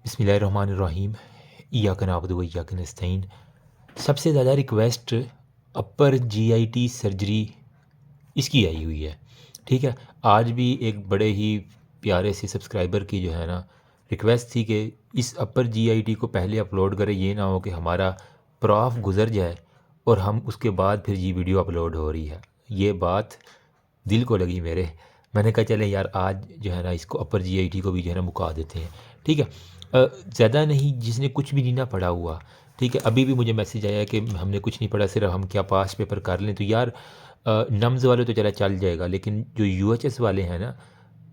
बिस्मिल्लाहिर्रहमानिर्रहीम। इय्याक नअबुदु व इय्याक नस्तईन। सबसे ज़्यादा रिक्वेस्ट अपर जीआईटी सर्जरी इसकी आई हुई है। ठीक है, आज भी एक बड़े ही प्यारे से सब्सक्राइबर की जो है ना रिक्वेस्ट थी कि इस अपर जीआईटी को पहले अपलोड करें, ये ना हो कि हमारा प्रॉफ गुज़र जाए और हम उसके बाद फिर ये वीडियो अपलोड हो रही है। ये बात दिल को लगी मेरे। मैंने कहा चले यार आज जो है ना इसको अपर जीआईटी को भी जो है ना मुका देते हैं। ठीक है, ज़्यादा नहीं, जिसने कुछ भी नहीं ना पढ़ा हुआ, ठीक है, अभी भी मुझे मैसेज आया कि हमने कुछ नहीं पढ़ा, सिर्फ हम क्या पास पेपर कर लें। तो यार नम्स वाले तो चला चल जाएगा, लेकिन जो यूएचएस वाले हैं ना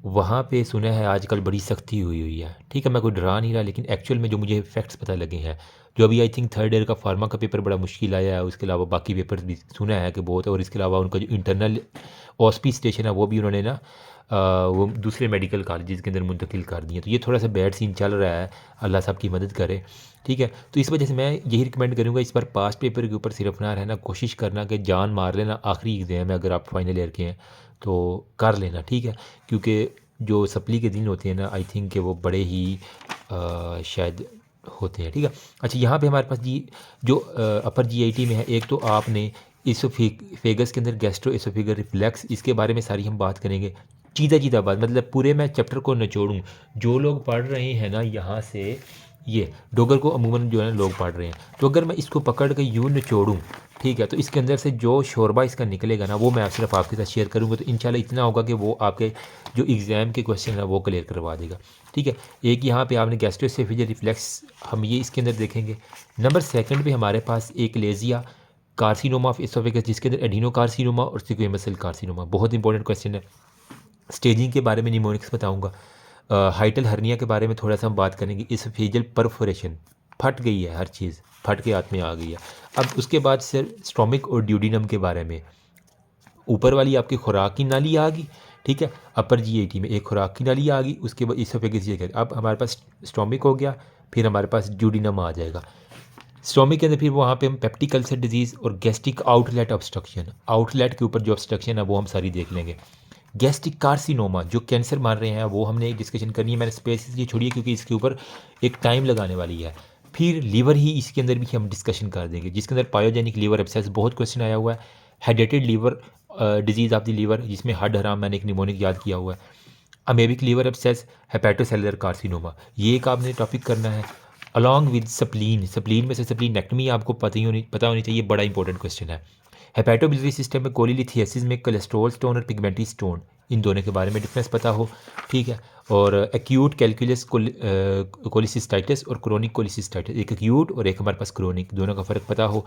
वहाँ पे सुना है आजकल बड़ी सख्ती हुई हुई है। ठीक है, मैं कोई डरा नहीं रहा, लेकिन एक्चुअल में जो मुझे फैक्ट्स पता लगे हैं, जो अभी आई थिंक थर्ड ईयर का फार्मा का पेपर बड़ा मुश्किल आया है, उसके अलावा बाकी पेपर्स भी सुना है कि बहुत है, और इसके अलावा उनका जो इंटरनल ऑस्पी स्टेशन है वो भी उन्होंने ना वो दूसरे मेडिकल कॉलेजेस के अंदर मुंतकिल कर दिए। तो ये थोड़ा सा बैड सीन चल रहा है, अल्लाह साहब की मदद करे। ठीक है, तो इस वजह से मैं यही रिकमेंड करूँगा इस बार पास पेपर के ऊपर सिर्फ ना रहना, कोशिश करना कि जान मार लेना। आखिरी एग्ज़ाम है, अगर आप फाइनल ईयर के हैं तो कर लेना। ठीक है, क्योंकि जो सप्ली के दिन होते हैं ना, आई थिंक कि वो बड़े ही शायद होते हैं। ठीक है, अच्छा यहाँ पे हमारे पास जी जो अपर जीआईटी में है, एक तो आपने इसोफेगस के अंदर गैस्ट्रो एसोफेगल रिफ्लेक्स, इसके बारे में सारी हम बात करेंगे। चीज़ा चीज़ा बात, मतलब पूरे मैं चैप्टर को निचोड़ूँ। जो लोग पढ़ रहे हैं ना यहाँ से, ये डोगर को अमूमन जो है ना लोग पढ़ रहे हैं, तो अगर मैं इसको पकड़ के यूँ निचोड़ूँ, ठीक है, तो इसके अंदर से जो शोरबा इसका निकलेगा ना वो मैं सिर्फ आपके साथ शेयर करूँगा। तो इंशाल्लाह इतना होगा कि वो आपके जो एग्ज़ाम के क्वेश्चन है वो क्लियर करवा देगा। ठीक है, एक यहाँ पे आपने गैस्ट्रोएसोफेजियल रिफ्लेक्स, हम ये इसके अंदर देखेंगे। नंबर सेकंड पे हमारे पास एक लेजिया कार्सिनोमा ऑफ एसोफेगस, जिसके अंदर एडिनो कार्सिनोमा और स्क्वेमस सेल कार्सिनोमा। बहुत इंपॉर्टेंट क्वेश्चन है। स्टेजिंग के बारे में निमोनिक्स बताऊँगा। हाइटल हर्निया के बारे में थोड़ा सा हम बात करेंगे। एसोफेजियल परफोरेशन, फट गई है, हर चीज़ फट के हाथ में आ गई है। अब उसके बाद सर स्टोमिक और ड्यूडिनम के बारे में, ऊपर वाली आपकी खुराक की नाली आ गई। ठीक है, अपर जीआईटी में एक खुराक की नाली आ गई, उसके बाद इसोफेगस ये अब हमारे पास स्टोमिक हो गया, फिर हमारे पास ड्यूडिनम आ जाएगा। स्टोमिक के अंदर फिर वहाँ पे हम पेप्टिक अल्सर डिजीज़ और गैस्ट्रिक आउटलेट ऑब्स्ट्रक्शन, आउटलेट के ऊपर जो ऑब्स्ट्रक्शन है वो हम सारी देख लेंगे। गैस्ट्रिक कार्सिनोमा जो कैंसर मान रहे हैं वो हमने एक डिस्कशन करनी है। मैंने स्पेस इसलिए छोड़ी है क्योंकि इसके ऊपर एक टाइम लगाने वाली है। फिर लीवर ही इसके अंदर भी हम डिस्कशन कर देंगे, जिसके अंदर पायोजेनिक लीवर एब्सेस बहुत क्वेश्चन आया हुआ है। Hydatid liver disease of the liver, जिसमें हड हराम मैंने एक निमोनिक याद किया हुआ है। Amoebic liver abscess, hepatocellular carcinoma, ये एक आपने टॉपिक करना है। अलॉन्ग विद सप्लीन, सप्लीन में से सप्लीनेक्टमी आपको पता होनी चाहिए, बड़ा इंपॉर्टेंट क्वेश्चन है। हेपेटोबिलिटरी सिस्टम में कोलिलिथियासिस में कोलेस्ट्रॉल स्टोन और पिगमेंटी स्टोन, इन दोनों के बारे में डिफरेंस पता हो। ठीक है, और एक्यूट कैलकुलस कोलिसिस्टाइटिस और क्रोनिक कोलिसिस्टाइटिस, एक एक्यूट और एक हमारे पास क्रोनिक, दोनों का फ़र्क पता हो।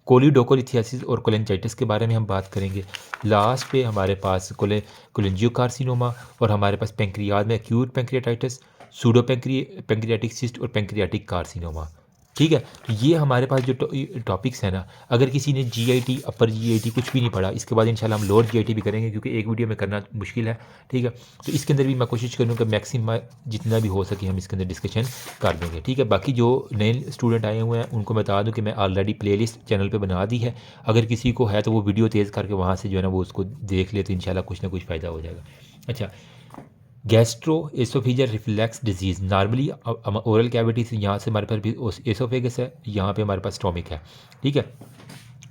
कोलिडोकोलिथियासिस और कोलेंजाइटिस के बारे में हम बात करेंगे। लास्ट पे हमारे पास कोलेंजियोकार्सिनोमा, और हमारे पास पेंक्रियाज में acute pancreatitis, pseudo pancreatic cyst और पेंक्रियाटिक कार्सिनोमा। ठीक है, तो ये हमारे पास जो टॉपिक्स हैं ना, अगर किसी ने जीआईटी अपर जीआईटी कुछ भी नहीं पढ़ा, इसके बाद इंशाल्लाह हम लोअर जीआईटी भी करेंगे, क्योंकि एक वीडियो में करना मुश्किल है। ठीक है, तो इसके अंदर भी मैं कोशिश करूँगा मैक्सिमम जितना भी हो सके हम इसके अंदर डिस्कशन कर देंगे। ठीक है, बाकी जो नए स्टूडेंट आए हुए हैं उनको बता दूँ कि मैं ऑलरेडी प्लेलिस्ट चैनल पर बना दी है। अगर किसी को है तो वो वीडियो तेज़ करके वहाँ से जो है ना वो उसको देख ले, तो इंशाल्लाह कुछ ना कुछ फ़ायदा हो जाएगा। अच्छा, gastro oesophageal reflex disease, normally oral cavity से यहाँ से हमारे पास भी एसोफेगस है, यहाँ पे हमारे पास स्टोमिक है। ठीक है,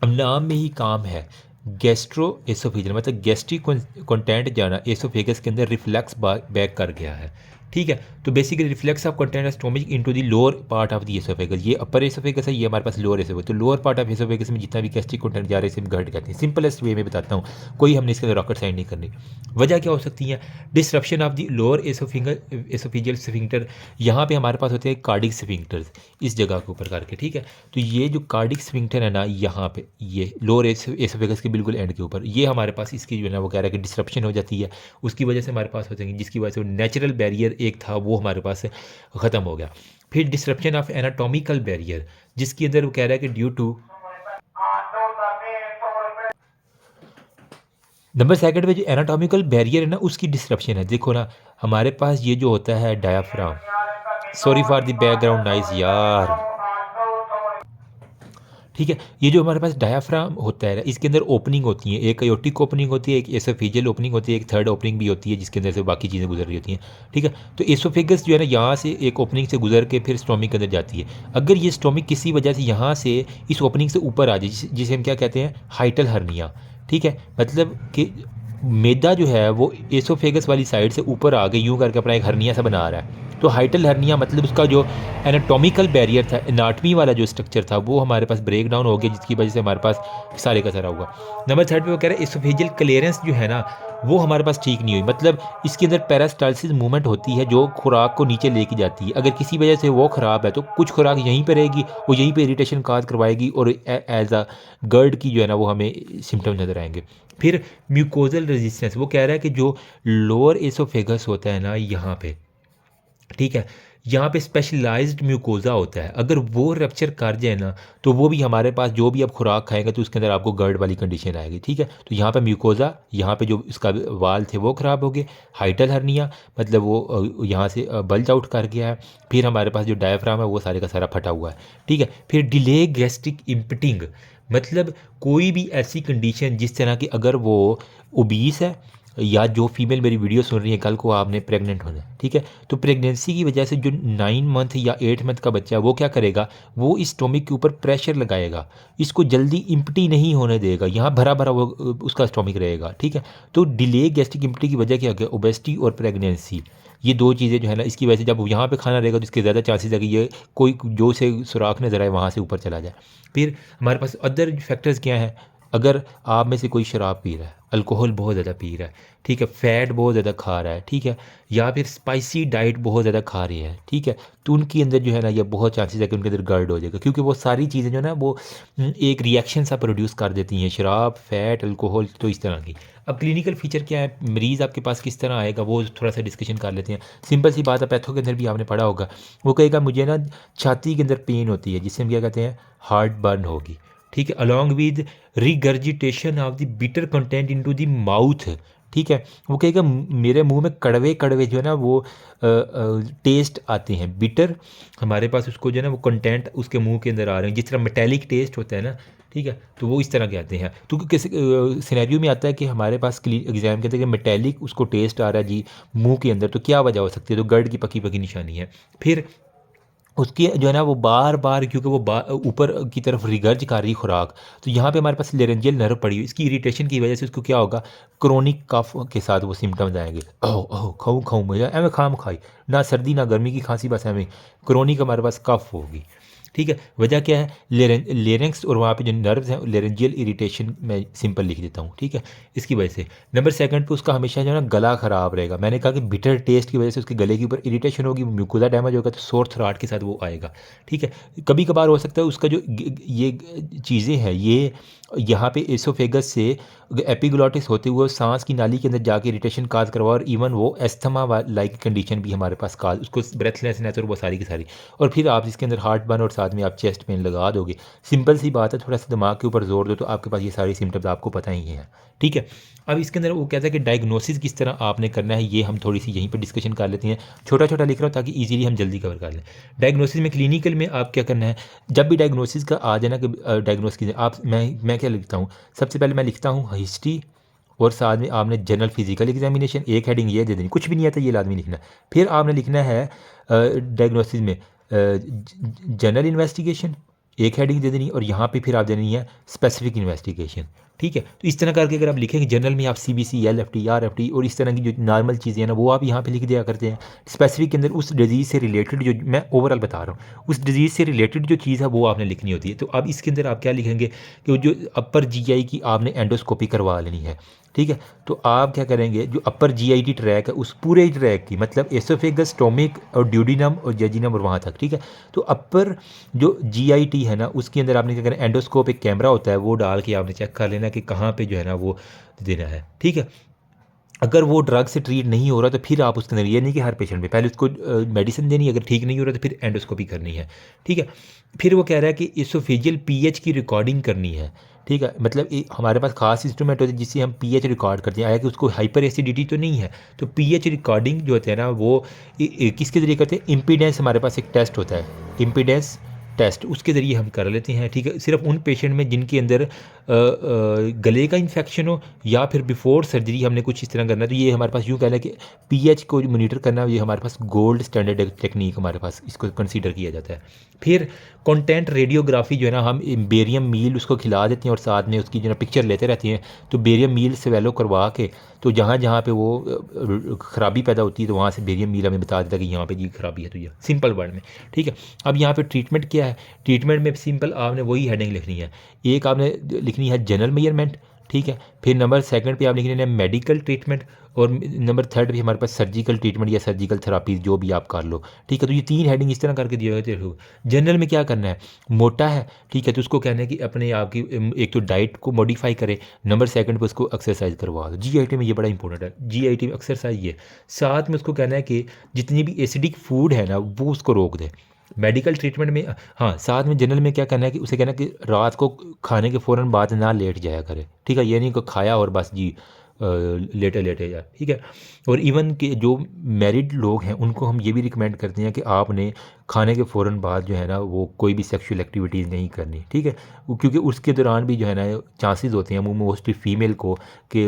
अब नाम में ही काम है, गैस्ट्रो एसोफेजियल मतलब गैस्ट्रिक कंटेंट जाना एसोफेगस के अंदर रिफ्लेक्स बैक कर गया है। ठीक है, तो basically reflex of content stomach into the lower part of the oesophagus, ये अपर एसोफेगस है, ये हमारे पास लोअर एसोफेगस। तो लोअर पार्ट ऑफ एसोफेगस में जितना भी गैस्ट्रिक कंटेंट जा रहे हैं इसे हम गट कहते हैं। सिंपलेस्ट वे में बताता हूँ, कोई हमने इसके अंदर रॉकेट साइंस नहीं करनी। वजह क्या हो सकती है? Disruption of the lower oesophageal sphincter, यहाँ पे हमारे पास होते हैं कार्डिक स्फिंक्टर्स, इस जगह के ऊपर करके। ठीक है, तो ये जो कार्डिक स्फिंक्टर है ना, यहाँ पे ये लोअर एसोफेगस के बिल्कुल एंड के ऊपर, ये हमारे पास इसकी जो है ना वो कह रहा है कि डिस्ट्रप्शन हो जाती है, उसकी वजह से हमारे पास होते हैं, जिसकी वजह से नेचुरल बैरियर एक था वो हमारे पास ख़त्म हो गया। फिर डिस्ट्रप्शन ऑफ एनाटॉमिकल बैरियर, जिसके अंदर वो कह रहा है कि ड्यू टू नंबर सेकंड पे जो एनाटॉमिकल बैरियर है ना उसकी डिस्ट्रप्शन है। देखो ना, हमारे पास ये जो होता है diaphragm, sorry for the background noise यार, ठीक है। ये जो हमारे पास डायाफ्राम होता है इसके अंदर ओपनिंग होती है, एक एयोटिक ओपनिंग होती है, एक एसोफेजियल ओपनिंग होती है, एक थर्ड ओपनिंग भी होती है जिसके अंदर से बाकी चीज़ें गुजर रही होती हैं। ठीक है। तो एसोफेगस जो है ना यहाँ से एक ओपनिंग से गुजर के फिर स्टोमिक के अंदर जाती है। अगर ये स्टोमिक किसी वजह से यहाँ से इस ओपनिंग से ऊपर आ जाए जिसे हम क्या कहते हैं, हाइटल हर्निया। ठीक है। मतलब कि मैदा जो है वो एसोफेगस वाली साइड से ऊपर आ गई, यूँ करके अपना एक हर्निया सा बना रहा है। तो हाइटल हर्निया मतलब उसका जो एनाटॉमिकल बैरियर था, एनाटमी वाला जो स्ट्रक्चर था, वो हमारे पास ब्रेक डाउन हो गया, जिसकी वजह से हमारे पास सारे का सारा हुआ। नंबर 3 पे वो कह रहे हैं एसोफेजियल क्लियरेंस जो है ना वो हमारे पास ठीक नहीं हुई। मतलब इसके अंदर पेरिस्टाल्सिस मूवमेंट होती है जो खुराक को नीचे लेके जाती है। अगर किसी वजह से वो ख़राब है तो कुछ खुराक यहीं पर रहेगी, वो यहीं पर इरीटेशन काज करवाएगी और एज अ गर्ड की जो है ना वो हमें सिम्टम्स नज़र आएंगे। फिर म्यूकोजल रेजिस्टेंस, वो कह रहा है कि जो लोअर एसोफेगस होता है ना यहाँ पे, ठीक है, यहाँ पे स्पेशलाइज्ड म्यूकोज़ा होता है, अगर वो रप्चर कर जाए ना तो वो भी हमारे पास जो भी आप खुराक खाएंगे तो उसके अंदर आपको गर्ड वाली कंडीशन आएगी। ठीक है। तो यहाँ पे म्यूकोज़ा, यहाँ पे जो इसका वाल थे वो ख़राब हो गए। हाइटल हर्निया मतलब वो यहाँ से बल्ज आउट कर गया है। फिर हमारे पास जो डायफ्राम है वो सारे का सारा फटा हुआ है। ठीक है। फिर डिले गैस्ट्रिक इम्पटिंग, मतलब कोई भी ऐसी कंडीशन जिस तरह की अगर वो ओबीस है या जो फीमेल मेरी वीडियो सुन रही है कल को आपने प्रेग्नेंट होना है। ठीक है। तो प्रेगनेंसी की वजह से जो 9 मंथ या 8 मंथ का बच्चा है वो क्या करेगा, वो इस स्टोमिक के ऊपर प्रेशर लगाएगा, इसको जल्दी इम्पटी नहीं होने देगा, यहाँ भरा भरा वो उसका स्टोमिक रहेगा। ठीक है। तो डिले गैस्ट्रिक इम्पटी की वजह क्या है, ओबेसिटी और प्रेगनेंसी, ये दो चीज़ें जो है ना इसकी वजह से जब वो यहाँ पे खाना रहेगा तो इसके ज़्यादा चांसेस है कि ये कोई जो से सुराख नजर आए वहाँ से ऊपर चला जाए। फिर हमारे पास अदर फैक्टर्स क्या हैं, अगर आप में से कोई शराब पी रहा है, अल्कोहल बहुत ज़्यादा पी रहा है, ठीक है, फ़ैट बहुत ज़्यादा खा रहा है, ठीक है, या फिर स्पाइसी डाइट बहुत ज़्यादा खा रहे हैं, ठीक है, तो उनके अंदर जो है ना ये बहुत चांसेस है कि उनके अंदर गर्ड हो जाएगा, क्योंकि वो सारी चीज़ें जो है ना वो एक रिएक्शन सा प्रोड्यूस कर देती हैं, शराब, फैट, अल्कोहल, तो इस तरह की। अब क्लिनिकल फीचर क्या है, मरीज़ आपके पास किस तरह आएगा वो थोड़ा सा डिस्कशन कर लेते हैं। सिंपल सी बात है, पैथो के अंदर भी आपने पढ़ा होगा, वो कहेगा मुझे ना छाती के अंदर पेन होती है जिससे हम क्या कहते हैं, हार्ट बर्न होगी। ठीक है। Along with regurgitation of the bitter content into the mouth. ठीक है। वो कहेगा मेरे मुंह में कड़वे कड़वे जो है ना वो टेस्ट आते हैं, बिटर हमारे पास उसको जो है ना वो कंटेंट उसके मुंह के अंदर आ रहे हैं, जिस तरह मेटेलिक टेस्ट होता है ना, ठीक है, तो वो इस तरह के आते हैं। तो किस सिनेरियो में आता है कि हमारे पास एग्जाम के अंदर कि मेटेलिक उसको टेस्ट आ रहा है जी मुंह के अंदर, तो क्या वजह हो सकती है, तो गर्ड की पकी पकी निशानी है। फिर उसकी जो है ना वो बार बार क्योंकि वो ऊपर की तरफ रिगर्ज कर रही खुराक, तो यहाँ पे हमारे पास लेरेंजियल नर्व पड़ी हुई, इसकी इरिटेशन की वजह से उसको क्या होगा, क्रोनिक कफ के साथ वो सिम्टम्स आएंगे, ओह ओह खाऊँ खाऊँ मुझे एवं खाम खाई, ना सर्दी ना गर्मी की खांसी, बस एवं क्रोनिक हमारे पास कफ होगी। ठीक है। वजह क्या है, लेरेंक्स और वहाँ पे जो नर्व्स हैं लेरेंजियल इरिटेशन, मैं सिंपल लिख देता हूँ। ठीक है। इसकी वजह से नंबर 2 पे उसका हमेशा जो है ना गला ख़राब रहेगा, मैंने कहा कि बिटर टेस्ट की वजह से उसके गले के ऊपर इरिटेशन होगी, म्यूकोजा डैमेज होगा तो सोर थ्रॉट के साथ वो आएगा। ठीक है। कभी कभार हो सकता है उसका जो ये चीज़ें हैं ये यहाँ पे एसोफेगस से एपिग्लॉटिस होते हुए सांस की नाली के अंदर जाके इरिटेशन काज करवा, और इवन वो एस्थमा लाइक कंडीशन भी हमारे पास काज, उसको ब्रेथलेसनेस और वो सारी की सारी, और फिर आप इसके अंदर हार्ट बर्न और साथ में आप चेस्ट पेन लगा दोगे। सिंपल सी बात है, थोड़ा सा दिमाग के ऊपर जोर दो तो आपके पास ये सारी सिम्टम्स आपको पता ही हैं। ठीक है। अब इसके अंदर वो कहता है कि डायग्नोसिस किस तरह आपने करना है, ये हम थोड़ी सी यहीं पर डिस्कशन कर लेते हैं। छोटा छोटा लिख रहा हूँ ताकि ईजिली हम जल्दी कवर कर लें। डायग्नोसिस में क्लिनिकल में आप क्या करना है, जब भी डायग्नोसिस का आ जाए ना कि डायग्नोसिस आप मैं क्या लिखता हूँ, सबसे पहले मैं लिखता हूँ हिस्ट्री और साथ में आपने जनरल फिजिकल एग्जामिनेशन, एक हेडिंग ये दे देनी, कुछ भी नहीं आता ये लाजमी लिखना। फिर आपने लिखना है डायग्नोसिस में जनरल इन्वेस्टिगेशन, एक हेडिंग दे देनी, और यहाँ पे फिर आप देनी है स्पेसिफिक इन्वेस्टिगेशन। ठीक है। तो इस तरह करके अगर आप लिखेंगे जनरल में आप CBC, LFT, RFT और इस तरह की जो नॉर्मल चीज़ें हैं ना वो आप यहाँ पे लिख दिया करते हैं। स्पेसिफिक के अंदर उस डिजीज़ से रिलेटेड जो मैं ओवरऑल बता रहा हूँ उस डिजीज़ से रिलेटेड जो चीज़ है वो आपने लिखनी होती है। तो अब इसके अंदर आप क्या लिखेंगे कि जो अपर GI की आपने एंडोस्कोपी करवा लेनी है। ठीक है। तो आप क्या करेंगे, जो अपर GIT ट्रैक है उस पूरे ट्रैक की, मतलब एसोफेगस, स्टोमिक और ड्यूडिनम और जेजिनम और वहाँ तक। ठीक है। तो अपर जो GIT है ना उसके अंदर आपने क्या करना, एंडोस्कोप एक कैमरा होता है वो डाल के आपने चेक कर लेना कि कहाँ पे जो है ना वो देना है। ठीक है। अगर वो ड्रग से ट्रीट नहीं हो रहा तो फिर आप उसके अंदर, ये नहीं कि हर पेशेंट में पहले उसको मेडिसिन देनी, अगर ठीक नहीं हो रहा तो फिर एंडोस्कोपी करनी है। ठीक है। फिर वो कह रहा है कि एसोफेजियल pH की रिकॉर्डिंग करनी है। ठीक है। मतलब हमारे पास खास इंस्ट्रूमेंट होते हैं जिससे हम pH रिकॉर्ड करते हैं, आया कि उसको हाइपर एसिडिटी तो नहीं है, तो pH रिकॉर्डिंग जो होते हैं ना वो किसके जरिए करते हैं, इम्पीडेंस, हमारे पास एक टेस्ट होता है इम्पीडेंस टेस्ट उसके ज़रिए हम कर लेते हैं। ठीक है, सिर्फ उन पेशेंट में जिनके अंदर गले का इन्फेक्शन हो या फिर बिफोर सर्जरी हमने कुछ इस तरह करना है, तो ये हमारे पास यूँ कहना है कि पीएच को मोनीटर करना, ये हमारे पास गोल्ड स्टैंडर्ड टेक्निक हमारे पास इसको कंसीडर किया जाता है। फिर कंटेंट रेडियोग्राफी जो है ना, हम बेरियम मील उसको खिला देते हैं और साथ में उसकी जो है पिक्चर लेते रहते हैं, तो बेरियम मील स्वेलो करवा के तो जहाँ जहाँ पे वो ख़राबी पैदा होती है तो वहाँ से बेरियम मील हमें बता देता है कि यहाँ पे ये ख़राबी है, तो ये सिंपल वर्ड में। ठीक है, अब यहाँ पे ट्रीटमेंट क्या है, ट्रीटमेंट में सिंपल आपने वही हेडिंग लिखनी है। एक आपने लिखनी है जनरल मेजरमेंट, ठीक है, फिर नंबर सेकंड पे आप लिखने है मेडिकल ट्रीटमेंट, और नंबर थर्ड पे हमारे पास सर्जिकल ट्रीटमेंट या सर्जिकल थेरापी जो भी आप कर लो। ठीक है, तो ये 3 हेडिंग इस तरह करके दिए हुए हो। जनरल में क्या करना है, मोटा है, ठीक है, तो उसको कहना है कि अपने आप की एक तो डाइट को मॉडिफाई करे, नंबर सेकंड पे उसको एक्सरसाइज करवा दो। जीआईटी में ये बड़ा इंपॉर्टेंट है, जीआईटी में एक्सरसाइज ये, साथ में उसको कहना है कि जितनी भी एसिडिक फूड है ना वो उसको रोक दे। मेडिकल ट्रीटमेंट में हाँ, साथ में जनरल में क्या करना है कि उसे कहना है कि रात को खाने के फ़ौरन बाद ना लेट जाया करे। ठीक है, ये नहीं कि खाया और बस जी लेटे लेटे जाए। ठीक है, और इवन के जो मैरिड लोग हैं उनको हम ये भी रिकमेंड करते हैं कि आपने खाने के फ़ौरन बाद जो है ना वो कोई भी सेक्सुअल एक्टिविटीज़ नहीं करनी। ठीक है, क्योंकि उसके दौरान भी जो है ना चांसेस होते हैं मोस्टली फीमेल को कि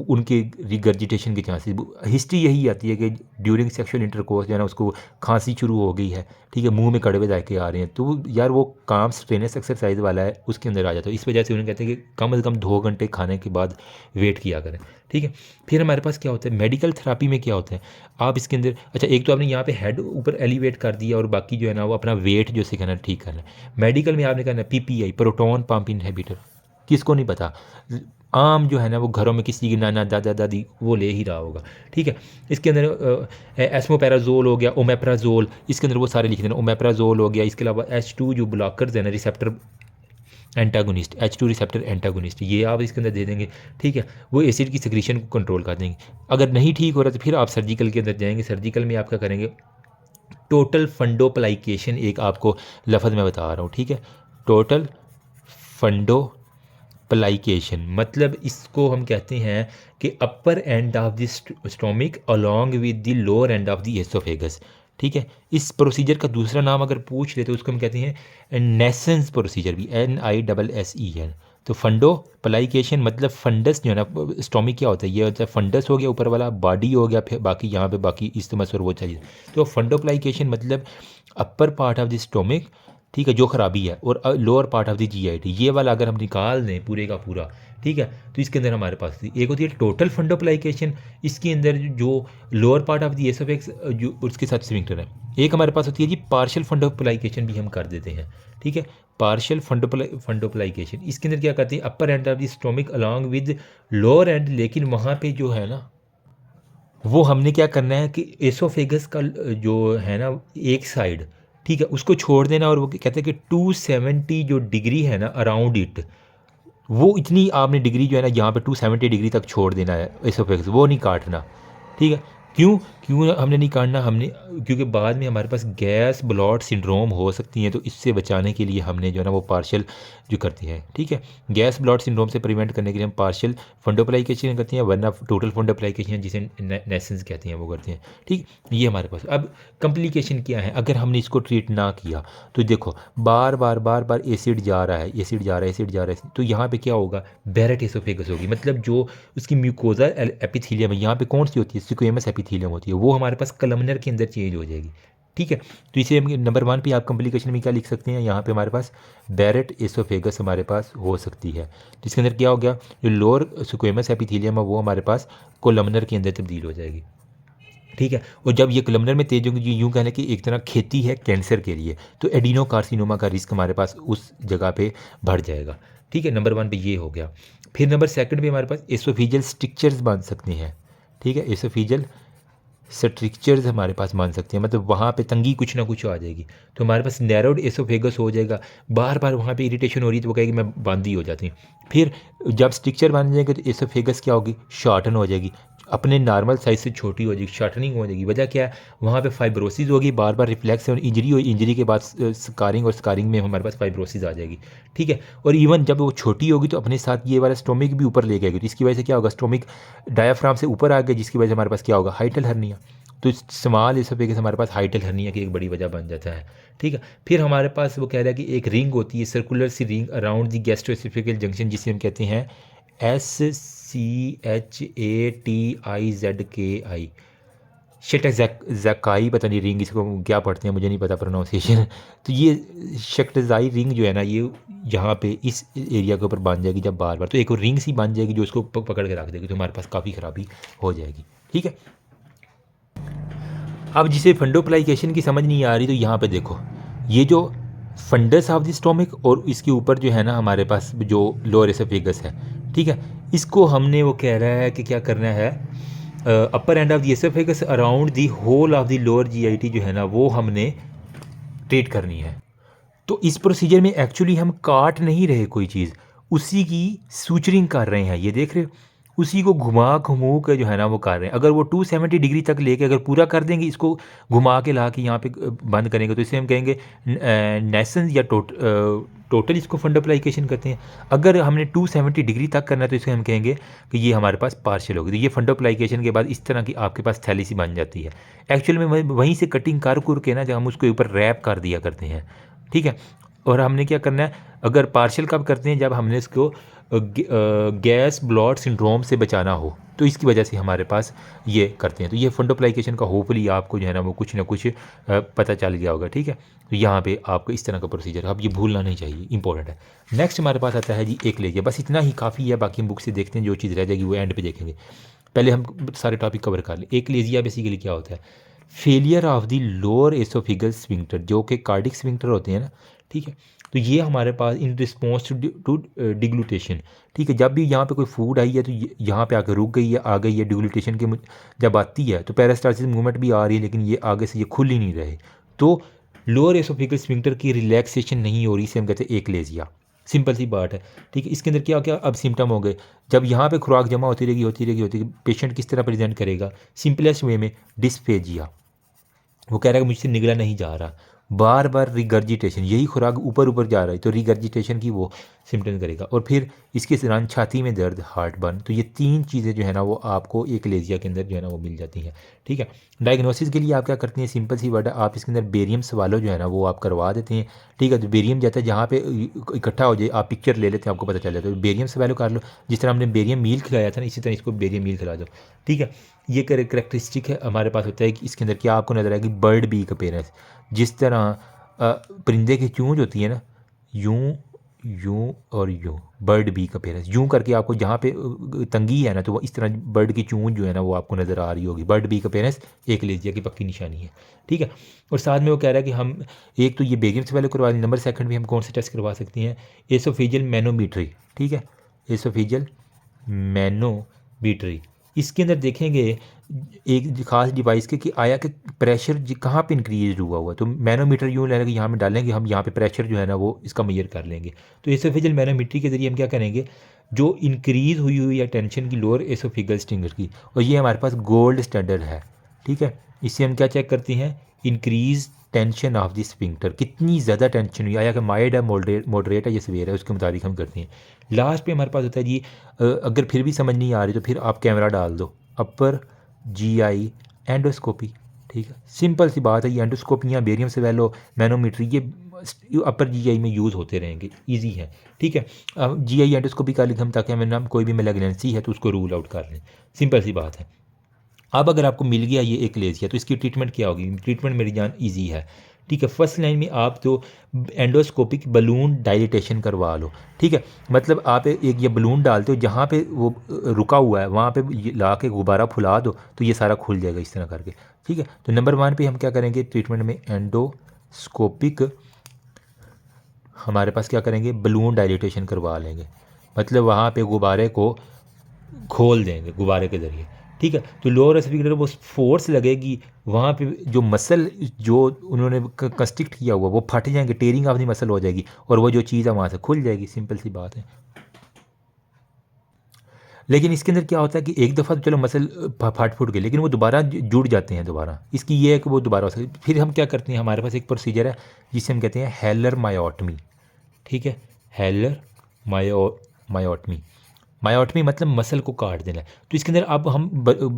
उनके रिगर्जिटेशन के चांसेस, हिस्ट्री यही आती है कि ड्यूरिंग सेक्सुअल इंटरकोर्स जो है ना उसको खांसी शुरू हो गई है। ठीक है, मुंह में कड़वे जाके आ रहे हैं, तो यार वो काम स्ट्रेनस एक्सरसाइज वाला है उसके अंदर आ जाता है। इस वजह से उन्हें कहते हैं कि कम से कम 2 घंटे खाने के बाद वेट किया करें। ठीक है, फिर हमारे पास क्या होता है मेडिकल थेरापी में क्या होता है, आप इसके अंदर अच्छा एक तो आपने यहाँ पे हेड ऊपर एलिवेट कर दिया और बाकी जो है ना वो अपना वेट जो सिखाना ठीक करना है। मेडिकल में आपने करना पीपीआई, प्रोटॉन पंप इनहिबिटर, किसको नहीं पता, आम जो है ना वो घरों में किसी की नाना दादा दादी वो ले ही रहा होगा। ठीक है, इसके अंदर एस्मोपेराजोल हो गया, ओमेप्राजोल, इसके अंदर वो सारे लिख देना, ओमेप्राजोल हो गया। इसके अलावा H2 जो ब्लॉकर्स है ना, receptor antagonist, H2 receptor antagonist, ये आप इसके अंदर दे देंगे। ठीक है, वो एसिड की सिक्रीशन को कंट्रोल कर देंगे। अगर नहीं ठीक हो रहा तो फिर आप सर्जिकल के अंदर जाएंगे, सर्जिकल में आप क्या करेंगे, टोटल फंडोप्लाइकेशन, एक आपको लफ्ज़ मैं बता रहा हूँ। ठीक है, टोटल फंडो प्लाइकेशन मतलब इसको हम कहते हैं कि upper end of the stomach along with the lower end of the oesophagus. ठीक है, इस प्रोसीजर का दूसरा नाम अगर पूछ ले तो उसको हम कहते हैं नेसेंस प्रोसीजर, भी NISSEN। तो फंडो प्लाइकेशन मतलब फंडस जो है ना, स्टोमिक क्या होता है, ये होता है फंडस हो गया ऊपर वाला, बॉडी हो गया, फिर बाकी यहाँ पे बाकी इस्टमस और वो चाहिए। तो फंडो प्लाइकेशन मतलब upper part of the stomach, ठीक है, जो ख़राबी है, और lower part of the GIT, ये वाला अगर हम निकाल दें पूरे का पूरा, ठीक है, तो इसके अंदर हमारे पास एक होती है टोटल फंडोप्लाइकेशन, इसके अंदर जो लोअर पार्ट ऑफ द एसोफेक्स जो उसके साथ स्फिंक्टर है। एक हमारे पास होती है जी पार्शियल फंडोप्लाइकेशन भी हम कर देते हैं। ठीक है, पार्शियल फंडोप्लाइकेशन इसके अंदर क्या करते हैं, upper end of the stomach along with lower end, लेकिन वहाँ पे जो है ना वो हमने क्या करना है कि एसोफेगस का जो है ना एक साइड, ठीक है, उसको छोड़ देना, और वो कहते हैं कि 270 जो डिग्री है ना अराउंड इट, वो इतनी आपने डिग्री जो है ना यहाँ पे 270 डिग्री तक छोड़ देना है एसोफेगस, वो नहीं काटना। ठीक है, क्यों क्यों हमने नहीं काटना, हमने क्योंकि बाद में हमारे पास गैस ब्लॉट सिंड्रोम हो सकती हैं, तो इससे बचाने के लिए हमने जो है ना वो पार्शियल जो करते हैं। ठीक है, गैस ब्लॉट सिंड्रोम से प्रिवेंट करने के लिए हम पार्शियल फंडोप्लाइकेशन करते हैं, वरना टोटल फंडोप्लाइकेशन जिसे नेसेंस कहते हैं वो करते हैं। ठीक, ये हमारे पास। अब कम्प्लिकेशन क्या है अगर हमने इसको ट्रीट ना किया, तो देखो बार बार एसिड जा रहा है, एसिड जा रहा है, एसिड जा रहा है, तो यहाँ पे क्या होगा, बैरेट एसोफेगस होगी, मतलब जो उसकी म्यूकोजा एपिथीलियम है यहाँ पे कौन सी होती है, स्क्वेमस एपिथीलियम होती है, वो हमारे पास कलमनर के अंदर चेंज हो जाएगी। ठीक है, तो इसे नंबर 1 पे आप कम्प्लिकेशन में क्या लिख सकते हैं, यहाँ पे हमारे पास बैरेट एसोफेगस हमारे पास हो सकती है। तो इसके अंदर क्या हो गया, जो लोअर स्क्वेमस एपिथीलियम है वो हमारे पास कोलमनर के अंदर तब्दील हो जाएगी। ठीक है, और जब ये कोलमनर में तेज होगी, यूँ कहना कि एक तरह खेती है कैंसर के लिए, तो एडिनोकार्सिनोमा का रिस्क हमारे पास उस जगह पे बढ़ जाएगा। ठीक है, नंबर 1 पे ये हो गया। फिर नंबर 2 पे हमारे पास एसोफिजियल स्ट्रिक्चर्स बन सकते हैं। ठीक है, एसोफिजियल स्ट्रिक्चर्स हमारे पास मान सकते हैं, मतलब वहाँ पे तंगी कुछ ना कुछ आ जाएगी, तो हमारे पास नैरोड एसोफेगस हो जाएगा, बार बार वहाँ पे इरिटेशन हो रही है तो वो कहेगी मैं बांदी हो जाती हूँ। फिर जब स्ट्रिक्चर बन जाएंगे तो एसोफेगस क्या होगी, शॉर्टन हो जाएगी, अपने नॉर्मल साइज से छोटी हो जाएगी, शॉर्टनिंग हो जाएगी। वजह क्या है, वहाँ पे फाइब्रोसिस होगी, बार बार रिफ्लेक्स और इंजरी हो, इंजरी के बाद स्कारिंग, और स्कारिंग में हमारे पास फाइब्रोसिस आ जाएगी। ठीक है, और इवन जब वो छोटी होगी तो अपने साथ ये वाला स्टोमिक भी ऊपर ले जाएगी, तो इसकी वजह से क्या होगा, स्टोमिक डायाफ्राम से ऊपर आ गया, जिसकी वजह से हमारे पास क्या होगा, हाइटल हर्निया। तो स्मॉल एसोफेगस हमारे पास हाइटल हर्निया की एक बड़ी वजह बन जाता है। ठीक है, फिर हमारे पास वो कह रहा है कि एक रिंग होती है, circular C ring around the gastroesophageal junction, जिसे हम कहते हैं SCHATIZKI, शटज़काई, पता नहीं रिंग इसको क्या पढ़ते हैं, मुझे नहीं पता प्रोनाउंसिएशन। तो ये शटज़ाई रिंग जो है ना, ये यहाँ पे इस एरिया के ऊपर बन जाएगी जब बार बार, तो एक रिंग सी बन जाएगी जो उसको पकड़ के रख देगी, तो हमारे पास काफ़ी ख़राबी हो जाएगी। ठीक है, अब जिसे फंडोप्लाइकेशन की समझ नहीं आ रही, तो यहाँ पे देखो, ये जो फंडस ऑफ द स्टोमिक और इसके ऊपर जो है ना हमारे पास जो लोअर एसोफेगस है, ठीक है, इसको हमने वो कह रहा है कि क्या करना है, upper end of the oesophagus around the whole of the lower GIT जो है ना वो हमने ट्रीट करनी है। तो इस प्रोसीजर में एक्चुअली हम काट नहीं रहे कोई चीज़, उसी की सूचरिंग कर रहे हैं, ये देख रहे हो, उसी को घुमा घुमू के जो है ना वो कर रहे हैं। अगर वो 270 डिग्री तक लेके अगर पूरा कर देंगे, इसको घुमा के ला के यहाँ पे बंद करेंगे, तो इसे हम कहेंगे नेसेंस या टोटल इसको फंडोप्लाइकेशन करते हैं। अगर हमने 270 डिग्री तक करना है तो इसे हम कहेंगे कि ये हमारे पास पार्शियल होगी। तो ये फंडोप्लाइकेशन के बाद इस तरह की आपके पास थैली सी बन जाती है। एक्चुअल में वहीं से कटिंग कर के ना जब हम उसके ऊपर रैप कर दिया करते हैं। ठीक है, और हमने क्या करना है, अगर पार्शियल कब करते हैं, जब हमने इसको गैस ब्लॉट सिंड्रोम से बचाना हो, तो इसकी वजह से हमारे पास ये करते हैं। तो ये फंडोप्लाइकेशन का होपफुली आपको जो है ना वो कुछ ना कुछ पता चल गया होगा। ठीक है, तो यहाँ पे आपको इस तरह का प्रोसीजर, अब ये भूलना नहीं चाहिए, इंपॉर्टेंट है। नेक्स्ट हमारे पास आता है जी एक्लेजिया। बस इतना ही काफ़ी है, बाकी हम बुक से देखते हैं, जो चीज़ रह जाएगी वो एंड पे देखेंगे। पहले हम सारे टॉपिक कवर कर लें। एक्लेजिया बेसिकली क्या होता है, failure of the lower oesophageal sphincter, जो कि कार्डिक स्फिंक्टर होते हैं ना। ठीक है, तो ये हमारे पास इन रिस्पॉन्स टू डिग्लूटेशन। ठीक है, जब भी यहाँ पे कोई फूड आई है तो यहाँ पे आकर रुक गई है, आ गई है डिग्लूटेशन के, जब आती है तो पेरिस्टालसिस मूवमेंट भी आ रही है, लेकिन ये आगे से ये खुल ही नहीं रहे, तो लोअर एसोफिगल स्फिंक्टर की रिलैक्सेशन नहीं हो रही, इसे हम कहते हैं एक्लेजिया। सिंपल सी बात है। ठीक है, इसके अंदर क्या क्या अब सिम्टम हो गए, जब यहाँ पे खुराक जमा होती रहेगी, पेशेंट किस तरह प्रेजेंट करेगा, सिंपलेस्ट वे में डिस्फेजिया, वो कह रहा है कि मुझसे निगला नहीं जा रहा, बार बार रिगर्जिटेशन, यही खुराक ऊपर ऊपर जा रहा है तो रिगर्जिटेशन की वो सिम्टम करेगा, और फिर इसके दौरान छाती में दर्द, हार्ट बर्न। तो ये तीन चीज़ें जो है ना वो आपको एक्लेजिया के अंदर जो है ना वो मिल जाती हैं। ठीक है, डायग्नोसिस के लिए आप क्या करते हैं, सिंपल सी वर्ड है, आप इसके अंदर बेरियम सवालो जो है ना वो आप करवा देते हैं। ठीक है, तो बेरियम जाता है जहाँ पे इकट्ठा हो जाए, आप पिक्चर ले लेते हैं, आपको पता चल जाता है, तो बेरियम सवालो कर लो। जिस तरह हमने बेरियम मील खिलाया था ना, इसी तरह इसको बेरियम मील खिला दो। ठीक है, ये करेक्टरिस्टिक है हमारे पास होता है कि इसके अंदर क्या आपको नजर आएगी, बर्ड बीक अपीयरेंस, जिस तरह परिंदे की चूंज होती है ना, यूं यूं और यूं, बर्ड बीक अपीयरेंस, यूं करके आपको जहाँ पे तंगी है ना, तो वो इस तरह बर्ड की चूंज जो है ना वो आपको नज़र आ रही होगी। बर्ड बीक अपीयरेंस एक्लेजिया की पक्की निशानी है। ठीक है, और साथ में वो कह रहा है कि हम एक तो ये बेरियम से पहले करवा लें, नंबर सेकंड में हम कौन से टेस्ट करवा सकते हैं, एसोफेजियल मैनोमीट्री। ठीक है, एसोफेजियल मैनोमीट्री, इसके अंदर देखेंगे एक खास डिवाइस के कि आया कि प्रेशर कहाँ पे इंक्रीज हुआ है, तो मैनोमीटर यूँ लेना कि यहाँ में डालेंगे हम, यहाँ पे प्रेशर जो है ना वो इसका मेजर कर लेंगे। तो एसोफेजियल मैनोमीट्री के ज़रिए हम क्या करेंगे, जो इंक्रीज़ हुई हुई है टेंशन की लोअर एसोफिगल स्टिंगर की, और ये हमारे पास गोल्ड स्टैंडर्ड है। ठीक है, इससे हम क्या चेक करते हैं, increase tension of the sphincter, कितनी ज़्यादा टेंशन हुई, आया कि माइल्ड है, मॉडरेट है या सीवियर है, उसके मुताबिक हम करते हैं। लास्ट पे हमारे पास होता है जी, अगर फिर भी समझ नहीं आ रही तो फिर आप कैमरा डाल दो, अपर जीआई एंडोस्कोपी। ठीक है, सिंपल सी बात है, ये एंडोस्कोपियाँ, बेरियम सेवेलो, मैनोमीट्री, ये अपर जीआई में यूज़ होते रहेंगे, इजी है। ठीक है, अब जीआई एंडोस्कोपी कर लें हम, ताकि हमें नाम कोई भी मैलिग्नेंसी है तो उसको रूल आउट कर लें, सिंपल सी बात है। अब अगर आपको मिल गया ये एक्लेजिया, तो इसकी ट्रीटमेंट क्या होगी, ट्रीटमेंट मेरी जान ईजी है। ठीक है, फर्स्ट लाइन में आप तो एंडोस्कोपिक बलून डायलिटेशन करवा लो। ठीक है, मतलब आप एक ये बलून डालते हो, जहाँ पे वो रुका हुआ है वहाँ पे ला के गुब्बारा फुला दो, तो ये सारा खुल जाएगा इस तरह करके। ठीक है, तो नंबर 1 पे हम क्या करेंगे ट्रीटमेंट में, एंडोस्कोपिक हमारे पास क्या करेंगे, बलून डायलिटेशन करवा लेंगे, मतलब वहाँ पे गुब्बारे को खोल देंगे गुब्बारे के ज़रिए। ठीक है, तो लोअर एसोफेजियल वो फोर्स लगेगी, वहाँ पे जो मसल जो उन्होंने कंस्ट्रिक्ट किया हुआ वो फट जाएंगे, टेयरिंग ऑफ द मसल हो जाएगी, और वो जो चीज़ है वहाँ से खुल जाएगी, सिंपल सी बात है। लेकिन इसके अंदर क्या होता है कि एक दफ़ा तो चलो मसल फट फूट गए, लेकिन वो दोबारा जुड़ जाते हैं दोबारा, इसकी ये है कि वो दोबारा हो सकती। फिर हम क्या करते हैं, हमारे पास एक प्रोसीजर है जिसे हम कहते हैं हेलर मायोटमी। ठीक है, हेलर मायोटमी, मायोटमी मतलब मसल को काट देना है। तो इसके अंदर अब हम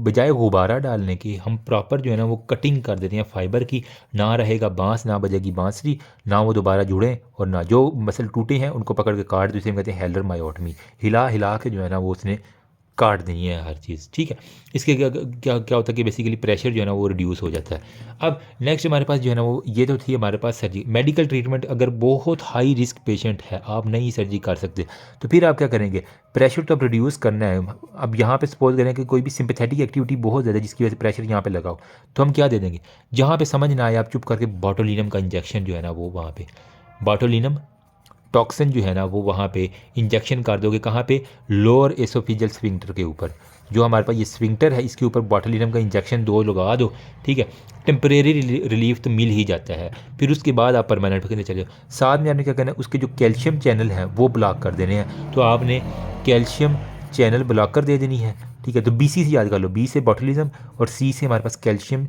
बजाय गुब्बारा डालने के हम प्रॉपर जो है ना वो कटिंग कर देते हैं फाइबर की, ना रहेगा बांस, ना बजेगी बांसुरी, ना वो दोबारा जुड़े, और ना जो मसल टूटे हैं उनको पकड़ के काट दो। इसे हम कहते हैं हेलर मायोटमी। हिला हिला के जो है ना वो उसने काट देनी है हर चीज़, ठीक है। इसके क्या क्या क्या होता है कि बेसिकली प्रेशर जो है ना वो रिड्यूस हो जाता है। अब नेक्स्ट हमारे पास जो है ना वो ये तो थी हमारे पास सर्जरी। मेडिकल ट्रीटमेंट, अगर बहुत हाई रिस्क पेशेंट है, आप नहीं सर्जरी कर सकते, तो फिर आप क्या करेंगे, प्रेशर तो अब रिड्यूस करना है। अब यहाँ पे सपोज करें कि कोई भी सिंपैथेटिक एक्टिविटी बहुत ज़्यादा जिसकी वजह से प्रेशर यहाँ पे लगाओ, तो हम क्या दे देंगे, जहाँ पे समझ ना आए आप चुप करके बोटुलिनम का इंजेक्शन जो है ना वो वहाँ पे बोटुलिनम टॉक्सिन जो है ना वो वहाँ पे इंजेक्शन कर दोगे। कहाँ पे, लोअर एसोफिजियल स्फिंक्टर के ऊपर। जो हमारे पास ये स्फिंक्टर है इसके ऊपर बोटुलिनम का इंजेक्शन 2 लगा दो, ठीक है। टेम्परेरी रिलीफ तो मिल ही जाता है, फिर उसके बाद आप परमानेंट के चले जाओ। साथ में आपने क्या करना है, उसके जो कैल्शियम चैनल हैं वो ब्लॉक कर देने हैं, तो आपने कैल्शियम चैनल ब्लॉक कर दे देनी है, ठीक है। तो बी सी याद कर लो, बी से बोटुलिज्म और सी से हमारे पास कैल्शियम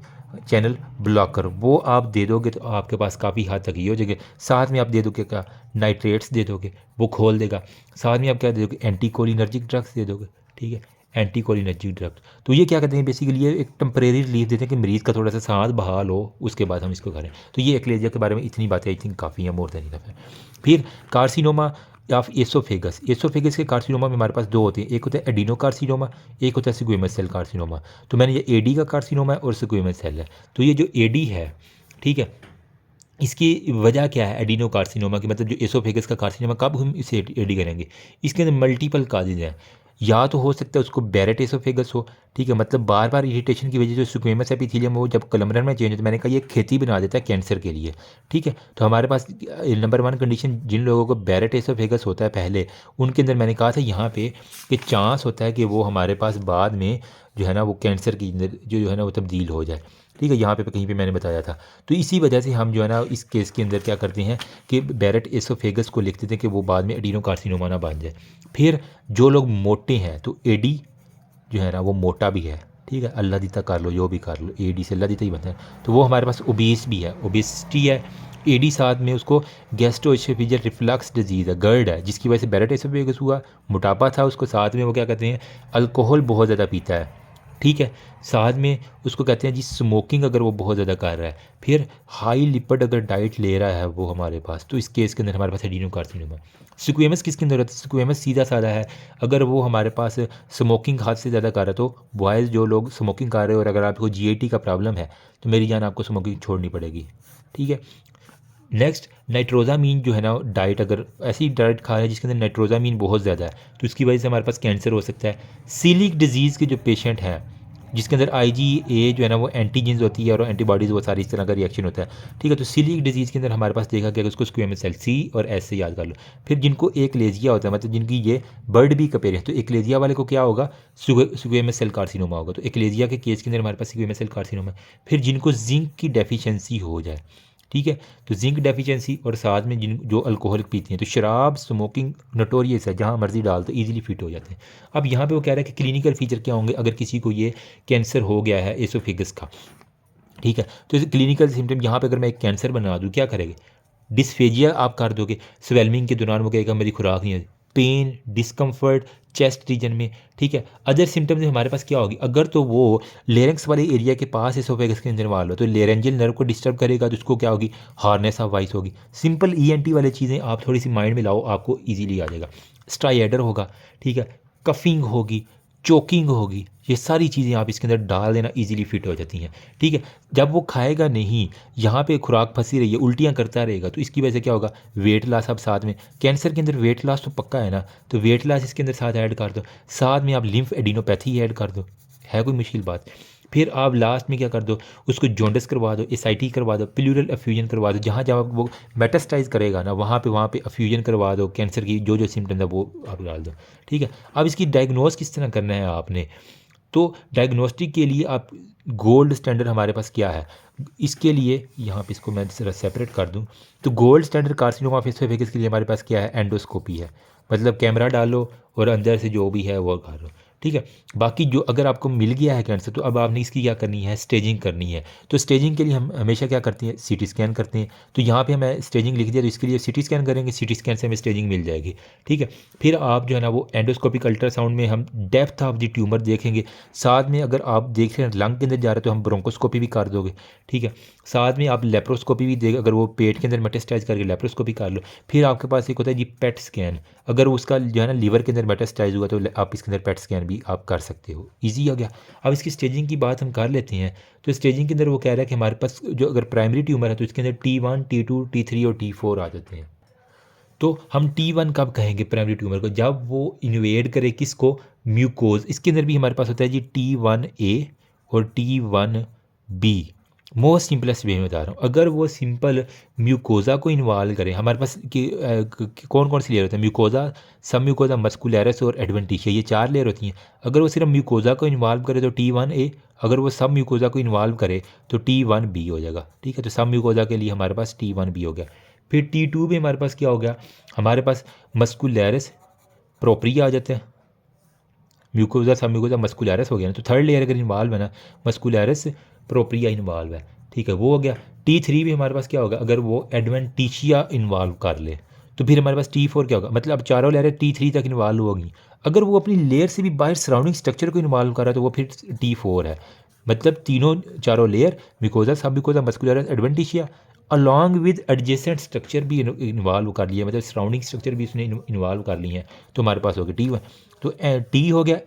चैनल ब्लॉकर, वो आप दे दोगे तो आपके पास काफ़ी हद तक ये हो जाएगा। साथ में आप दे दोगे क्या, नाइट्रेट्स दे दोगे, वो खोल देगा। साथ में आप क्या दे दोगे, एंटी कोलिनर्जिक ड्रग्स दे दोगे, ठीक है, एंटी कोलिनर्जिक ड्रग्स। तो ये क्या कहते हैं, बेसिकली ये एक टेम्परेरी रिलीफ देते हैं कि मरीज़ का थोड़ा सा सांस बहाल हो, उसके बाद हम इसको करें। तो ये एक्लेजिया के बारे में इतनी बातें आई थिंक काफ़ी है, मोर देन इनफ है। फिर कार्सिनोमा ऑफ एसोफेगस। एसोफेगस के कार्सिनोमा में हमारे पास 2 होते हैं, एक होता है एडिनो कार्सिनोमा, एक होता है स्क्वेमस सेल कार्सिनोमा। तो मैंने ये एडी का कार्सिनोमा है और स्क्वेमस सेल है। तो ये जो एडी है, ठीक है, इसकी वजह क्या है एडिनो कार्सिनोमा की, मतलब जो एसोफेगस का कार्सिनोमा, कब हम इसे एडी करेंगे, इसके अंदर मल्टीपल काजेज हैं। या तो हो सकता है उसको बैरेट एसोफेगस हो, ठीक है, मतलब बार बार इरिटेशन की वजह से स्क्वेमस एपिथेलियम वो जब कलमरन में चेंज होता है, मैंने कहा ये खेती बना देता है कैंसर के लिए, ठीक है। तो हमारे पास नंबर 1 कंडीशन, जिन लोगों को बैरेट एसोफेगस होता है पहले, उनके अंदर मैंने कहा था यहाँ पे कि चांस होता है कि वो हमारे पास बाद में जो है ना वो कैंसर की अंदर जो है ना वो तब्दील हो जाए, ठीक है। यहाँ पे कहीं पे मैंने बताया था। तो इसी वजह से हम जो है ना इस केस के अंदर क्या करते हैं कि बैरेट एसोफेगस को लिखते थे कि वो बाद में एडिनो कार्सिनोमा ना बन जाए। फिर जो लोग मोटे हैं, तो एडी जो है ना वो मोटा भी है, ठीक है, अल्लाह दीता कर लो, जो भी कर लो, एडी से अल्लाह दीता ही बनता है। तो वो हमारे पास ओबीस भी है, ओबेसिटी है, एडी साथ में उसको गैस्ट्रोएसोफेजियल रिफ्लक्स डिजीज़ है, गर्ड है, जिसकी वजह से बैरेट एसोफेगस हुआ, मोटापा था उसको। साथ में वो क्या कहते हैं, अल्कोहल बहुत ज़्यादा पीता है, ठीक है। साथ में उसको कहते हैं जी स्मोकिंग, अगर वो बहुत ज़्यादा कर रहा है। फिर हाई लिपिड अगर डाइट ले रहा है वो हमारे पास, तो इस केस के अंदर हमारे पास एडिनो कार्सिनोमा। स्क्वेमस किसके अंदर होता है, स्क्वेमस सीधा साधा है, अगर वो हमारे पास स्मोकिंग हाथ से ज़्यादा कर रहा है, तो बॉयज़ जो लोग स्मोकिंग कर रहे हो और अगर आपको जीआईटी का प्रॉब्लम है, तो मेरी जान आपको स्मोकिंग छोड़नी पड़ेगी, ठीक है। नेक्स्ट, नाइट्रोजामीन जो है ना डाइट, अगर ऐसी डाइट खा रहे हैं जिसके अंदर नाइट्रोजामीन बहुत ज़्यादा है, तो इसकी वजह से हमारे पास कैंसर हो सकता है। सीलिक डिजीज़ के जो पेशेंट हैं जिसके अंदर IgA जो है ना वो एंटीजेंस होती है और एंटीबॉडीज़, वो सारी इस तरह का रिएक्शन होता है, ठीक है। तो सीलिक डिजीज़ के अंदर हमारे पास देखा गया कि उसको स्क्वेमस सेल C और S से याद कर लो। फिर जिनको एकलेजिया होता है, मतलब जिनकी ये बर्ड बी का पेयर है, तो एकलेजिया वाले को क्या होगा, स्क्वेमस सेल कार्सिनोमा होगा। तो एकलेजिया के केस के अंदर हमारे पास स्क्वेमस सेल कार्सिनोमा। फिर जिनको जिंक की डेफिशिएंसी हो जाए, ठीक है, तो जिंक डेफिशिएंसी, और साथ में जिन जो अल्कोहल पीती हैं, तो शराब स्मोकिंग नोटोरियस है, जहाँ मर्जी डाल तो ईजिली फिट हो जाते हैं। अब यहाँ पे वो कह रहा है कि क्लिनिकल फीचर क्या होंगे अगर किसी को ये कैंसर हो गया है एसोफेगस का, ठीक है। तो इस क्लिनिकल सिम्टम यहाँ पे अगर मैं एक कैंसर बना दूँ, क्या करेंगे, डिस्फेजिया आप कर दोगे, स्वेलमिंग के दौरान वो कहेगा मेरी खुराक नहीं है, पेन डिस्कम्फर्ट चेस्ट रीजन में, ठीक है। अदर सिम्टम्स में हमारे पास क्या होगी, अगर तो वो लेरेंक्स वाले एरिया के पास एसोफेगस के अंदर वाल हो, तो लेरेंजियल नर्व को डिस्टर्ब करेगा, तो उसको क्या होगी, हार्नेस ऑफ वॉइस होगी। सिंपल ENT वाली चीज़ें आप थोड़ी सी माइंड में लाओ, आपको ईजिली आ जाएगा। स्ट्राइएडर होगा, ठीक है, कफिंग होगी, चोकिंग होगी, ये सारी चीज़ें आप इसके अंदर डाल देना, इजीली फिट हो जाती हैं, ठीक है। जब वो खाएगा नहीं, यहाँ पे खुराक फंसी रही है, उल्टियाँ करता रहेगा, तो इसकी वजह से क्या होगा, वेट लॉस। अब साथ में कैंसर के अंदर वेट लॉस तो पक्का है ना, तो वेट लॉस इसके अंदर साथ ऐड कर दो, साथ में आप लिम्फ एडिनोपैथी ऐड कर दो, है कोई मुश्किल बात। फिर आप लास्ट में क्या कर दो, उसको जॉन्डिस करवा दो, SIT करवा दो, प्लूरल अफ्यूजन करवा दो, जहाँ जहाँ वो मेटास्टाइज करेगा ना वहाँ पे अफ्यूजन करवा दो, कैंसर की जो जो सिम्टम्स है वो आप डाल दो, ठीक है। अब इसकी डायग्नोस किस तरह करना है आपने, तो डायग्नोस्टिक के लिए आप गोल्ड स्टैंडर्ड हमारे पास क्या है, इसके लिए यहाँ पे इसको मैं जरा सेपरेट कर दूँ, तो gold standard carcinoma of oesophagus के लिए हमारे पास क्या है, एंडोस्कोपी है, मतलब कैमरा डालो और अंदर से जो भी है वो कर लो, ठीक है। बाकी जो अगर आपको मिल गया है कैंसर तो अब आपने इसकी क्या करनी है, स्टेजिंग करनी है। तो स्टेजिंग के लिए हम हमेशा क्या करते हैं, सीटी स्कैन करते हैं। तो यहाँ पे हमें स्टेजिंग लिख दिया, तो इसके लिए सीटी स्कैन करेंगे, सीटी स्कैन से हमें स्टेजिंग मिल जाएगी। ठीक है। फिर आप जो है ना वो एंडोस्कोपिक अल्ट्रासाउंड में हम डेप्थ ऑफ द ट्यूमर देखेंगे। साथ में अगर आप देख रहे हैं लंग के अंदर जा रहे हैं तो हम ब्रोंकोस्कोपी भी कर दोगे। ठीक है। साथ में आप लेप्रोस्कोपी भी देख, अगर वो पेट के अंदर मेटास्टाइज करके लेप्रोस्कोपी कर लो। फिर आपके पास एक होता है जी पेट स्कैन, अगर उसका जो है ना लीवर के अंदर मेटास्टाइज हुआ तो आप इसके अंदर पेट स्कैन भी आप कर सकते हो। ईजी हो गया। अब इसकी स्टेजिंग की बात हम कर लेते हैं। तो स्टेजिंग के अंदर वो कह रहा है कि हमारे पास जो अगर प्राइमरी ट्यूमर है तो इसके अंदर T1, T2, T3 और T4 आ जाते हैं। तो हम T1 कब कहेंगे प्राइमरी ट्यूमर को, जब वो इन्वेड करे किसको, म्यूकोज। इसके अंदर भी हमारे पास होता है जी T1A और T1B। मोस्ट सिंपलेस्ट वे में बता रहा हूँ, अगर वो सिंपल म्यूकोज़ा को इन्वॉल्व करें, हमारे पास कौन कौन सी लेयर होते हैं, म्यूकोज़ा, सब म्यूकोज़ा, मस्कुलैरस और एडवेंटिशिया, ये 4 लेयर होती हैं। अगर वो सिर्फ म्यूकोज़ा को इन्वॉल्व करे तो T1A, अगर वो सब म्यूकोज़ा को इन्वॉल्व करे तो T1B हो जाएगा। ठीक है। तो सब म्यूकोज़ा के लिए हमारे पास T1B हो गया। फिर T2 में हमारे पास क्या हो गया, हमारे पास मस्कुलैरस प्रोप्रिया आ जाते हैं। म्यूकोज़ा सब म्यूकोज़ा मस्कुलैरस हो गया ना, तो थर्ड लेयर अगर इन्वॉल्व है ना, मस्कुलैरस प्रोप्रिया इन्वॉल्व है। ठीक है, वो हो गया। T3 भी हमारे पास क्या होगा, अगर वो एडवेंटिशिया इन्वॉल्व कर ले तो फिर हमारे पास T4 क्या होगा, मतलब अब चारों लेयर T3 तक इन्वॉल्व होगी। अगर वो अपनी लेयर से भी बाहर सराउंडिंग स्ट्रक्चर को इन्वॉल्व कर रहा है तो वो फिर T4 है। मतलब तीनों चारों लेयर, म्यूकोज़ा सब mucosa muscularis adventitia along with adjacent structure भी इन्वॉल्व कर लिया, मतलब सराउंडिंग स्ट्रक्चर भी उसने इन्वॉल्व कर ली है। तो हमारे पास हो गया T1। तो टी हो गया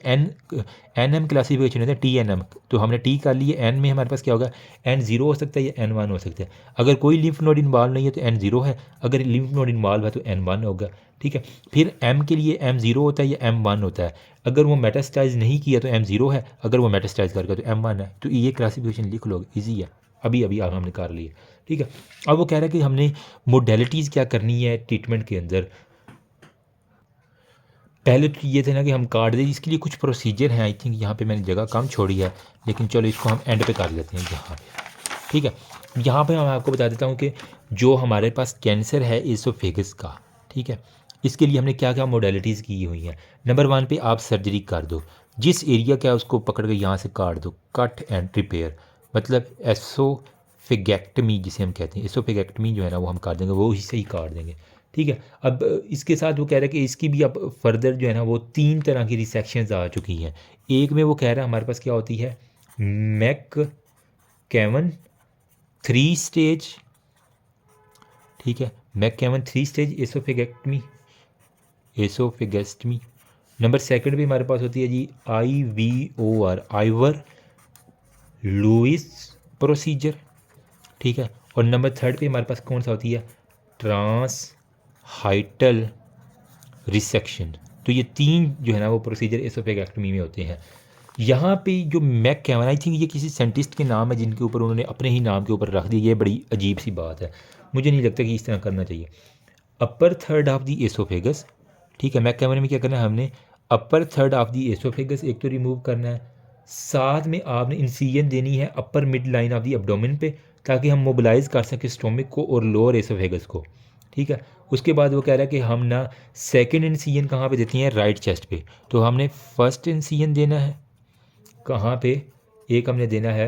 NM क्लासिफिकेशन है TNM, तो हमने टी कर लिए। एन में हमारे पास क्या होगा, N0 हो सकता है या N1 हो सकता है। अगर कोई लिम्फ नोड इन्वॉल्व नहीं है तो N0 है, अगर लिम्फ नोड इन्वॉल्व है तो N1 होगा। ठीक है। फिर M के लिए M0 होता है या M1 होता है, अगर वो मेटास्टाइज नहीं किया तो M0 है, अगर वो मेटास्टाइज करके तो M1 है। तो ये क्लासिफिकेशन लिख लो, ईजी है। अभी अभी आप हमने कर लिए। ठीक है। अब वो कह रहा है कि हमने मोडेलिटीज़ क्या करनी है ट्रीटमेंट के अंदर। पहले तो ये थे ना कि हम काट दें, इसके लिए कुछ प्रोसीजर हैं। आई थिंक यहाँ पे मैंने जगह कम छोड़ी है, लेकिन चलो इसको हम एंड पे कर लेते हैं यहाँ पे। ठीक है। यहाँ पे मैं आपको बता देता हूँ कि जो हमारे पास कैंसर है एसोफेगस का, ठीक है, इसके लिए हमने क्या क्या मोडेलिटीज़ की हुई हैं। नंबर 1 पे आप सर्जरी कर दो, जिस एरिया का है उसको पकड़ के यहाँ से काट दो, कट एंड रिपेयर, मतलब एसोफेगेक्टमी जिसे हम कहते हैं। एसोफेगेक्टमी जो है ना वो हम कर देंगे, वो ही से ही काट देंगे। ठीक है। अब इसके साथ वो कह रहा है कि इसकी भी अब फर्दर जो है ना वो 3 तरह की रिसेक्शंस आ चुकी हैं। एक में वो कह रहा है हमारे पास क्या होती है, मैक कैवन 3 स्टेज। ठीक है, मैक कैवन 3 स्टेज एसोफेगेक्टमी, एसोफेगेस्टमी। नंबर 2 भी हमारे पास होती है जी IVOR, आइवर लुइस प्रोसीजर। ठीक है। और नंबर 3 पे हमारे पास कौन सा होती है, ट्रांस हाइटल रिसेक्शन। तो ये 3 जो है ना वो प्रोसीजर एसोफेगेक्टमी में होते हैं। यहाँ पे जो मैक कैवन, आई थिंक ये किसी साइंटिस्ट के नाम है जिनके ऊपर उन्होंने अपने ही नाम के ऊपर रख दिया। ये बड़ी अजीब सी बात है, मुझे नहीं लगता कि इस तरह करना चाहिए। अपर थर्ड ऑफ द एसोफेगस, ठीक है, मैक कैवन में क्या करना है, हमने अपर थर्ड ऑफ द एसोफेगस एक तो रिमूव करना है, साथ में आपने इंसिजन देनी है upper mid line of the abdomen पे, ताकि हम मोबिलाइज कर सकें स्टोमिक को और लोअर एसोफेगस को। ठीक है। उसके बाद वो कह रहा है कि हम ना सेकेंड इंसिजन कहाँ पे देते हैं, राइट चेस्ट पे। तो हमने फर्स्ट इंसिजन देना है कहाँ पे, एक हमने देना है,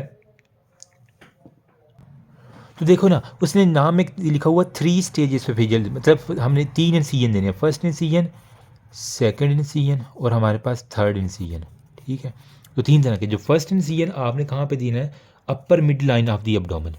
तो देखो ना उसने नाम में लिखा हुआ 3 स्टेज एसोफेजियल, मतलब हमने 3 इंसिजन देने हैं, फर्स्ट इंसिजन, सेकेंड इंसिजन और हमारे पास थर्ड इंसिजन। ठीक है। तो 3 तरह के। जो फर्स्ट इंसिजन आपने कहाँ पे देना है, upper mid line of the abdomen.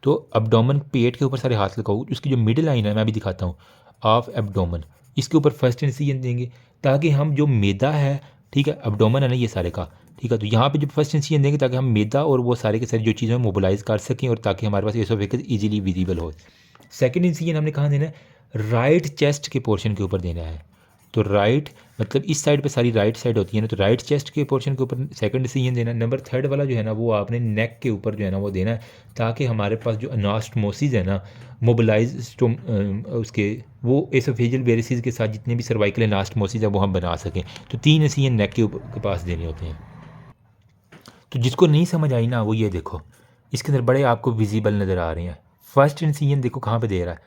तो एब्डोमेन पेट के ऊपर सारे हाथ लगाओ, उसकी जो मिड लाइन है मैं भी दिखाता हूँ, ऑफ एब्डोमेन, इसके ऊपर फर्स्ट इंसिजन देंगे, ताकि हम जो मैदा है, ठीक है, एब्डोमेन है ना ये सारे का, ठीक है, तो यहाँ पे जो फर्स्ट इंसिजन देंगे ताकि हम मैदा और वो सारे के सारे जो चीज़ें मोबिलाइज कर सकें और ताकि हमारे पास एसोफेगस इजीली विजिबल हो। सेकंड इंसिजन हमने कहाँ देना है, राइट चेस्ट के पोर्शन के ऊपर देना है। तो राइट मतलब इस साइड पे सारी राइट साइड होती है ना, तो राइट चेस्ट के पोर्शन के ऊपर सेकंड इंसिजन देना है। नंबर 3 वाला जो है ना वो आपने नेक के ऊपर जो है ना वो देना है, ताकि हमारे पास जो अनास्टमोसिस है ना मोबिलाइज उसके वो एसोफेजियल वेरिसेस के साथ जितने भी सर्वाइकल अनास्टमोसिस है वो हम बना सकें। तो 3 इंसिजन नेक के पास देने होते हैं। तो जिसको नहीं समझ आई ना वो ये देखो, इसके अंदर बड़े आपको विजिबल नज़र आ रहे हैं। फर्स्ट इंसिजन देखो कहाँ पे दे रहा है,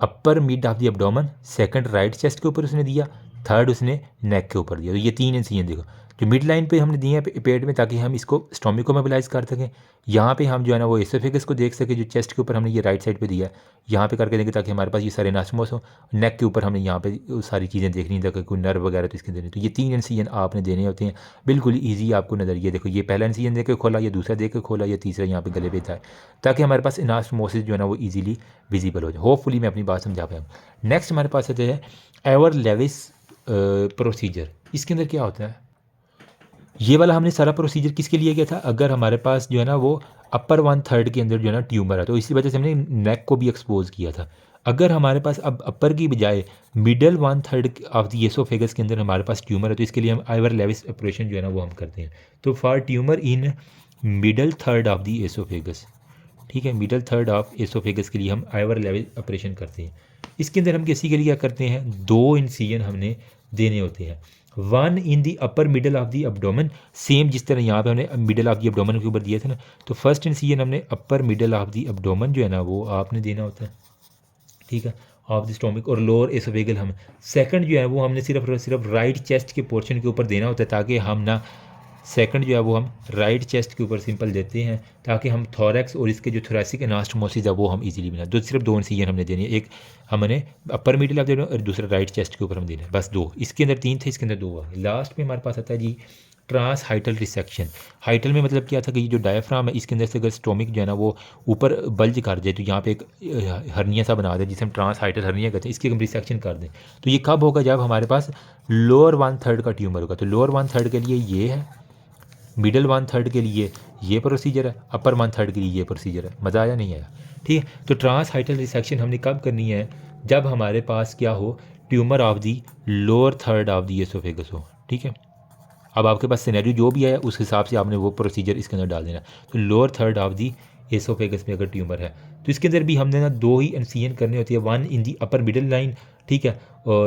upper mid of the abdomen, second right chest के ऊपर उसने दिया, थर्ड उसने नेक के ऊपर दिया। तो ये 3 इंसिजन देखो, जो मिड लाइन पे हमने दिए हैं पेट में, ताकि हम इसको स्टोमिक को मोबिलाइज कर सकें। यहाँ पे हम जो है ना वो एसोफेगस को देख सकें, जो चेस्ट के ऊपर हमने ये राइट साइड पे दिया है, यहाँ पे करके देंगे ताकि हमारे पास ये सारे एनास्टोमोस हो। नेक के ऊपर हमने यहाँ पे सारी चीज़ें देखनी, ताकि कोई नर्व वगैरह तो इसके देने। तो ये 3 इनसिजन आपने देने होते हैं, बिल्कुल ईजी आपको नज़र। ये देखो, ये पहला इनसिजन दे के खोला, ये दूसरा दे के खोला, ये तीसरा यहाँ पे गले पे था, ताकि हमारे पास एनास्टोमोसिस जो है ना वो ईजिली विजिबल हो जाए। होपफुली मैं अपनी बात समझा पाया हूँ। नेक्स्ट हमारे पास आते हैं एवर लेविस प्रोसीजर। इसके अंदर क्या होता है, ये वाला हमने सारा प्रोसीजर किसके लिए किया था, अगर हमारे पास जो है ना वो अपर 1/3 के अंदर जो है ना ट्यूमर है, तो इसी वजह से हमने नेक को भी एक्सपोज किया था। अगर हमारे पास अब अपर की बजाय मिडल 1/3 ऑफ द एसोफेगस के अंदर हमारे पास ट्यूमर है, तो इसके लिए हम आइवर लेविस ऑपरेशन जो है ना वो हम करते हैं। तो for tumour in middle third of the oesophagus, ठीक है, मिडल थर्ड ऑफ एसोफेगस के लिए हम आइवर लेविस ऑपरेशन करते हैं। इसके अंदर हम किसी के लिए क्या करते हैं, 2 इंसिजन हमने देने होते हैं। 1 in the upper middle of the abdomen, same जिस तरह यहाँ पे हमने मिडल ऑफ दी एब्डोमेन के ऊपर दिया था ना, तो फर्स्ट इंसिजन हमने अपर मिडल ऑफ दी एब्डोमेन जो है ना वो आपने देना होता है, ठीक है, ऑफ द स्टोमिक और लोअर एसोफेगल हम। सेकंड जो है वो हमने सिर्फ राइट चेस्ट के पोर्शन के ऊपर देना होता है, ताकि हम ना सेकंड जो है वो हम राइट चेस्ट के ऊपर सिंपल देते हैं, ताकि हम थोरैक्स और इसके जो थोरैसिक एनास्टोमोसिस है वो हम इजीली बना। सिर्फ 2 इंसिजन हमने देनी है, एक हमने अपर मिडिल ऑफ देना और दूसरा राइट चेस्ट के ऊपर हम देना है, बस 2। इसके अंदर 3 थे, इसके अंदर 2 आ गए। लास्ट में हमारे पास आता है जी ट्रांस हाइटल रिसेक्शन। हाइटल में मतलब क्या था कि ये जो डायफ्राम है इसके अंदर से अगर स्टोमिक जो है ना वो ऊपर बल्ज कर जाए, तो यहाँ पे एक हर्निया सा बना दे, जिसे हम ट्रांस हाइटल हर्निया कहते हैं, इसकी हम रिसेक्शन कर दें। तो ये कब होगा, जब हमारे पास लोअर 1/3 का ट्यूमर होगा। तो लोअर 1/3 के लिए ये है, मिडल 1/3 के लिए ये प्रोसीजर है, अपर 1/3 के लिए ये प्रोसीजर है। मज़ा आया नहीं आया, ठीक है। तो ट्रांस हाइटल रिसेक्शन हमने कब करनी है, जब हमारे पास क्या हो, tumour of the lower third of the oesophagus हो, ठीक है। अब आपके पास सिनेरियो जो भी है उस हिसाब से आपने वो प्रोसीजर इसके अंदर डाल देना। तो lower third of the oesophagus में अगर ट्यूमर है, तो इसके अंदर भी हमने ना 2 ही इंसिजन करनी होती है, 1 in the upper middle line, ठीक है,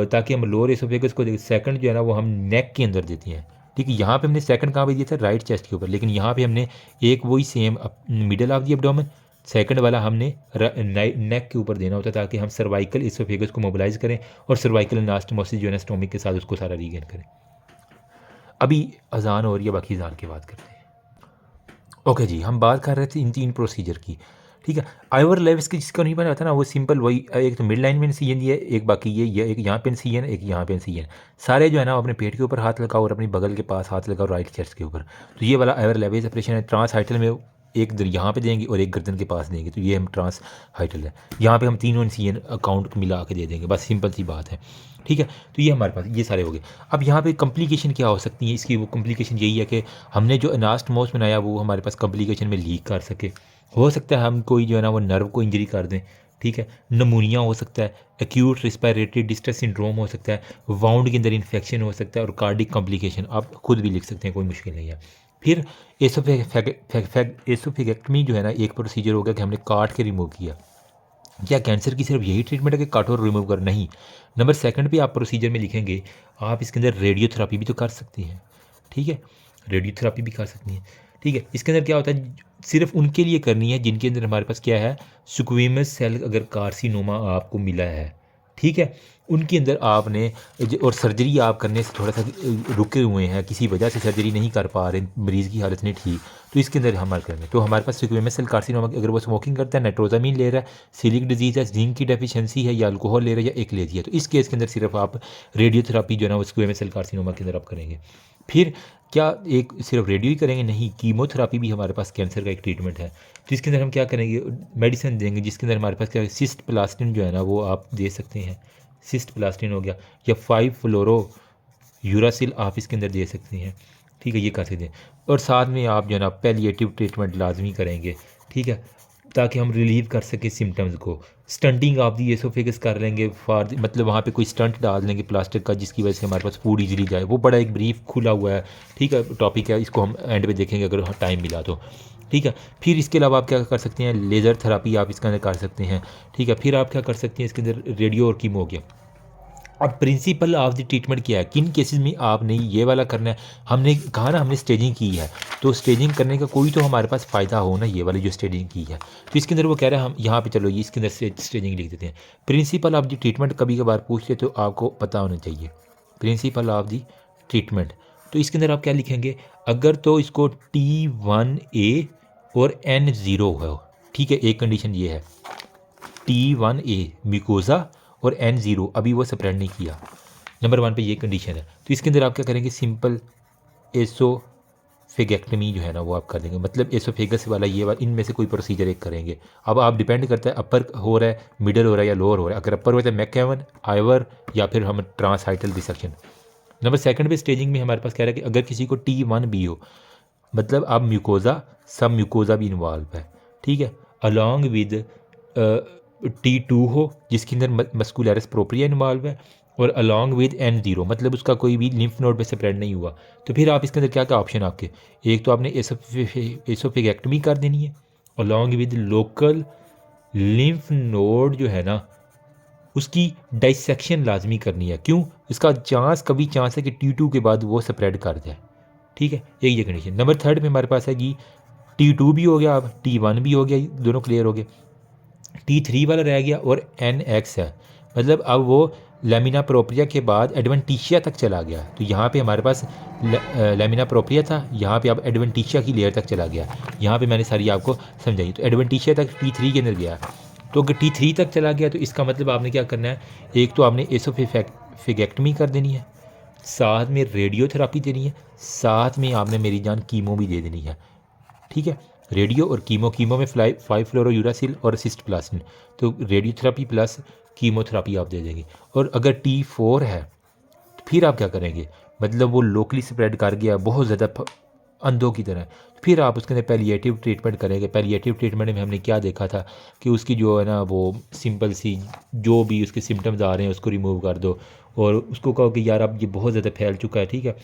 ताकि हम लोअर एसोफेगस को देखें। सेकंड जो है ना वो हम नेक के अंदर देते हैं, ठीक है। यहाँ पे हमने सेकंड कहाँ पे दिया था, राइट चेस्ट के ऊपर, लेकिन यहाँ पे हमने एक वही same middle of the abdomen, second वाला हमने नेक के ऊपर देना होता है, ताकि हम सर्वाइकल एसोफेगस को मोबिलाइज करें और सर्वाइकल एनास्टोमोसिस जो है ना स्टोमिक के साथ उसको सारा रीगेन करें। अभी अजान हो रही है, बाकी अजान की बात करते हैं। ओके जी, हम बात कर रहे थे इन 3 प्रोसीजर की, ठीक है। आइवर लेविस की जिसका नहीं बना था ना वो सिंपल वही, एक तो मिड लाइन में इंसिजन दिया है, एक बाकी ये एक यहाँ पे इंसिजन, एक यहाँ पे इंसिजन। सारे जो है ना अपने पेट के ऊपर हाथ लगाओ और अपनी बगल के पास हाथ लगाओ राइट चेस्ट के ऊपर। तो ये वाला आइवर लेविस ऑपरेशन है। ट्रांस हाइटल में एक यहाँ पे देंगे और एक गर्दन के पास देंगे, तो ये हम ट्रांस हाइटल है। यहाँ पे हम तीनों इंसिजन अकाउंट मिला के दे देंगे, बस सिंपल सी बात है, ठीक है। तो ये हमारे पास ये सारे हो गए। अब यहाँ पे कॉम्प्लिकेशन क्या हो सकती है इसकी, वो कॉम्प्लिकेशन यही है कि हमने जो एनास्टोमोस बनाया वो हमारे पास कॉम्प्लिकेशन में लीक कर सके। हो सकता है हम कोई जो है ना वो नर्व को इंजरी कर दें, ठीक है। नमूनिया हो सकता है, एक्यूट रिस्पायरेटरी डिस्ट्रेस सिंड्रोम हो सकता है, वाउंड के अंदर इन्फेक्शन हो सकता है और कार्डिक कॉम्प्लिकेशन आप खुद भी लिख सकते हैं, कोई मुश्किल नहीं है। फिर एसोफेगेक्टमी जो है ना एक प्रोसीजर हो गया कि हमने काट के रिमूव किया। क्या कैंसर की सिर्फ यही ट्रीटमेंट है कि काटो और रिमूव कर, नहीं। नंबर सेकंड पे आप प्रोसीजर में लिखेंगे, आप इसके अंदर रेडियोथेरापी भी तो कर सकती हैं, ठीक है, रेडियोथेरापी भी कर सकती हैं, ठीक है। इसके अंदर क्या होता है, सिर्फ उनके लिए करनी है जिनके अंदर हमारे पास क्या है, स्क्वीमस सेल अगर कार्सिनोमा आपको मिला है, ठीक है, उनके अंदर आपने और सर्जरी आप करने से थोड़ा सा रुके हुए हैं, किसी वजह से सर्जरी नहीं कर पा रहे, मरीज़ की हालत नहीं ठीक, तो इसके अंदर हमारे करेंगे। तो हमारे पास स्क्वेमस सेल कार्सिनोमा, अगर वो स्मोकिंग करता है, नाइट्रोजामीन ले रहा है, सीलिक डिजीज़ है, जिंक की डेफिशिएंसी है, या अल्कोहल ले रहा है, या एक ले दिया, तो इस केस के अंदर सिर्फ आप रेडियोथेरापी जो है ना वो स्क्वेमस सेल कार्सिनोमा के अंदर आप करेंगे। फिर क्या एक सिर्फ रेडियो ही करेंगे, नहीं, कीमोथेरापी भी हमारे पास कैंसर का एक ट्रीटमेंट है। तो इसके अंदर हम क्या करेंगे, मेडिसिन देंगे जिसके अंदर हमारे पास क्या, सिस्ट प्लास्टिन जो है ना वो आप दे सकते हैं, सिस्ट प्लास्टिन हो गया, या 5 फ्लोरो यूरासिल आप इसके अंदर दे सकते हैं, ठीक है, ये कर सकते हैं। और साथ में आप जो है ना पैलिएटिव ट्रीटमेंट लाजमी करेंगे, ठीक है, ताकि हम रिलीव कर सकें सिम्टम्स को। स्टंटिंग आप दी एसोफेगस कर लेंगे, मतलब वहाँ पे कोई स्टंट डाल देंगे प्लास्टिक का, जिसकी वजह से हमारे पास फूड इजीली जाए। वो बड़ा एक ब्रीफ खुला हुआ है, ठीक है, टॉपिक है, इसको हम एंड पे देखेंगे अगर टाइम मिला तो, ठीक है। फिर इसके अलावा आप क्या कर सकते हैं, लेज़र थेरापी आप इसके अंदर कर सकते हैं, ठीक है। फिर आप क्या कर सकते हैं, इसके अंदर रेडियो और कीमो हो गया। अब प्रिंसिपल ऑफ द ट्रीटमेंट क्या है, किन केसेस में आपने ये वाला करना है। हमने कहा ना हमने स्टेजिंग की है, तो स्टेजिंग करने का कोई तो हमारे पास फ़ायदा हो ना, ये वाली जो स्टेजिंग की है। तो इसके अंदर वो कह रहा है हम यहाँ पे चलो ये इसके अंदर स्टेजिंग लिख देते हैं। प्रिंसिपल ऑफ द ट्रीटमेंट कभी कभार पूछते तो आपको पता होना चाहिए, प्रिंसिपल ऑफ द ट्रीटमेंट तो इसके अंदर आप क्या लिखेंगे, अगर तो इसको T1A और N0 हो, ठीक है, एक कंडीशन ये है, T1A म्यूकोजा और N0 अभी वो स्प्रेड नहीं किया, नंबर 1 पे ये कंडीशन है। तो इसके अंदर आप क्या करेंगे, सिंपल एसोफेगेक्टमी जो है ना वो आप कर देंगे, मतलब एसोफेगस वाला ये वाला, इनमें से कोई प्रोसीजर एक करेंगे। अब आप डिपेंड करता है अपर हो रहा है, मिडल हो रहा है या लोअर हो रहा है। अगर अपर हो तो मैकेवन आइवर या फिर हम ट्रांसहाइटल डिसेक्शन। नंबर 2 पे स्टेजिंग में हमारे पास कह रहा है कि अगर किसी को T1B हो, मतलब अब म्यूकोजा सब म्यूकोजा भी इन्वॉल्व है, ठीक है, अलॉन्ग विद T2 हो जिसके अंदर मस्कुलरस प्रोप्रिया इन्वॉल्व है, और अलॉन्ग विद N0 मतलब उसका कोई भी लिम्फ नोड पे स्प्रेड नहीं हुआ। तो फिर आप इसके अंदर क्या क्या ऑप्शन आपके, एक तो आपने एसोफेगेक्टमी कर देनी है, along with local lymph node जो है ना उसकी डाइसेक्शन लाजमी करनी है। क्यों, इसका कभी चांस है कि T2 के बाद वो स्प्रेड कर जाए, ठीक है, एक ये कंडीशन। नंबर 3 पे हमारे पास है कि T2 भी हो गया, अब T1 भी हो गया, दोनों क्लियर हो गए, T3 वाला रह गया और NX है, मतलब अब वो लेमिना प्रोप्रिया के बाद एडवेंटिशिया तक चला गया। तो यहाँ पे हमारे पास लेमिना प्रोप्रिया था, यहाँ पे अब एडवेंटिशिया की लेयर तक चला गया। यहाँ पे मैंने सारी आपको समझाई। तो एडवेंटिशिया तक T3 के अंदर गया, तो अगर T3 तक चला गया तो इसका मतलब आपने क्या करना है, एक तो आपने एसोफेगेक्टमी कर देनी है, साथ में रेडियोथेरापी देनी है, साथ में आपने मेरी जान कीमो भी दे देनी है, ठीक है, रेडियो और कीमो में 5-फ्लोरोयूरासिल और सिस्टप्लास्टिन, तो रेडियोथेरापी प्लस कीमोथेरापी आप दे देंगे। और अगर T4 है तो फिर आप क्या करेंगे, मतलब वो लोकली स्प्रेड कर गया बहुत ज़्यादा अंधों की तरह, फिर आप उसके अंदर पैलिएटिव ट्रीटमेंट करेंगे। पैलिएटिव ट्रीटमेंट में हमने क्या देखा था कि उसकी जो है ना वो सिंपल सी जो भी उसके सिम्टम्स आ रहे हैं उसको रिमूव कर दो, और उसको कहो कि यार अब ये बहुत ज़्यादा फैल चुका है, ठीक है,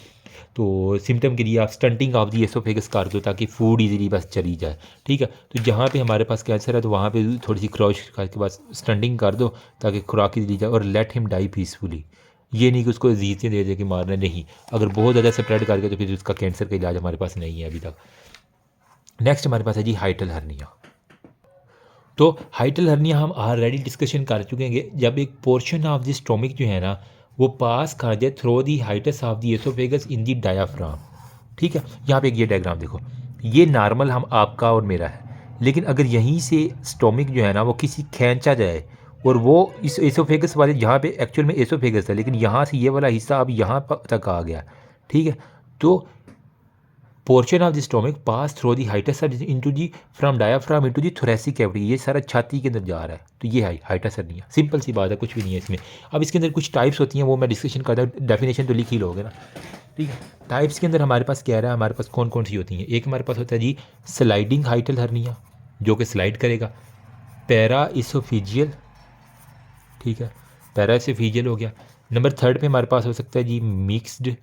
तो सिम्टम के लिए आप स्टंटिंग ऑफ दी एसोफेगस कर दो ताकि फूड इजीली बस चली जाए, ठीक है। तो जहाँ पे हमारे पास कैंसर है तो वहाँ पे थोड़ी सी क्रॉच के बाद स्टंटिंग कर दो ताकि खुराक इजीली जाए, और लेट हिम डाई पीसफुली। ये नहीं कि उसको अजीज़ें दे दे के मारना, नहीं, अगर बहुत ज़्यादा स्प्रेड करके तो फिर उसका कैंसर का इलाज हमारे पास नहीं है अभी तक। नेक्स्ट हमारे पास है जी हाइटल हर्निया। तो हाइटल हर्निया हम ऑलरेडी डिस्कशन कर चुके हैं, जब एक पोर्शन ऑफ द स्टोमिक जो है ना वो पास कर जाए through the hiatus of the esophagus in the diaphragm, ठीक है। यहाँ पे एक ये डायग्राम देखो, ये नॉर्मल हम आपका और मेरा है, लेकिन अगर यहीं से स्टोमिक जो है ना वो किसी खींचा जाए और वो इस एसोफेगस वाले जहाँ पे एक्चुअल में एसोफेगस है, लेकिन यहाँ से ये वाला हिस्सा अब यहाँ तक आ गया, ठीक है, तो portion of the stomach pass through the hiatus into the from diaphragm into the thoracic cavity, ये सारा छाती के अंदर जा रहा है, तो ये है हाइटस हर्निया। सिंपल सी बात है, कुछ भी नहीं है इसमें। अब इसके अंदर कुछ टाइप्स होती हैं, वो मैं डिस्कशन करता हूँ, डेफिनेशन तो लिख ही लोगे ना, ठीक है। टाइप्स के अंदर हमारे पास क्या रहा है, हमारे पास कौन कौन सी होती हैं। एक हमारे पास होता है जी स्लाइडिंग हाइटल हर्निया, जो कि स्लाइड करेगा, पैरा इसोफिजियल, ठीक है, पैरा इसोफिजियल हो गया। नंबर 3 पे हमारे पास हो सकता है जी मिक्स्ड,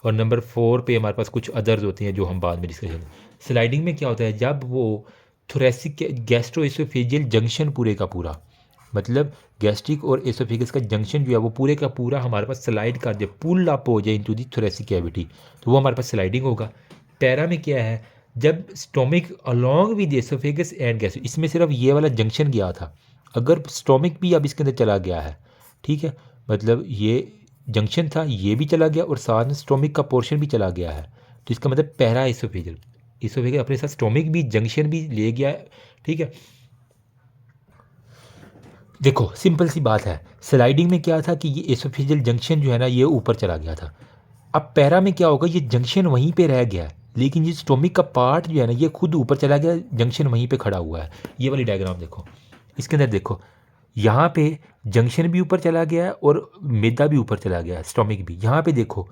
और नंबर 4 पे हमारे पास कुछ अदर्स होते हैं जो हम बाद में डिस्कस करेंगे। स्लाइडिंग में क्या होता है, जब वो थोरेसिक गैस्ट्रो एसोफेजियल जंक्शन पूरे का पूरा, मतलब गैस्ट्रिक और एसोफेगस का जंक्शन जो है वो पूरे का पूरा हमारे पास स्लाइड कर दे, पुल अप हो जाए इनटू दी थोरेसिक कैविटी, तो वो हमारे पास स्लाइडिंग होगा। पैरा में क्या है, जब stomach along with oesophagus and gastric, इसमें सिर्फ ये वाला जंक्शन गया था, अगर स्टोमिक भी अब इसके अंदर चला गया है, ठीक है, मतलब ये जंक्शन था ये भी चला गया और साथ में स्टोमिक का पोर्शन भी चला गया है, तो इसका मतलब पैरा एसोफेजियल, एसोफेगस अपने साथ स्टोमिक भी जंक्शन भी ले गया है, ठीक है। देखो सिंपल सी बात है, स्लाइडिंग में क्या था कि ये एसोफेजियल जंक्शन जो है ना ये ऊपर चला गया था। अब पैरा में क्या होगा, ये जंक्शन वहीं पे रह गया है, लेकिन ये स्टोमिक का पार्ट जो है ना ये खुद ऊपर चला गया, जंक्शन वहीं पे खड़ा हुआ है। ये वाली डायग्राम देखो, इसके अंदर देखो, यहाँ पे जंक्शन भी ऊपर चला गया है और मैदा भी ऊपर चला गया है, स्टोमिक भी। यहाँ पे देखो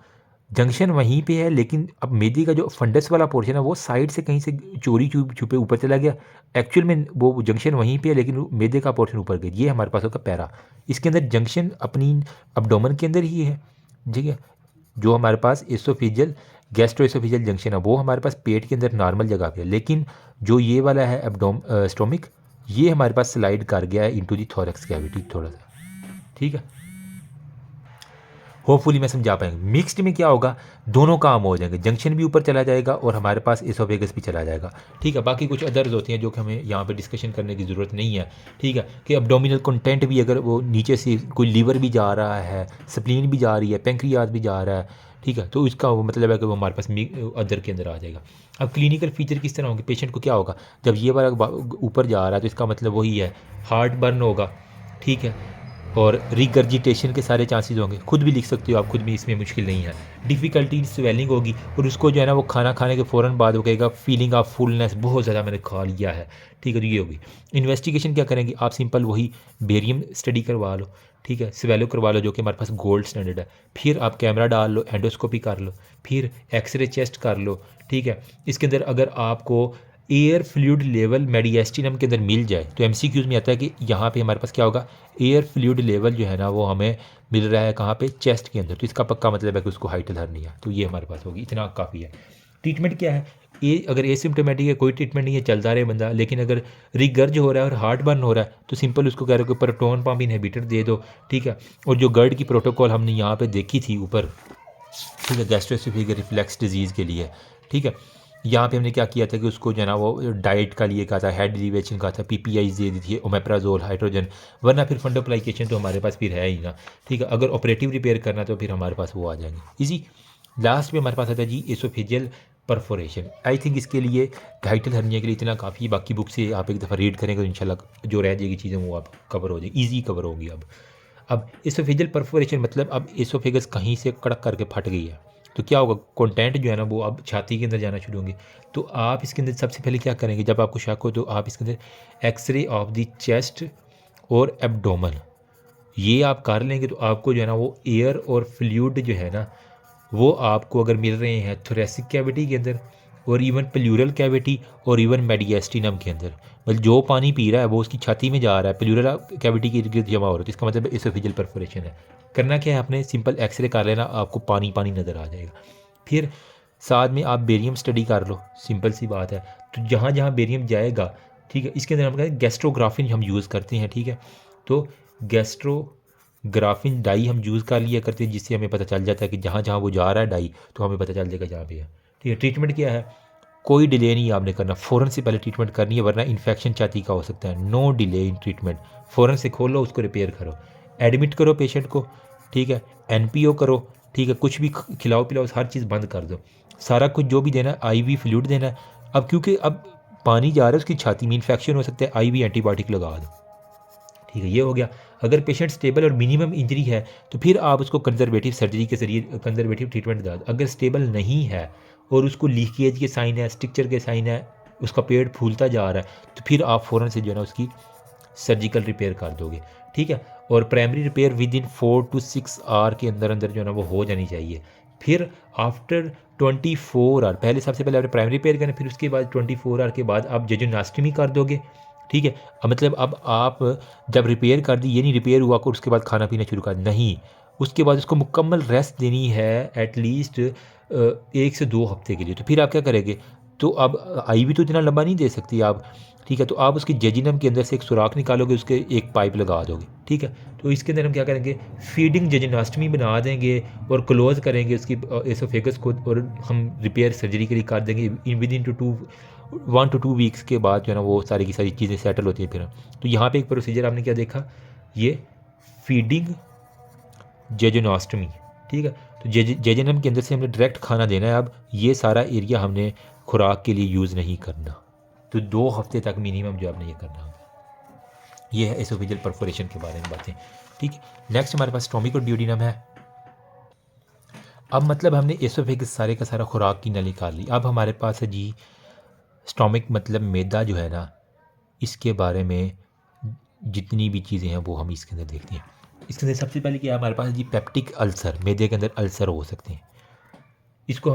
जंक्शन वहीं पे है, लेकिन अब मैदे का जो फंडस वाला पोर्शन है वो साइड से कहीं से चोरी छुपे ऊपर चला गया। एक्चुअल में वो जंक्शन वहीं पे है, लेकिन मैदे का पोर्शन ऊपर गया। ये हमारे पास होगा पैरा। इसके अंदर जंक्शन अपनी अब्डोमेन के अंदर ही है, ठीक है। जो हमारे पास एसोफिजियल गैस्ट्रो एसोफिजियल जंक्शन है वो हमारे पास पेट के अंदर नॉर्मल जगह पे है, लेकिन जो ये वाला है स्टोमिक, ये हमारे पास स्लाइड कर गया है इनटू दी थोरैक्स कैविटी थोड़ा सा, ठीक है। होपफुली मैं समझा पाएंगे। मिक्स्ड में क्या होगा, दोनों काम हो जाएंगे, जंक्शन भी ऊपर चला जाएगा और हमारे पास एसोफेगस भी चला जाएगा। ठीक है, बाकी कुछ अदर्स होती हैं जो कि हमें यहाँ पे डिस्कशन करने की ज़रूरत नहीं है। ठीक है, कि अब्डोमिनल कंटेंट भी अगर वो नीचे से कोई लीवर भी जा रहा है, स्प्लीन भी जा रही है, पेंक्रियाज भी जा रहा है, ठीक है, तो इसका वो मतलब है कि वो हमारे पास अदर के अंदर आ जाएगा। अब क्लिनिकल फीचर किस तरह होंगे, पेशेंट को क्या होगा, जब ये वाला ऊपर जा रहा है तो इसका मतलब वही है, हार्ट बर्न होगा। ठीक है, और रिगर्जिटेशन के सारे चांसेस होंगे, खुद भी लिख सकते हो आप, खुद भी इसमें मुश्किल नहीं है। डिफ़िकल्टी स्वेलिंग होगी, और उसको जो है ना वो खाना खाने के फ़ौरन बाद वो कहेगा फीलिंग ऑफ फुलनेस, बहुत ज़्यादा मैंने खा लिया है। ठीक है, तो ये होगी। इन्वेस्टिगेशन क्या करेंगे आप, सिंपल वही बेरियम स्टडी करवा लो। ठीक है, स्वेलो करवा लो जो कि हमारे पास गोल्ड स्टैंडर्ड है। फिर आप कैमरा डाल लो, एंडोस्कोपी कर लो, फिर एक्सरे चेस्ट कर लो। ठीक है, इसके अंदर अगर आपको एयर फ्लूइड लेवल मेडिएस्टिनम के अंदर मिल जाए तो एमसीक्यूज़ में आता है कि यहाँ पे हमारे पास क्या होगा, एयर फ्लूइड लेवल जो है ना वो हमें मिल रहा है कहाँ पे, चेस्ट के अंदर, तो इसका पक्का मतलब है कि उसको हाइटल हर्निया, तो ये हमारे पास होगी, इतना काफ़ी है। ट्रीटमेंट क्या है, अगर एसिम्प्टोमेटिक है कोई ट्रीटमेंट नहीं है, चलता रहे बंदा, लेकिन अगर रिगर्ज हो रहा है और हार्ट बर्न हो रहा है तो सिंपल उसको कह रहे हो कि प्रोटोन पंप इनहिबिटर दे दो। ठीक है, और जो गर्ड की प्रोटोकॉल हमने यहाँ पे देखी थी ऊपर, ठीक है, गैस्ट्रोएसोफेजियल रिफ्लक्स डिजीज़ के लिए। ठीक है, यहाँ पे हमने क्या किया था कि उसको जो है ना वो डाइट का लिए कहा था, हेड एलिवेशन का था, पीपीआई दे दी थी, ओमेप्राजोल, हाइड्रोजन, वरना फिर फंडोप्लाइकेशन तो हमारे पास फिर है ही ना। ठीक है, अगर ऑपरेटिव रिपेयर करना तो फिर हमारे पास वो आ जाएंगे इजी। लास्ट में हमारे पास आता है जी एसोफेजियल परफोरेशन। आई थिंक इसके लिए हाइटल हर्निया के लिए इतना काफ़ी है, बाकी बुक से आप एक दफ़ा रीड करेंगे तो इंशाल्लाह जो रह जाएगी चीज़ें वो आप कवर हो जाएगी, ईजी कवर होगी। अब एसोफेजियल परफोरेशन मतलब अब एसोफेगस कहीं से कड़क करके फट गई है, तो क्या होगा, कंटेंट जो है ना वो अब छाती के अंदर जाना शुरू होंगे। तो आप इसके अंदर सबसे पहले क्या करेंगे, जब आपको शक हो तो आप इसके अंदर एक्सरे ऑफ द चेस्ट और एब्डोमन ये आप कर लेंगे, तो आपको जो है ना वो एयर और फ्लूइड जो है ना वो आपको अगर मिल रहे हैं थोरेसिक कैविटी के अंदर और इवन प्लूरल कैविटी और इवन मेडिएस्टिनम के अंदर, मतलब जो पानी पी रहा है वो उसकी छाती में जा रहा है, प्लूरल कैविटी के इर्द गिर्द जमा हो रहा है, तो इसका मतलब एसोफेजियल परफोरेशन है। करना क्या है, आपने सिंपल एक्सरे कर लेना, आपको पानी पानी नज़र आ जाएगा। फिर साथ में आप बेरियम स्टडी कर लो, सिंपल सी बात है। तो जहाँ जहाँ बेरियम जाएगा, ठीक है, इसके अंदर हम कहते हैं गैस्ट्रोग्राफिन हम यूज़ करते हैं। ठीक है, तो गैस्ट्रोग्राफिन डाई हम यूज़ कर लिया करते हैं, जिससे हमें पता चल जाता है कि जहाँ जहाँ वो जा रहा है डाई, तो हमें पता चल जाएगा जहाँ पे है। ठीक है, ट्रीटमेंट क्या है, कोई डिले नहीं आपने करना, फ़ौरन से पहले ट्रीटमेंट करनी है, वरना इन्फेक्शन छाती का हो सकता है। नो डिले इन ट्रीटमेंट, फ़ौरन से खोलो उसको, रिपेयर करो, एडमिट करो पेशेंट को। ठीक है, एनपीओ करो। ठीक है, कुछ भी खिलाओ पिलाओ, हर चीज़ बंद कर दो, सारा कुछ जो भी देना है, आईवी फ्लूइड देना है। अब क्योंकि अब पानी जा रहा है उसकी छाती में, इन्फेक्शन हो सकता है, आईवी एंटीबायोटिक लगा दो। ठीक है, ये हो गया। अगर पेशेंट स्टेबल और मिनिमम इंजरी है तो फिर आप उसको कंजर्वेटिव सर्जरी के जरिए कंजर्वेटिव ट्रीटमेंट दे दो। अगर स्टेबल नहीं है और उसको लीकेज के साइन है, स्टिक्चर के साइन है, उसका पेट फूलता जा रहा है, तो फिर आप फ़ौरन से जो है ना उसकी सर्जिकल रिपेयर कर दोगे। ठीक है, और primary repair within 4 to 6 hour के अंदर अंदर जो है ना वो हो जानी चाहिए। फिर आफ्टर 24 आवर, पहले सबसे पहले आपने प्राइमरी रिपेयर करना, फिर उसके बाद 24 आवर के बाद आप जेजुनास्टमी कर दोगे। ठीक है, मतलब अब आप जब रिपेयर कर दी, ये नहीं रिपेयर हुआ और उसके बाद खाना पीना शुरू कर, नहीं, उसके बाद उसको मुकम्मल रेस्ट देनी है एटलीस्ट 1 से 2 हफ्ते के लिए। तो फिर आप क्या करेंगे, तो अब आईवी तो इतना लंबा नहीं दे सकती आप। ठीक है, तो आप उसके जेजिनम के अंदर से एक सुराख निकालोगे, उसके एक पाइप लगा दोगे। ठीक है, तो इसके अंदर हम क्या करेंगे, फीडिंग जेजिनास्टमी बना देंगे और क्लोज करेंगे उसकी एसोफेगस को, और हम रिपेयर सर्जरी के लिए कर देंगे within to 1 to 2 weeks के बाद जो है ना वो सारी की सारी चीज़ें सेटल होती हैं। फिर तो यहाँ पे एक प्रोसीजर आपने क्या देखा, ये फीडिंग जेजुनास्टमी। ठीक है, तो जेजुनम के अंदर से हमने डायरेक्ट खाना देना है। अब ये सारा एरिया हमने खुराक के लिए यूज़ नहीं करना, तो 2 हफ्ते तक मिनिमम जो आपने ये करना होगा। ये है एसोफेजियल परफोरेशन के बारे में बातें। ठीक है, नेक्स्ट हमारे पास स्टोमिक और ड्यूडिनम है। अब मतलब हमने एसोफेगस सारे का सारा खुराक की नली निकाल ली। अब हमारे पास है जी स्टोमिक, मतलब मैदा जो है ना, इसके बारे में जितनी भी चीज़ें हैं वो हम इसके अंदर देखते हैं। इसके अंदर सबसे पहले क्या है हमारे पास जी, पेप्टिक अल्सर, मैदे के अंदर अल्सर हो सकते हैं। इसको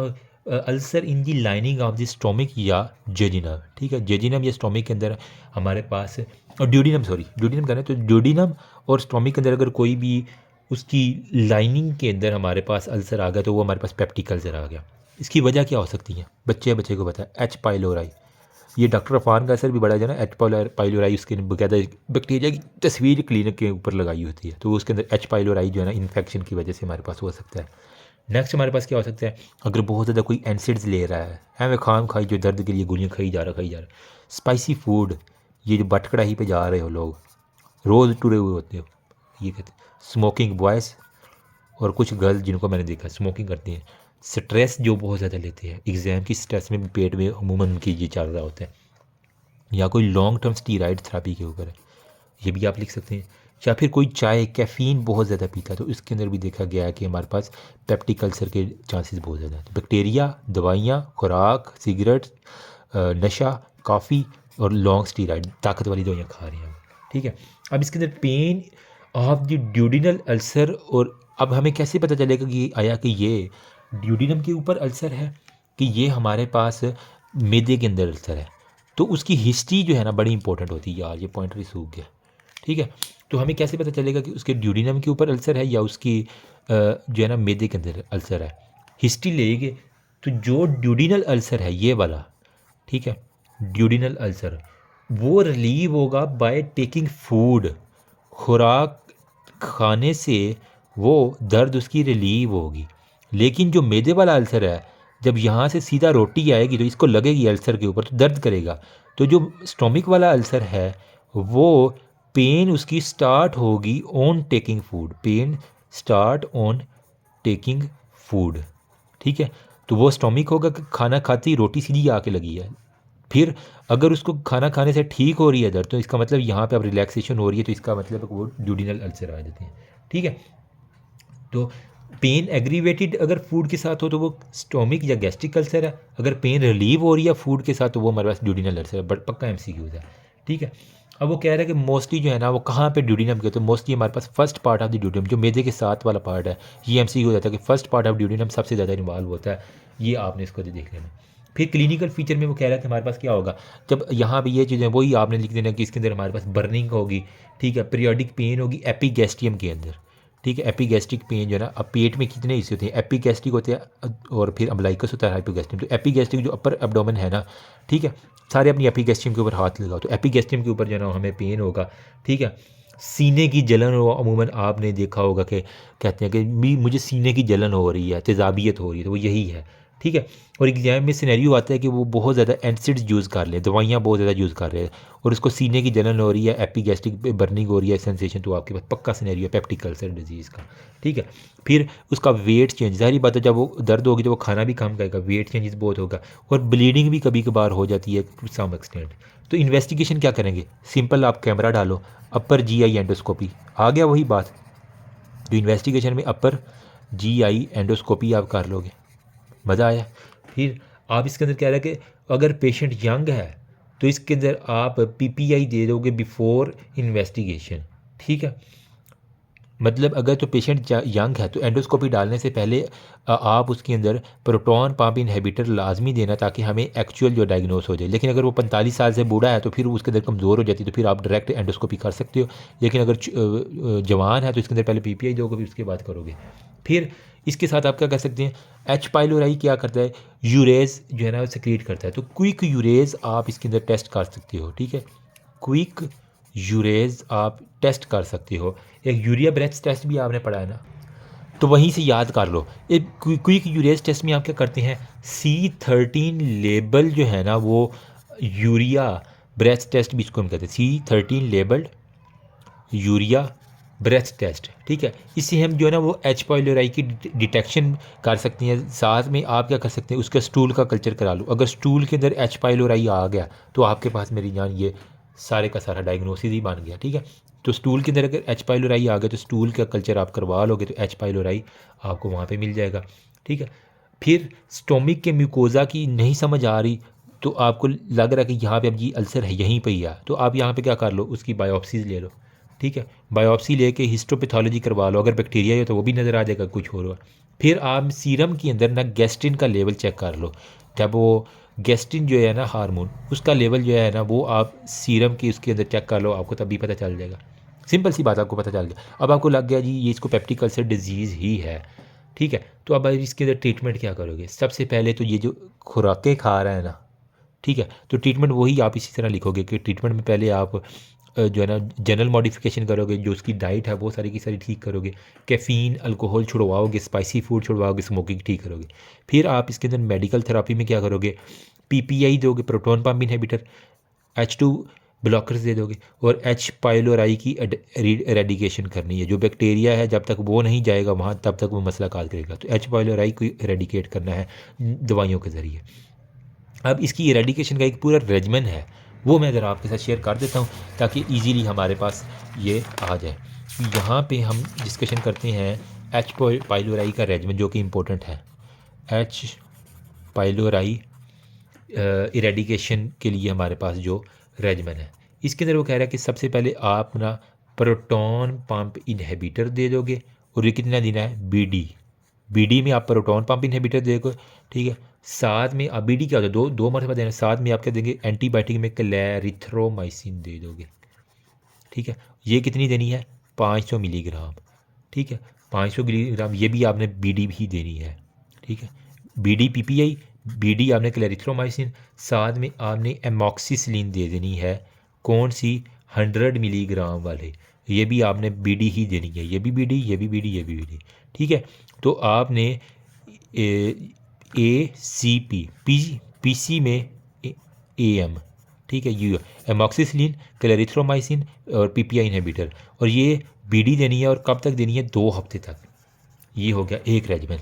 ulcer in the lining of the stomach या जेजिनम। ठीक है, जेजिनम या स्टोमिक के अंदर हमारे पास, और ड्यूडिनम, सॉरी ड्यूडिनम करें तो ड्यूडिनम और स्टोमिक के अंदर अगर कोई भी उसकी लाइनिंग के अंदर हमारे पास अल्सर आ गया तो वो हमारे पास पेप्टिक अल्सर आ गया। इसकी वजह क्या हो सकती है, बच्चे को पता है, एच पाइलोराई। ये डॉक्टर अफान का असर भी बड़ा है ना, एच पाइलोराई उसके बकायदा बैक्टीरिया की तस्वीर क्लिनिक के ऊपर लगाई होती है, तो उसके अंदर एच पाइलोराई जो है ना इन्फेक्शन की वजह से हमारे पास हो सकता है। नेक्स्ट हमारे पास क्या हो सकता है, अगर बहुत ज़्यादा कोई एनसिड्स ले रहा है, हमें खाम खाई जो दर्द के लिए गोलियाँ खाई जा रहा स्पाइसी फूड, ये जो बट कढ़ाई पे जा रहे हो लोग, रोज़ टुरे हुए होते हो, ये कहते स्मोकिंग बॉयज़ और कुछ गर्ल्स जिनको मैंने देखा स्मोकिंग करती हैं, स्ट्रेस जो बहुत ज़्यादा लेते हैं, एग्ज़ाम की स्ट्रेस में भी पेट में अमूमन उनकी ये चल रहा होता है, या कोई लॉन्ग टर्म स्टीराइड थेरेपी के ऊपर है, ये भी आप लिख सकते हैं। या फिर कोई चाय कैफ़ीन बहुत ज़्यादा पीता है, तो इसके अंदर भी देखा गया है कि हमारे पास पेप्टिक अल्सर के चांसेस बहुत ज़्यादा हैं। तो बैक्टीरिया, दवाइयाँ, खुराक, सिगरेट, नशा, कॉफ़ी और लॉन्ग स्टीराइड ताकत वाली दवाइयाँ खा रहे हैं, ठीक है। अब इसके अंदर pain of the duodenal ulcer, और अब हमें कैसे पता चलेगा कि आया कि ये ड्यूडिनम के ऊपर अल्सर है कि ये हमारे पास मैदे के अंदर अल्सर है, तो उसकी हिस्ट्री जो है ना बड़ी इंपॉर्टेंट होती है। यार ये पॉइंटर ही सूख गया, ठीक है। तो हमें कैसे पता चलेगा कि उसके ड्यूडिनम के ऊपर अल्सर है या उसकी जो है ना मैदे के अंदर अल्सर है, हिस्ट्री लेंगे। तो जो ड्यूडिनल अल्सर है ये वाला, ठीक है, ड्यूडिनल अल्सर वो रिलीव होगा बाय टेकिंग फूड, खुराक खाने से वो दर्द उसकी रिलीव होगी। लेकिन जो मैदे वाला अल्सर है, जब यहाँ से सीधा रोटी आएगी तो इसको लगेगी अल्सर के ऊपर तो दर्द करेगा। तो जो स्टोमिक वाला अल्सर है वो पेन उसकी स्टार्ट होगी on taking food, pain start on taking food, ठीक है। तो वो स्टोमिक होगा कि खाना खाती ही रोटी सीधी आके लगी है। फिर अगर उसको खाना खाने से ठीक हो रही है दर्द, तो इसका मतलब यहाँ पे अब रिलैक्सेशन हो रही है, तो इसका मतलब वो ड्यूडिनल अल्सर आ जाते हैं, ठीक है। तो पेन एग्रीवेटेड अगर फूड के साथ हो तो वो स्टोमिक या गैस्ट्रिक अल्सर है, अगर पेन रिलीव हो रही है फूड के साथ तो वो हमारे पास ड्यूडिनल अल्सर है। बट पक्का एमसीक्यूज है, ठीक है। अब वो कह रहा है कि मोस्टली जो है ना वो कहाँ पे ड्यूडिनम के, तो मोस्टली हमारे पास first part of the duodenum जो मैदे के साथ वाला पार्ट है, ये एमसीक्यू हो जाता है कि फर्स्ट पार्ट ऑफ ड्यूडिनम सबसे ज़्यादा इन्वॉल्व होता है, ये आपने इसको देख लेना। फिर क्लिनिकल फीचर में वो कह रहा है कि हमारे पास क्या होगा, जब यहाँ पे ये चीज़ें वही आपने लिख देना कि इसके अंदर हमारे पास बर्निंग होगी, ठीक है, पीरियोडिक पेन होगी एपिगैस्ट्रियम के अंदर, ठीक है। एपिगैस्ट्रिक पेन जो है ना, अब पेट में कितने हिस्से होते हैं, एपिगैस्ट्रिक होते हैं और फिर अम्बलाइकस होता है हाइपोगैस्ट्रियम। तो एपिगैस्ट्रिक जो अपर एब्डोमेन है ना, ठीक है, सारे अपनी एपिगैस्ट्रियम के ऊपर हाथ लगाओ, तो एपिगैस्ट्रियम के ऊपर जो है ना हमें पेन होगा, ठीक है। सीने की जलन हो, अमूमन आपने देखा होगा कि कहते हैं कि मुझे सीने की जलन हो रही है, तेज़ाबियत हो रही है, तो वो यही है, ठीक है। और एग्जाम में सिनेरियो आता है कि वो बहुत ज़्यादा एंसिड्स यूज़ कर ले, दवाइयाँ बहुत ज़्यादा यूज़ कर रहे हैं और उसको सीने की जलन हो रही है, एपिगैस्ट्रिक बर्निंग हो रही है, सेंसेशन, तो आपके पास पक्का सिनेरियो है पेप्टिक अल्सर डिजीज़ का, ठीक है। फिर उसका वेट चेंज, ज़ाहिर बात है जब वो दर्द होगी तो वो खाना भी कम खाएगा, वेट चेंजेस बहुत होगा और ब्लीडिंग भी कभी कभार हो जाती है टू सम एक्सटेंट। तो इन्वेस्टिगेशन क्या करेंगे, सिंपल आप कैमरा डालो, अपर जीआई एंडोस्कोपी, आ गया वही बात। तो इन्वेस्टिगेशन में अपर जीआई एंडोस्कोपी आप कर लोगे, मज़ा आया। फिर आप इसके अंदर कह रहे हैं कि अगर पेशेंट यंग है तो इसके अंदर आप पीपीआई दे दोगे बिफोर इन्वेस्टिगेशन, ठीक है। मतलब अगर तो पेशेंट यंग है तो एंडोस्कोपी डालने से पहले आप उसके अंदर प्रोटॉन पंप इनहिबिटर लाजमी देना ताकि हमें एक्चुअल जो डायग्नोस हो जाए। लेकिन अगर वो 45 साल से बूढ़ा है तो फिर उसके अंदर कमज़ोर हो जाती है, तो फिर आप डायरेक्ट एंडोस्कोपी कर सकते हो। लेकिन अगर जवान है तो इसके अंदर पहले पीपीआई दोगे फिर उसके बाद करोगे। फिर इसके साथ आप क्या कर सकते हैं, एच पाइलोराई क्या करता है, यूरेज जो है ना सेक्रेट करता है, तो क्विक यूरेज आप इसके अंदर टेस्ट कर सकते हो, ठीक है। क्विक यूरेज आप टेस्ट कर सकते हो। एक यूरिया ब्रेथ टेस्ट भी आपने पढ़ा है ना, तो वहीं से याद कर लो। एक क्विक यूरेज टेस्ट में आप क्या करते हैं, C13 लेबल जो है ना वो यूरिया ब्रेथ टेस्ट भी इसको हम कहते हैं, C13 labelled urea breath test, ठीक है। इससे हम जो है ना वो एच पाइलोराई की डिटेक्शन कर सकते हैं। साथ में आप क्या कर सकते हैं, उसका स्टूल का कल्चर करा लो, अगर स्टूल के अंदर एच पाइलोराई आ गया तो आपके पास मेरी जान ये सारे का सारा डायग्नोसिस ही बन गया, ठीक है। तो स्टूल के अंदर अगर एच पाइलोराई आ गया तो स्टूल का कल्चर आप करवा लोगे तो एच पाइलोराई आपको वहाँ पे मिल जाएगा, ठीक है। फिर स्टोमिक के म्यूकोज़ा की नहीं समझ आ रही तो आपको लग रहा है कि यहाँ पे अब ये अल्सर है यहीं पे ही है, तो आप यहाँ पे क्या कर लो, उसकी बायोप्सीज ले लो, ठीक है। बायोप्सी लेके हिस्टोपैथोलॉजी करवा लो, अगर बैक्टीरिया है तो वो भी नज़र आ जाएगा कुछ हो रहा है। फिर आप सीरम के अंदर ना गैस्ट्रिन का लेवल चेक कर लो, जब वो गैस्ट्रिन जो है ना हार्मोन उसका लेवल जो है ना वो आप सीरम की उसके अंदर चेक कर लो, आपको तभी पता चल जाएगा। सिंपल सी बात, आपको पता चल गया। अब आपको लग गया जी ये इसको पेप्टिक अल्सर डिजीज़ ही है, ठीक है। तो अब इसके अंदर ट्रीटमेंट क्या करोगे, सबसे पहले तो ये जो खुराकें खा रहा है ना, ठीक है। तो ट्रीटमेंट वही आप इसी तरह लिखोगे कि ट्रीटमेंट में पहले आप जो है ना जनरल मॉडिफिकेशन करोगे, जो उसकी डाइट है वो सारी की सारी ठीक करोगे, कैफ़ीन अल्कोहल छुड़वाओगे, स्पाइसी फूड छुड़वाओगे, स्मोकिंग ठीक करोगे। फिर आप इसके अंदर मेडिकल थेरापी में क्या करोगे, पीपीआई दोगे, proton pump inhibitor, H2 blockers दे दोगे, और H पाइलोराई की रेडिकेशन करनी है। जो बैक्टीरिया है जब तक वो नहीं जाएगा वहाँ तब तक वो मसला काज करेगा। तो H पाइलोराई को रेडिकेट करना है दवाइयों के ज़रिए। अब इसकी इरेडिकेशन का एक पूरा रेजमेंट है, वो मैं ज़रा आपके साथ शेयर कर देता हूँ ताकि इजीली हमारे पास ये आ जाए। यहाँ पे हम डिस्कशन करते हैं H पाइलोराई का रेजमेंट जो कि इम्पोर्टेंट है। H पाइलोराई इरेडिकेशन के लिए हमारे पास जो रेजमेंट है, इसके अंदर वो कह रहा है कि सबसे पहले आप ना प्रोटॉन पंप इनहिबिटर दे दोगे, और ये कितना देना है, बीडी में आप प्रोटॉन पंप इनहिबिटर दोगे, ठीक है। साथ में आप बीडी क्या होता है, दो मरतबा देना, साथ में आप क्या देंगे, एंटीबायोटिक में क्लैरिथ्रोमाइसिन दे दोगे, ठीक है। ये कितनी देनी है, 500 मिलीग्राम, ठीक है। 500 मिलीग्राम ये भी आपने बीडी भी देनी है, ठीक है। बीडी पीपीआई, बीडी आपने क्लैरिथ्रोमाइसिन, साथ में आपने एमॉक्सिसिलिन दे देनी है, कौन सी, 100 मिलीग्राम वाले, ये भी आपने बीडी ही देनी है, ये भी बीडी, ये भी बीडी, ये भी बीडी, ठीक है। तो आपने ACP PC में AM, ठीक है, यू एमॉक्सिसिलिन, क्लैरिथ्रोमाइसिन और पीपीआई इनहिबिटर, और ये बीडी देनी है, और कब तक देनी है, 2 हफ्ते तक। ये हो गया एक रेजिमेंट।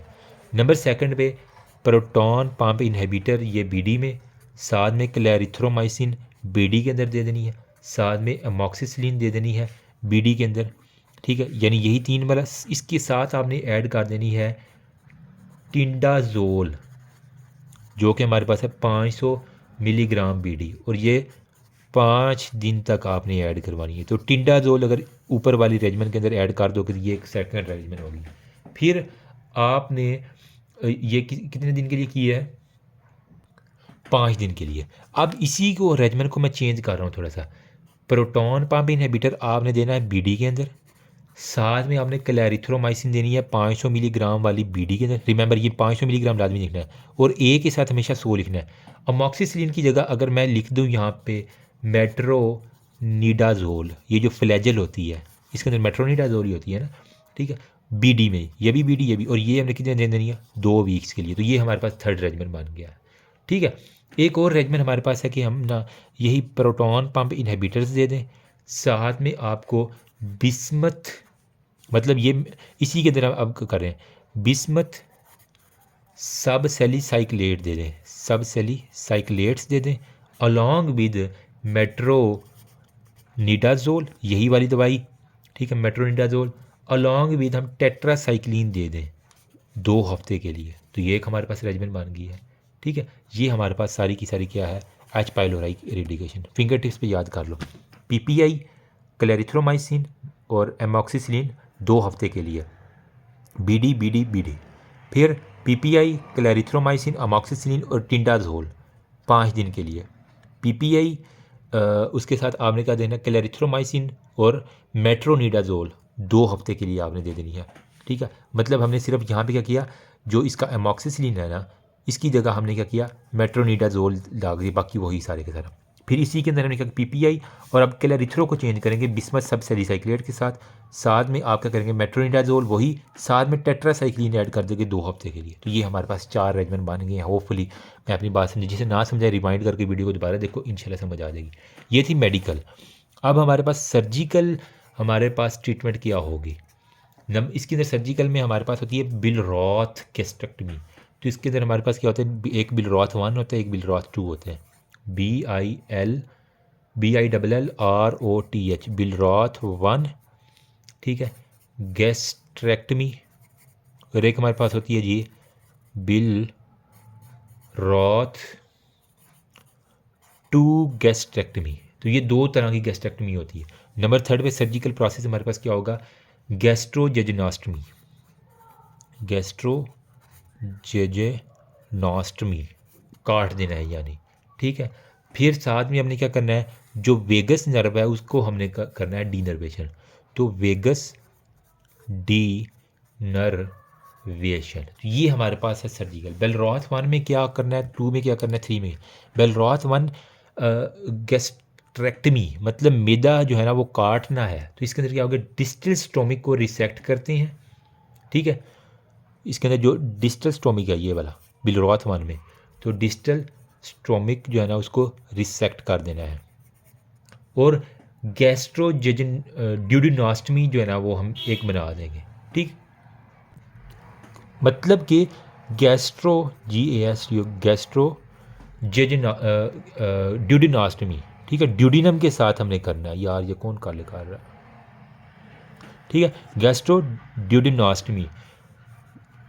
नंबर सेकंड पे प्रोटॉन पंप इनहिबिटर, ये बीडी में, साथ में क्लैरिथ्रोमाइसिन बीडी के अंदर दे देनी है, साथ में एमॉक्सिसिलिन दे देनी है बीडी के अंदर, ठीक है। यानी यही 3 वाला, इसके साथ आपने ऐड कर देनी है टिंडाजोल, जो कि हमारे पास है 500 मिलीग्राम बीडी, और ये 5 दिन तक आपने ऐड करवानी है। तो टिंडाजोल अगर ऊपर वाली रेजिमेंट के अंदर ऐड कर दो कि ये एक सेकंड रेजिमेंट होगी। फिर आपने ये कितने दिन के लिए किया है, 5 दिन के लिए। अब इसी को रेजिमेंट को मैं चेंज कर रहा हूँ थोड़ा सा। प्रोटॉन पंप इनहिबिटर आपने देना है बीडी के अंदर, साथ में आपने क्लैरिथ्रोमाइसिन देनी है 500 मिलीग्राम वाली बीडी के अंदर। रिमेंबर ये 500 मिलीग्राम लाजमी लिखना है, और ए के साथ हमेशा 100 लिखना है। अमॉक्सिसिलिन की जगह अगर मैं लिख दूँ यहाँ पे मेट्रोनिडाजोल, ये जो फ्लैजल होती है इसके अंदर मेट्रोनिडाजोल ही होती है ना, ठीक है, बीडी में, ये भी बीडी, ये भी, और ये हमने कितने दिन देनी है, 2 वीक्स के लिए। तो ये हमारे पास थर्ड रेजिमेंट बन गया, ठीक है। एक और रेजिमेंट हमारे पास है कि हम ना यही प्रोटॉन पंप इनहिबिटर्स दे दें, साथ में आपको बिस्मथ, मतलब ये इसी के तरह अब कर रहे हैं, बिस्मथ सब सेलिसाइक्लेट दे दें, सब सेलिसाइक्लेट्स दे दें, अलॉन्ग विद मेट्रोनिडाजोल, यही वाली दवाई, ठीक है, मेट्रोनिडाजोल, अलॉन्ग विद हम टेट्रासाइक्लिन दे दें 2 हफ्ते के लिए। तो ये एक हमारे पास रेजिमेंट बन गई है, ठीक है। ये हमारे पास सारी की सारी क्या है, H pylori eradication. Finger tips पे याद कर लो, पीपीआई, क्लैरिथ्रोमाइसिन और एमॉक्सिसिलिन 2 हफ्ते के लिए, बीडी बीडी बीडी, फिर पीपीआई, क्लैरिथ्रोमाइसिन, अमॉक्सिसिलिन और टिंडाजोल 5 दिन के लिए, पीपीआई उसके साथ आपने क्या देना, क्लैरिथ्रोमाइसिन और मेट्रोनिडाजोल 2 हफ्ते के लिए आपने दे देनी है, ठीक है। मतलब हमने सिर्फ यहाँ पे क्या किया, जो इसका एमॉक्सिसिलिन है ना, इसकी जगह हमने क्या किया, मेट्रोनिडाजोल डाल दिया, बाकी वही सारे के सारे। फिर इसी के अंदर हमने क्या, पीपीआई, और अब क्लैरिथ्रो को चेंज करेंगे बिस्मथ सब सेलिसाइक्लेट के साथ, साथ में आप क्या करेंगे, मेट्रोनिडाजोल वही, साथ में टेट्रासाइक्लिन ऐड कर देंगे 2 हफ्ते के लिए। तो ये हमारे पास 4 रेजिमेंट बन गए हैं। होपफुली मैं अपनी बात समझी, जिसे ना समझाए रिमाइंड करके वीडियो को दोबारा देखो, इंशाल्लाह समझ आ जाएगी। ये थी मेडिकल। अब हमारे पास सर्जिकल, हमारे पास ट्रीटमेंट क्या होगी, इसके अंदर सर्जिकल में हमारे पास होती है बिलरॉथ गैस्ट्रेक्टमी। तो इसके अंदर हमारे पास क्या होता है, एक बिलरॉथ 1 होता है, एक बिलरॉथ 2 होता है, BILROTH, बिलरॉथ 1, ठीक है, गैस्ट्रेक्टमी। और एक हमारे पास होती है जी बिलरॉथ 2 गैस्ट्रेक्टमी। तो ये 2 तरह की गैस्ट्रेक्टमी होती है। नंबर 3 पे सर्जिकल प्रोसेस हमारे पास क्या होगा, गैस्ट्रोजेजनोस्टमी, गैस्ट्रोजेजनोस्टमी, काट देना है यानी, ठीक है। फिर साथ में हमने क्या करना है, जो वेगस नर्व है उसको हमने करना है डीनर्वेशन। तो वेगस डी नर्वेशन वेशन। तो ये हमारे पास है सर्जिकल। बेलरॉथ 1 में क्या करना है, 2 में क्या करना है, 3 में। बेलरॉथ 1 गैस्ट्रेक्टमी, मतलब मैदा जो है ना वो काटना है। तो इसके अंदर क्या होगा, डिस्टल स्टोमिक को रिसेक्ट करते हैं, ठीक है। इसके अंदर जो डिस्टल स्टोमिक है ये वाला बेलरॉथ 1 में, तो डिस्टल स्टोमिक जो है ना उसको रिसेक्ट कर देना है। और गैस्ट्रोजेजन ड्यूडिनोस्टमी जो है ना वो हम एक बना देंगे, ठीक। मतलब कि गैस्ट्रो गैस्ट्रो जेजन ड्यूडिनोस्टमी, ठीक है। ड्यूडिनम के साथ हमने करना है। यार ये कौन काले कर रहा है, ठीक है। गैस्ट्रो ड्यूडिनोस्टमी,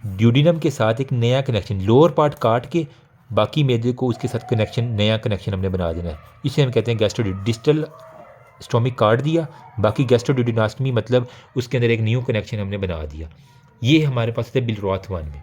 ड्यूडिनम के साथ एक नया कनेक्शन, लोअर पार्ट काट के बाकी मैदे को उसके साथ कनेक्शन, नया कनेक्शन हमने बना देना है। इसे हम कहते हैं गैस्ट्रो डिस्टल स्टोमिक काट दिया, बाकी गैस्ट्रोड्यूडिनोस्टमी मतलब उसके अंदर एक न्यू कनेक्शन हमने बना दिया। ये हमारे पास है बेलरॉथ 1 में।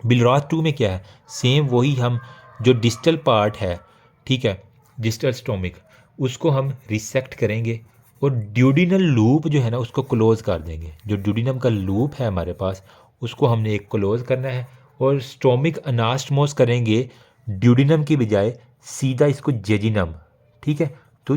बेलरॉथ 2 में क्या है, सेम वही, हम जो डिस्टल पार्ट है, ठीक है, डिस्टल स्टोमिक, उसको हम रिसेक्ट करेंगे और ड्यूडिनल लूप जो है ना उसको क्लोज़ कर देंगे। जो ड्यूडिनम का लूप है हमारे पास उसको हमने एक क्लोज़ करना है और स्टोमिक अनास्टमोस करेंगे ड्यूडिनम की बजाय सीधा इसको जेजिनम, ठीक है। तो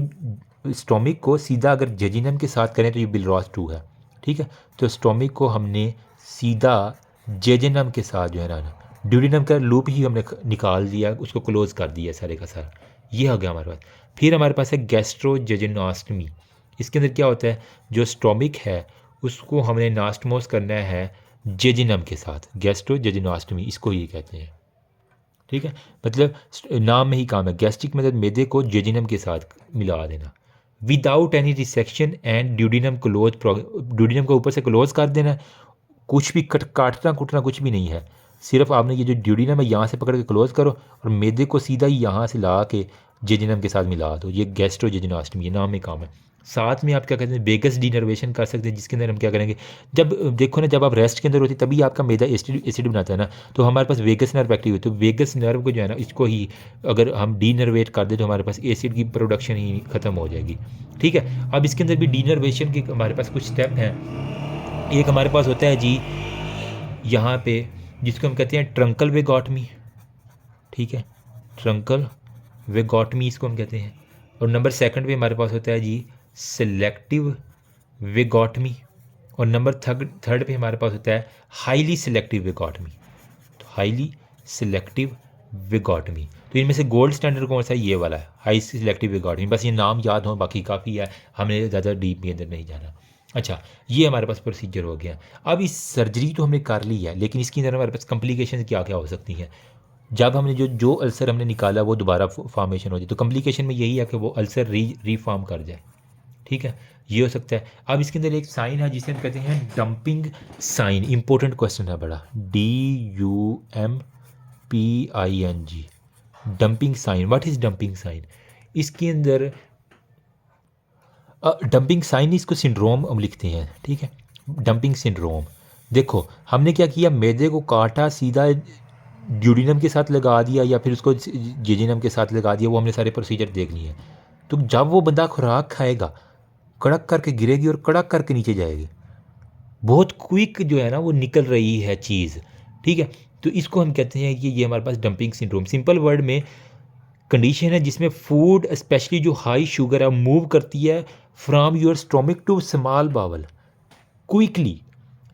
स्टोमिक को सीधा अगर जेजिनम के साथ करें तो ये बेलरॉथ 2 है, ठीक है। तो स्टोमिक को हमने सीधा जेजिनम के साथ जो है ना, ड्यूडिनम का लूप ही हमने निकाल दिया, उसको क्लोज़ कर दिया सारे का सारा। ये हो गया हमारे पास। फिर हमारे पास है गैस्ट्रोजेजिनोस्टमी। इसके अंदर क्या होता है, जो स्टोमिक है उसको हमने नास्टमोस करना है जेजिनम के साथ, गैस्ट्रोजेजिनोस्टमी इसको ये कहते हैं, ठीक है। मतलब नाम में ही काम है, गैस्ट्रिक मतलब मैदे को जेजिनम के साथ मिला देना without any resection and duodenum close, duodenum को ऊपर से क्लोज कर देना। कुछ भी काटना कुटना कुछ भी नहीं है, सिर्फ आपने ये जो ड्यूडिनम है यहाँ से पकड़ के क्लोज करो और मैदे को सीधा ही यहाँ से ला के जेजिनम के साथ मिला दो। ये गैस्ट्रोजेजिनोस्टमी, ये नाम में काम है। साथ में आप क्या कहते हैं, वेगस डिनर्वेशन कर सकते हैं, जिसके अंदर हम क्या करेंगे, जब देखो ना जब आप रेस्ट के अंदर होती तभी आपका मैदा एसिड बनाता है ना, तो हमारे पास वेगस नर्व एक्टिव है, तो वेगस नर्व को जो है ना इसको ही अगर हम डीनर्वेट कर दें तो हमारे पास एसिड की प्रोडक्शन ही ख़त्म हो जाएगी, ठीक है। अब इसके अंदर भी डीनर्वेशन के हमारे पास कुछ स्टेप हैं। एक हमारे पास होता है जी यहाँ पे जिसको हम कहते हैं ट्रंकल वेगोटमी, ठीक है, ट्रंकल वेगोटमी इसको हम कहते हैं। और नंबर सेकंड पे हमारे पास होता है जी सिलेक्टिव वेगोटमी। और नंबर थर्ड पे हमारे पास होता है हाईली सिलेक्टिव वेगोटमी। तो हाईली सिलेक्टिव वेगोटमी, तो इनमें से गोल्ड स्टैंडर्ड कौन सा है, ये वाला है, हाई सिलेक्टिव वेगोटमी। बस ये नाम याद हो, बाकी काफ़ी है, हमने ज़्यादा डीप के अंदर नहीं जाना। अच्छा, ये हमारे पास प्रोसीजर हो गया। अब इस सर्जरी तो हमने कर ली है, लेकिन इसके अंदर हमारे पास कॉम्प्लिकेशन क्या क्या हो सकती हैं। जब हमने जो अल्सर हमने निकाला वो दोबारा फॉर्मेशन हो जाए, तो कॉम्प्लिकेशन में यही है कि वो अल्सर रीफॉर्म कर जाए, ठीक है, ये हो सकता है। अब इसके अंदर एक साइन है जिसे हम कहते हैं डंपिंग साइन। इंपॉर्टेंट क्वेश्चन है बड़ा, DUMPING, dumping sign. What is dumping sign? इसके अंदर डंपिंग साइन इसको सिंड्रोम हम लिखते हैं, ठीक है, डंपिंग सिंड्रोम। देखो हमने क्या किया, मैदे को काटा, सीधा ड्यूडिनम के साथ लगा दिया या फिर उसको जेजिनम के साथ लगा दिया, वो हमने सारे प्रोसीजर देख लिए हैं। तो जब वो बंदा खुराक खाएगा कड़क करके गिरेगी और कड़क करके नीचे जाएगी, बहुत क्विक जो है ना वो निकल रही है चीज़, ठीक है। तो इसको हम कहते हैं कि ये हमारे पास डंपिंग सिंड्रोम, सिंपल वर्ड में कंडीशन है जिसमें फूड स्पेशली जो हाई शुगर है मूव करती है from your stomach to small bowel quickly,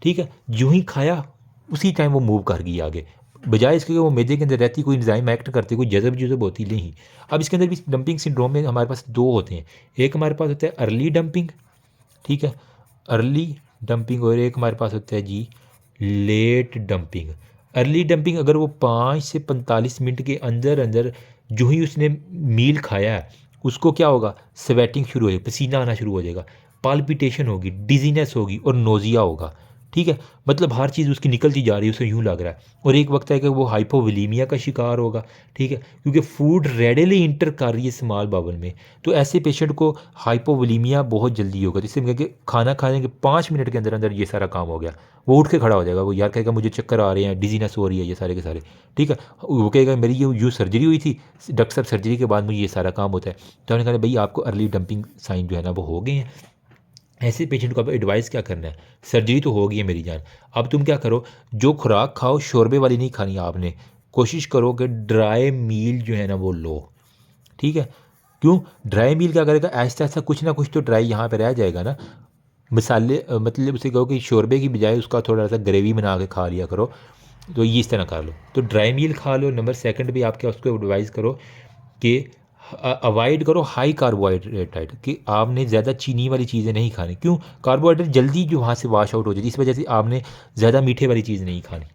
ठीक है। यूं ही खाया उसी टाइम वो मूव कर गई आगे, बजाय इसके कि वो मैदे के अंदर रहती, कोई इंजाइम एक्ट करती, कोई जज़ब होती नहीं। अब इसके अंदर भी डंपिंग सिंड्रोम में हमारे पास दो होते हैं, एक हमारे पास होता है अर्ली डंपिंग, ठीक है, अर्ली डंपिंग, और एक हमारे पास होता है जी लेट डंपिंग। अर्ली डंपिंग अगर वो 5 से 45 मिनट के अंदर अंदर जो ही उसने मील खाया है उसको क्या होगा, स्वेटिंग शुरू हो जाएगी, पसीना आना शुरू हो जाएगा, पाल्पिटेशन होगी, डिजीनेस होगी और नोजिया होगा, ठीक है। मतलब हर चीज़ उसकी निकलती जा रही है, उसे यूँ लग रहा है। और एक वक्त है कि वो हाइपोवोलीमिया का शिकार होगा, ठीक है, क्योंकि फूड रेडिली इंटर कर रही है स्मॉल बावल में। तो ऐसे पेशेंट को हाइपोवोलीमिया बहुत जल्दी होगा, जिससे हम कहेंगे खाना खाने के 5 मिनट के अंदर अंदर ये सारा काम हो गया, वो उठ के खड़ा हो जाएगा, वो यार कहेगा मुझे चक्कर आ रहे हैं, डिजीनेस हो रही है, ये सारे के सारे, ठीक है। वो कहेगा मेरी ये सर्जरी हुई थी डॉक्टर साहब, सर्जरी के बाद मुझे ये सारा काम होता है। तो हमने कहा भाई आपको अर्ली डंपिंग साइन जो है ना वो हो गए हैं। ऐसे पेशेंट को अब एडवाइस क्या करना है, सर्जरी तो हो गई है मेरी जान, अब तुम क्या करो, जो खुराक खाओ शोरबे वाली नहीं खानी आपने, कोशिश करो कि ड्राई मील जो है ना वो लो, ठीक है। क्यों, ड्राई मील क्या करेगा, ऐसा ऐसा कुछ ना कुछ तो ड्राई यहाँ पे रह जाएगा ना। मिसाले मतलब उसे कहो कि शोरबे की बजाय उसका थोड़ा सा ग्रेवी बना के खा लिया करो, तो ये इस तरह कर लो, तो ड्राई मील खा लो। नंबर सेकंड भी आप क्या उसको एडवाइस करो कि अवॉइड करो हाई कार्बोहाइड्रेट डाइट, कि आपने ज़्यादा चीनी वाली चीज़ें नहीं खानी। क्यों, कार्बोहाइड्रेट जल्दी जो वहाँ से वाश आउट हो जाती है, इस वजह से आपने ज़्यादा मीठे वाली चीज़ नहीं खानी।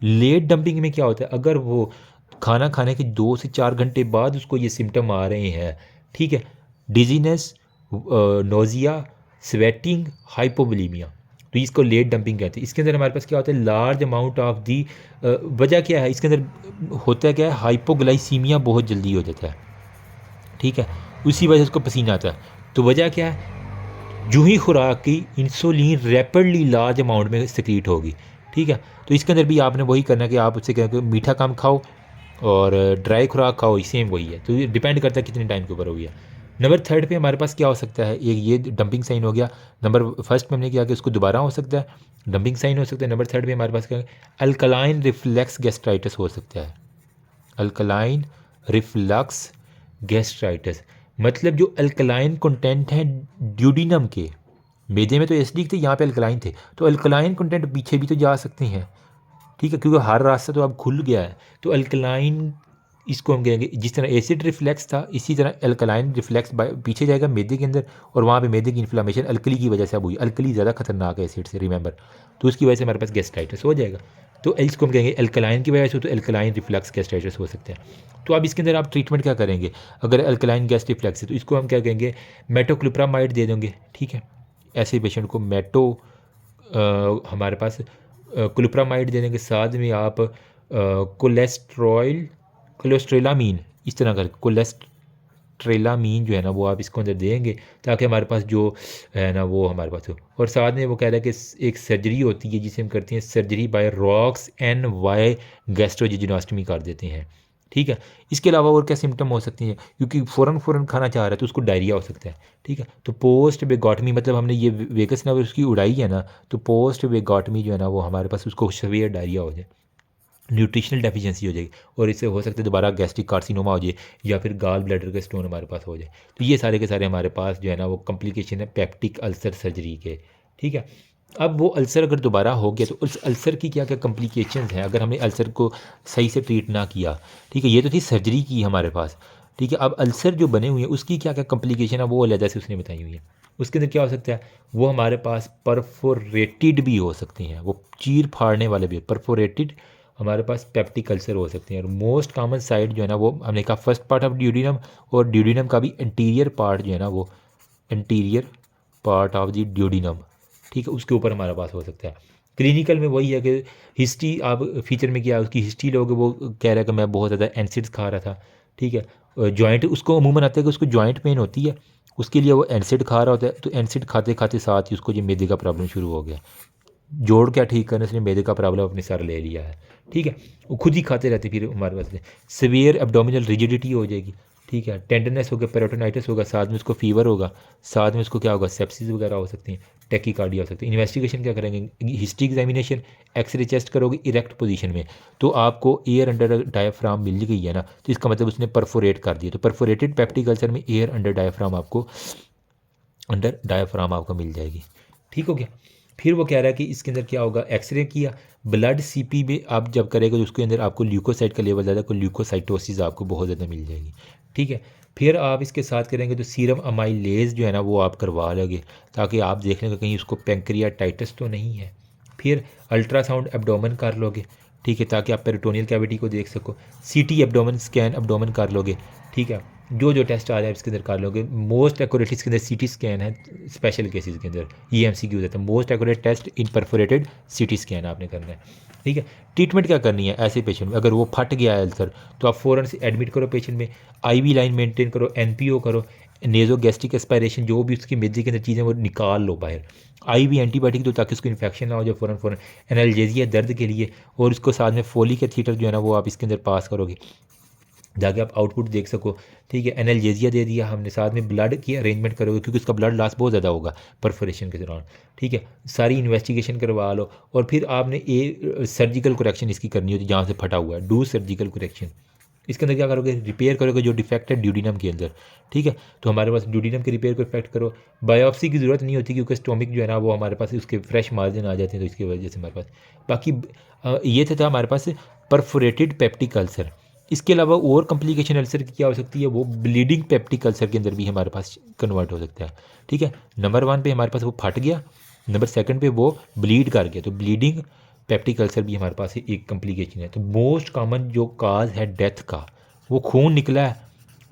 लेट डंपिंग में क्या होता है, अगर वो खाना खाने के 2 से 4 घंटे बाद उसको ये सिम्टम आ रहे हैं, ठीक है, डिजीनेस, नोज़िया, स्वेटिंग, हाइपोवोलीमिया, तो इसको लेट डंपिंग कहते हैं। इसके अंदर हमारे पास क्या होता है, लार्ज अमाउंट ऑफ दी, वजह क्या है इसके अंदर होता है, क्या है, हाइपोग्लाइसीमिया बहुत जल्दी हो जाता है, ठीक है, उसी वजह से उसको पसीना आता है। तो वजह क्या है, जो ही खुराक की इंसुलिन रैपिडली लार्ज अमाउंट में सिक्रीट होगी, ठीक है। तो इसके अंदर भी आपने वही करना है कि आप उससे कहें कि मीठा कम खाओ और ड्राई खुराक खाओ, सेम वही है। तो ये डिपेंड करता है कितने टाइम के ऊपर हो गया। नंबर थर्ड पे हमारे पास क्या हो सकता है, एक ये डंपिंग साइन हो गया। नंबर फर्स्ट में हमने किया कि उसको दोबारा हो सकता है, डंपिंग साइन हो सकता है। नंबर थर्ड पे हमारे पास क्या है, अल्कलाइन रिफ्लेक्स गैस्ट्राइटिस हो सकता है। अल्कलाइन रिफ्लक्स गैस्ट्राइटिस मतलब जो अल्कलाइन कंटेंट हैं ड्यूडिनम के, मैदे में तो एसिडिक थे, यहाँ पे अल्कलाइन थे, तो अल्कलाइन कंटेंट पीछे भी तो जा सकते हैं, ठीक है, क्योंकि हर रास्ता तो अब खुल गया है। तो अल्कलाइन इसको हम कहेंगे, जिस तरह एसिड रिफ्लेक्स था इसी तरह अल्कलाइन रिफ्लेक्स पीछे जाएगा मैदे के अंदर, और वहाँ पे मैदे की इन्फ्लामेशन अल्कली की वजह से अब हुई। अल्कली ज़्यादा खतरनाक है एसिड से, रिमेंबर, तो उसकी वजह से हमारे पास गैस्ट्राइटिस हो जाएगा। तो इसको हम कहेंगे अल्कलाइन की वजह से, तो अल्कलाइन रिफ्लेक्स गैस्ट्राइटिस हो सकता है। तो अब इसके अंदर आप ट्रीटमेंट क्या करेंगे, अगर अल्कलाइन गैस रिफ्लेक्स है तो इसको हम क्या कहेंगे, मेटोक्लोप्रामाइड दे देंगे, ठीक है। ऐसे पेशेंट को हमारे पास क्लोप्रामाइड दे देंगे, साथ में आप कोलेस्ट्रेलामीन, इस तरह कर कोलेस्ट्रेलामीन जो है ना वो आप इसको अंदर देंगे, ताकि हमारे पास जो है ना वो हमारे पास हो। और साथ में वो कह रहा है कि एक सर्जरी होती है जिसे हम करते हैं surgery by Roux en Y gastrojejunostomy कर देते हैं, ठीक है। इसके अलावा और क्या सिम्टम हो सकती हैं, क्योंकि फ़ौरन खाना चाह रहा है तो उसको डायरिया हो सकता है, ठीक है। तो पोस्ट वेगोटमी मतलब हमने ये वेगस नर्व उसकी उड़ाई है ना, तो पोस्ट वेगोटमी जो है ना वो हमारे पास उसको सवियर डायरिया हो जाए, न्यूट्रिशनल डेफिशिएंसी हो जाएगी, और इससे हो सकता है दोबारा गैस्ट्रिक कार्सिनोमा हो जाए, या फिर गाल ब्लैडर का स्टोन हमारे पास हो जाए। तो ये सारे के सारे हमारे पास जो है ना वो कॉम्प्लिकेशन है पेप्टिक अल्सर सर्जरी के, ठीक है। अब वो अल्सर अगर दोबारा हो गया तो उस अल्सर की क्या क्या कॉम्प्लिकेशंस हैं, अगर हमने अल्सर को सही से ट्रीट ना किया, ठीक है। ये तो थी सर्जरी की हमारे पास, ठीक है। अब अल्सर जो बने हुए हैं उसकी क्या क्या कॉम्प्लिकेशन है वो अलग से उसने बताई हुई है। उसके अंदर क्या हो सकता है, वो हमारे पास परफोरेटेड भी हो सकते हैं, वो चीर फाड़ने वाले भी परफोरेटेड हमारे पास पेप्टिक अल्सर हो सकते हैं। और मोस्ट कॉमन साइड जो है ना वो हमने कहा फर्स्ट पार्ट ऑफ ड्यूडिनम, और ड्यूडिनम का भी एंटीरियर पार्ट जो है ना वो anterior part of the duodenum, ठीक है, उसके ऊपर हमारे पास हो सकता है। क्लिनिकल में वही है कि हिस्ट्री आप फीचर में क्या है, उसकी हिस्ट्री लोगे, वो कह रहा है कि मैं बहुत ज़्यादा एनसिड्स खा रहा था, ठीक है। जॉइंट उसको अमूमन आता है कि उसको जॉइंट पेन होती है, उसके लिए वो एनसिड खा रहा होता है, तो एनसिड खाते खाते साथ ही उसको ये मैदे का प्रॉब्लम शुरू हो गया, जोड़ क्या ठीक करने उसने मैदे का प्रॉब्लम अपने सर ले लिया है, ठीक है। वो खुद ही खाते रहते, फिर हमारे पास सीवियर एब्डोमिनल रिजिडिटी हो जाएगी, ठीक है, टेंडरनेस होगा, पेरोटोनाइटिस होगा, साथ में उसको फीवर होगा, साथ में उसको क्या होगा, सेप्सिस वगैरह हो सकती हैं, टेकीकार्डिया हो सकती है। इन्वेस्टिगेशन क्या करेंगे, हिस्ट्री एग्जामिनेशन, एक्सरे चेस्ट करोगे इरेक्ट पोजीशन में, तो आपको एयर अंडर डायफ्राम मिल गई है ना, तो इसका मतलब उसने परफोरेट कर दिया। तो परफोरेटेड पेप्टिक अल्सर में एयर अंडर डायफ्राम आपको मिल जाएगी, ठीक हो गया। फिर वो कह रहा है कि इसके अंदर क्या होगा, एक्सरे किया, ब्लड सीपी में आप जब करेगा तो उसके अंदर आपको ल्यूकोसाइट का लेवल ज़्यादा, को ल्यूकोसाइटोसिस आपको बहुत ज़्यादा मिल जाएगी, ठीक है। फिर आप इसके साथ करेंगे तो सीरम अमाइलेज जो है ना वो आप करवा लोगे, ताकि आप देख लेंगे कहीं उसको पैंक्रियाटाइटिस तो नहीं है। फिर अल्ट्रासाउंड एब्डोमेन कर लोगे, ठीक है, ताकि आप पेरिटोनियल कैविटी को देख सको। सीटी एब्डोमेन स्कैन एब्डोमेन कर लोगे, ठीक है। जो जो टेस्ट आ रहा है इसके अंदर कर लोगे। मोस्ट एक्यूरेट इसके अंदर सीटी स्कैन है, स्पेशल केसेस के अंदर ये एमसीक्यू देता है, मोस्ट एक्यूरेट टेस्ट इन परफोरेटेड सीटी स्कैन आपने करना है, ठीक है। ट्रीटमेंट क्या करनी है ऐसे पेशेंट में, अगर वो फट गया है अल्सर तो आप फ़ौरन से एडमिट करो पेशेंट में, आईवी लाइन मेंटेन करो, एनपीओ करो, नेजो गैस्ट्रिक एस्पायरेशन, जो भी उसकी मेदे के अंदर चीज़ें वो निकाल लो बाहर, आईवी एंटीबायोटिक दो ताकि उसको इन्फेक्शन ना हो जाए फ़ौरन एनाल्जेसिया दर्द के लिए, और उसको साथ में फोलिक एथीटर जो है ना वो आप इसके अंदर पास करोगे। जाके आप आउटपुट देख सको। ठीक है, एनाल्जेसिया दे दिया हमने, साथ में ब्लड की अरेंजमेंट करोगे क्योंकि उसका ब्लड लॉस बहुत ज़्यादा होगा परफोरेशन के दौरान। ठीक है, सारी इन्वेस्टिगेशन करवा लो और फिर आपने सर्जिकल करेक्शन इसकी करनी होती है जहाँ से फटा हुआ है, डू सर्जिकल करेक्शन। इसके अंदर क्या करोगे, रिपेयर करोगे जो डिफेक्ट है ड्यूडिनम के अंदर। ठीक है, तो हमारे पास ड्यूडिनम के रिपेयर को इफेक्ट करो। बायोप्सी की ज़रूरत नहीं होती क्योंकि स्टोमिक जो है ना वो हमारे पास उसके फ्रेश मार्जिन आ जाते हैं, तो इसकी वजह से हमारे पास बाकी ये था हमारे पास परफोरेटेड पेप्टिक अल्सर। इसके अलावा और कॉम्प्लिकेशन अल्सर की क्या हो सकती है, वो ब्लीडिंग पेप्टिक अल्सर के अंदर भी हमारे पास कन्वर्ट हो सकता है। ठीक है, नंबर 1 पे हमारे पास वो फट गया, नंबर 2 पे वो ब्लीड कर गया, तो ब्लीडिंग पेप्टिक अल्सर भी हमारे पास एक कॉम्प्लिकेशन है। तो मोस्ट कॉमन जो काज है डेथ का वो खून निकला है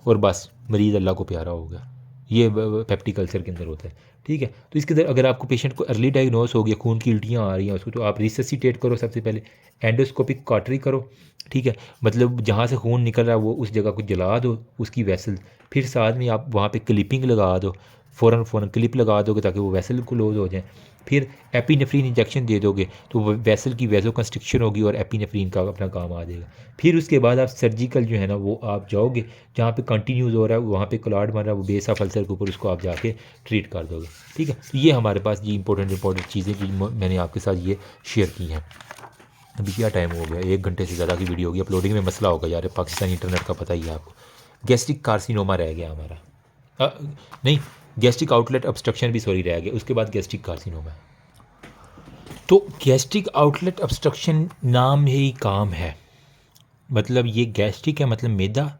और बस मरीज़ अल्लाह को प्यारा हो गया, ये पेप्टिक अल्सर के अंदर होता है। ठीक है, तो इसके अंदर अगर आपको पेशेंट को अर्ली डायग्नोस हो गया, खून की उल्टियाँ आ रही हैं उसको, तो आप रिससिटेट करो सबसे पहले, एंडोस्कोपिक कॉटरी करो। ठीक है, मतलब जहाँ से खून निकल रहा है वो उस जगह को जला दो उसकी वेसल, फिर साथ में आप वहाँ पे क्लिपिंग लगा दो, फ़ौरन क्लिप लगा दोगे ताकि वो वेसल क्लोज हो जाए। फिर एपिनेफ्रीन इंजेक्शन दे दोगे तो वो वेसल की वेजो कंस्ट्रिक्शन होगी और एपिनेफ्रीन का अपना काम आ जाएगा। फिर उसके बाद आप सर्जिकल जो है ना वो आप जाओगे जहाँ पे कंटिन्यूज हो रहा है, वहाँ पे क्लॉट बन रहा है, वो बेस ऑफ अल्सर के ऊपर उसको आप जाके ट्रीट कर दोगे। ठीक है, तो ये हमारे पास जी इंपॉर्टेंट चीज़ें जो मैंने आपके साथ ये शेयर की हैं। अभी क्या टाइम हो गया, 1 घंटे से ज़्यादा की वीडियो होगी, अपलोडिंग में मसला होगा यार, पाकिस्तानी इंटरनेट का पता ही है आपको। गैस्ट्रिक कार्सिनोमा रह गया हमारा, नहीं गैस्ट्रिक आउटलेट ऑब्स्ट्रक्शन भी सॉरी रह गया, उसके बाद गैस्ट्रिक कार्सिनोमा है। तो गैस्ट्रिक आउटलेट ऑब्स्ट्रक्शन नाम ही काम है, मतलब ये गैस्ट्रिक है मतलब मैदा।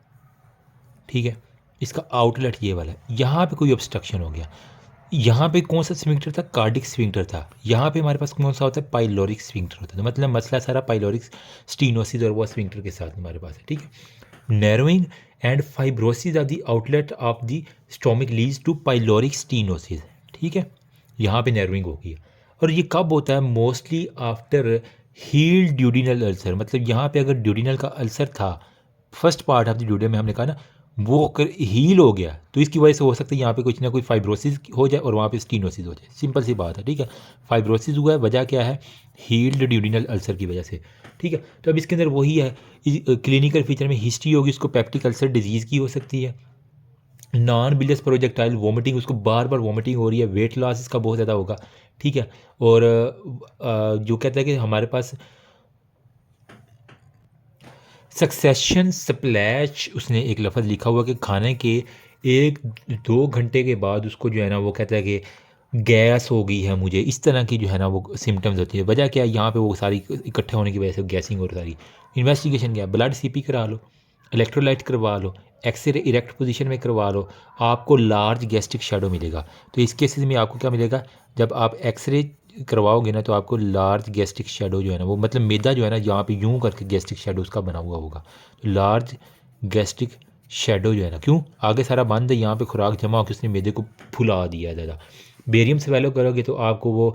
ठीक है, इसका आउटलेट ये वाला है, यहाँ पे कोई ऑब्स्ट्रक्शन हो गया, यहाँ पे कौन सा स्फिंक्टर था, कार्डिक स्फिंक्टर था, यहाँ पे हमारे पास कौन सा होता है, पाइलोरिक स्फिंक्टर होता है। तो मतलब मसला सारा पाइलोरिक स्टीनोसिस और वो स्फिंक्टर के साथ हमारे पास है। ठीक है, narrowing and fibrosis are the outlet of the stomach leads to pyloric stenosis. ठीक है, यहाँ पे नैरोइंग होगी और ये कब होता है, mostly after heal duodenal ulcer. मतलब यहाँ पे अगर ड्यूडिनल का अल्सर था, first part of the duodenal में हमने कहा ना, वो अगर हील हो गया तो इसकी वजह से हो सकता है यहाँ पे कुछ ना कोई फाइब्रोसिस हो जाए और वहाँ पे स्टीनोसिस हो जाए, सिंपल सी बात है। ठीक है, फाइब्रोसिस हुआ है, वजह क्या है, हील्ड ड्यूडिनल अल्सर की वजह से। ठीक है, तो अब इसके अंदर वही है, क्लिनिकल फीचर में हिस्ट्री होगी, उसको पेप्टिक अल्सर डिजीज़ की हो सकती है, नॉन बिलियस प्रोजेक्टाइल वोमिटिंग, उसको बार बार वोमिटिंग हो रही है, वेट लॉस इसका बहुत ज़्यादा होगा। ठीक है, और जो कहता है कि हमारे पास सक्सेशन स्प्लैश, उसने एक लफ्ज़ लिखा हुआ कि खाने के 1-2 घंटे के बाद उसको जो है ना वो कहता है कि गैस हो गई है मुझे, इस तरह की जो है ना वो सिम्टम्स होती है। वजह क्या है, यहाँ पे वो सारी इकट्ठे होने की वजह से गैसिंग और सारी इन्वेस्टिगेशन क्या है, ब्लड सीपी करा लो, इलेक्ट्रोलाइट करवा लो, एक्सरे इरेक्ट पोजीशन में करवा लो, आपको लार्ज गैस्ट्रिक शैडो मिलेगा। तो इस केसेस में आपको क्या मिलेगा, जब आप एक्सरे करवाओगे ना तो आपको लार्ज गैस्ट्रिक शैडो जो है ना वो, मतलब मैदा जो है ना यहाँ पे यूं करके गैस्ट्रिक शैडो उसका बना हुआ होगा, तो लार्ज गैस्ट्रिक शैडो जो है ना, क्यों आगे सारा बंद है, यहाँ पे खुराक जमा होकर उसने मैदे को फुला दिया है ज़्यादा। बेरियम स्वेलो करोगे तो आपको वो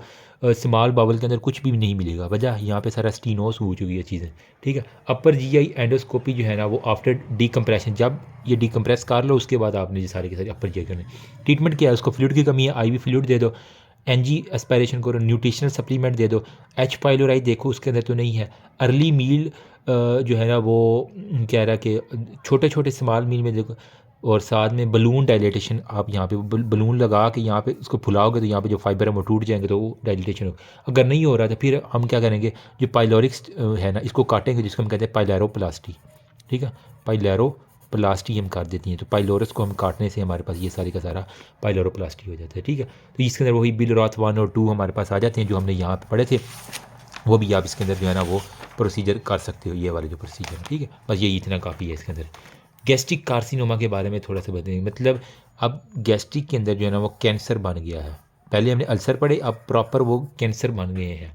स्मॉल बावल के अंदर कुछ भी नहीं मिलेगा, वजह यहाँ पे सारा स्टीनोस हो चुकी है चीज़ें। ठीक है, अपर जीआई एंडोस्कोपी जो है ना वो आफ्टर डीकम्प्रेशन, जब ये डीकम्प्रेस कर लो उसके बाद आपने ये सारे के सारे अपर जीआई करने। ट्रीटमेंट क्या है, उसको फ्लूइड की कमी है, आईवी फ्लूइड दे दो, एनजी एस्पायरेशन करो, न्यूट्रिशनल सप्लीमेंट दे दो, एच पाइलोराई देखो उसके अंदर तो नहीं है, अर्ली मील जो है ना वो कह रहा है कि छोटे छोटे स्मॉल मील में देखो, और साथ में बलून डायलिटेशन, आप यहाँ पे बलून लगा के यहाँ पे उसको फुलाओगे तो यहाँ पे जो फाइबर है वो टूट जाएंगे, तो वो डायलिटेशन हो। अगर नहीं हो रहा तो फिर हम क्या करेंगे, जो पाइलोरिक्स है ना इसको काटेंगे, जिसको हम कहते हैं पाइलेरोप्लास्टी। ठीक है, पाइलेरोप्लास्टी हम काट देती हैं, तो पाइलोरस को हम काटने से हमारे पास ये सारी का सारा पाइलेरोप्लास्टी हो जाता है। ठीक है, तो इसके अंदर वही बिल रॉथ 1 और 2 हमारे पास आ जाते हैं जो हमने यहाँ पे पढ़े थे, वो भी आप इसके अंदर जो है ना वो प्रोसीजर कर सकते हो, ये वाले जो प्रोसीजर है। ठीक है, बस ये इतना काफ़ी है इसके अंदर। गैस्ट्रिक कार्सिनोमा के बारे में थोड़ा सा बताएंगे, मतलब अब गैस्ट्रिक के अंदर जो है ना वो कैंसर बन गया है, पहले हमने अल्सर पढ़े, अब प्रॉपर वो कैंसर बन गए हैं।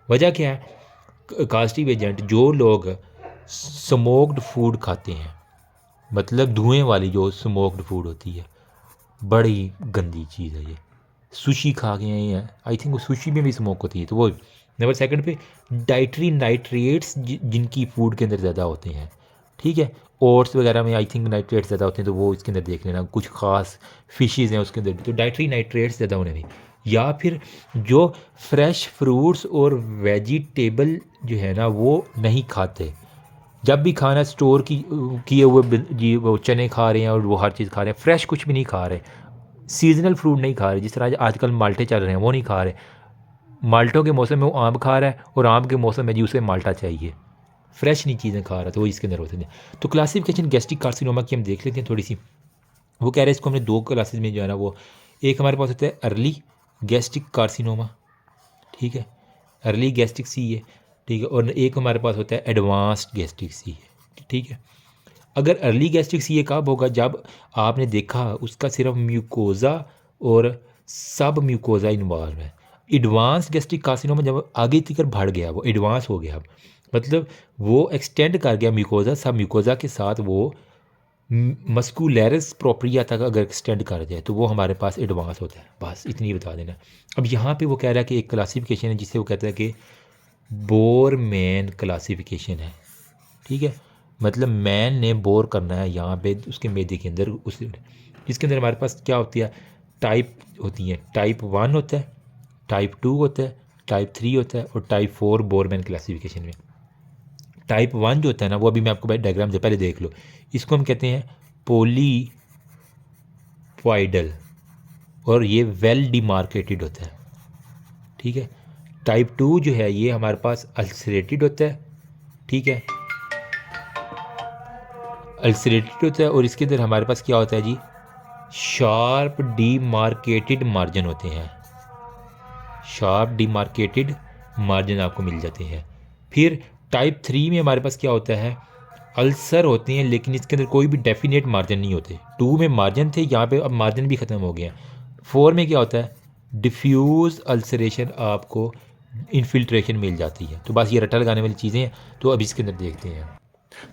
वजह क्या है, कास्टिव एजेंट, जो लोग स्मोक्ड फूड खाते हैं, मतलब धुएं वाली जो स्मोक्ड फूड होती है, बड़ी गंदी चीज़ है ये। सुशी खा के आए हैं, आई थिंक वो सुशी में भी स्मोक होती है, तो वो नंबर 2 पे डाइटरी नाइट्रेट्स जिनकी फूड के अंदर ज़्यादा होते हैं। ठीक है, ओट्स वगैरह में आई थिंक नाइट्रेट्स ज़्यादा होते हैं, तो वो इसके अंदर देख लेना, कुछ ख़ास फिशेज़ हैं उसके अंदर, तो डाइटरी नाइट्रेट्स ज़्यादा होने नहीं। या फिर जो फ्रेश फ्रूट्स और वेजिटेबल जो है ना वो नहीं खाते, जब भी खाना स्टोर किए हुए जी वो चने खा रहे हैं और वो हर चीज़ खा रहे हैं, फ्रेश कुछ भी नहीं खा रहे, सीजनल फ्रूट नहीं खा रहे, जिस तरह आजकल माल्टे चल रहे हैं वो नहीं खा रहे। माल्टों के मौसम में वो आम खा रहा है और आम के मौसम में जी उसे माल्टा चाहिए, फ्रेश नहीं चीज़ें खा रहा, तो वो इसके अंदर होते हैं। तो क्लासिफिकेशन गैस्ट्रिक कार्सिनोमा की हम देख लेते हैं थोड़ी सी। वो कह रहे हैं इसको हमने दो क्लासेस में जो है ना, वो एक हमारे पास होता है अर्ली गैस्ट्रिक कार्सिनोमा, ठीक है, अर्ली गैस्ट्रिक सी है, ठीक है, और एक हमारे पास होता है एडवांस्ड गैस्ट्रिक सी है, ठीक है। अगर अर्ली गैस्ट्रिक सी ये कब होगा, जब आपने देखा उसका सिर्फ म्यूकोज़ा और सब म्यूकोज़ा इन्वॉल्व है। एडवांस गैस्ट्रिक कार्सिनोमा जब आगे तक बढ़ गया, वो एडवांस हो गया, मतलब वो एक्सटेंड कर गया म्यूकोज़ा, सब म्यूकोज़ा के साथ वो मस्कुलैरिस प्रोप्रिया तक अगर एक्सटेंड कर जाए तो वो हमारे पास एडवांस होता है। बस इतनी बता देना। अब यहाँ पे वो कह रहा है कि एक क्लासिफिकेशन है जिसे वो कहता है कि बोरमैन क्लासिफिकेशन है, ठीक है, मतलब मैन ने बोर करना है यहाँ पे उसके मैदे के अंदर, उस इसके अंदर हमारे पास क्या होती है, टाइप होती हैं, टाइप 1 होता है, टाइप 2 होता है, टाइप 3 होता है और टाइप 4 बोरमैन क्लासिफिकेशन में। टाइप 1 जो होता है ना, वो अभी मैं आपको डायग्राम से पहले देख लो, इसको हम कहते हैं पॉलीपॉइडल और ये वेल डिमार्केटेड होता है, ठीक है। टाइप 2 जो है ये हमारे पास अल्सरेटेड होता है, ठीक है, अल्सरेटेड होता है, और इसके अंदर हमारे पास क्या होता है जी, शार्प डीमार्केटेड मार्जिन होते हैं, शार्प डीमार्केटेड मार्जिन आपको मिल जाते हैं। फिर टाइप 3 में हमारे पास क्या होता है, अल्सर होते हैं लेकिन इसके अंदर कोई भी डेफिनेट मार्जिन नहीं होते। 2 में मार्जिन थे, यहाँ पे अब मार्जिन भी ख़त्म हो गया। 4 में क्या होता है, डिफ्यूज़ अल्सरेशन, आपको इन्फिल्ट्रेशन मिल जाती है। तो बस ये रट्टा लगाने वाली चीज़ें हैं, तो अब इसके अंदर देखते हैं।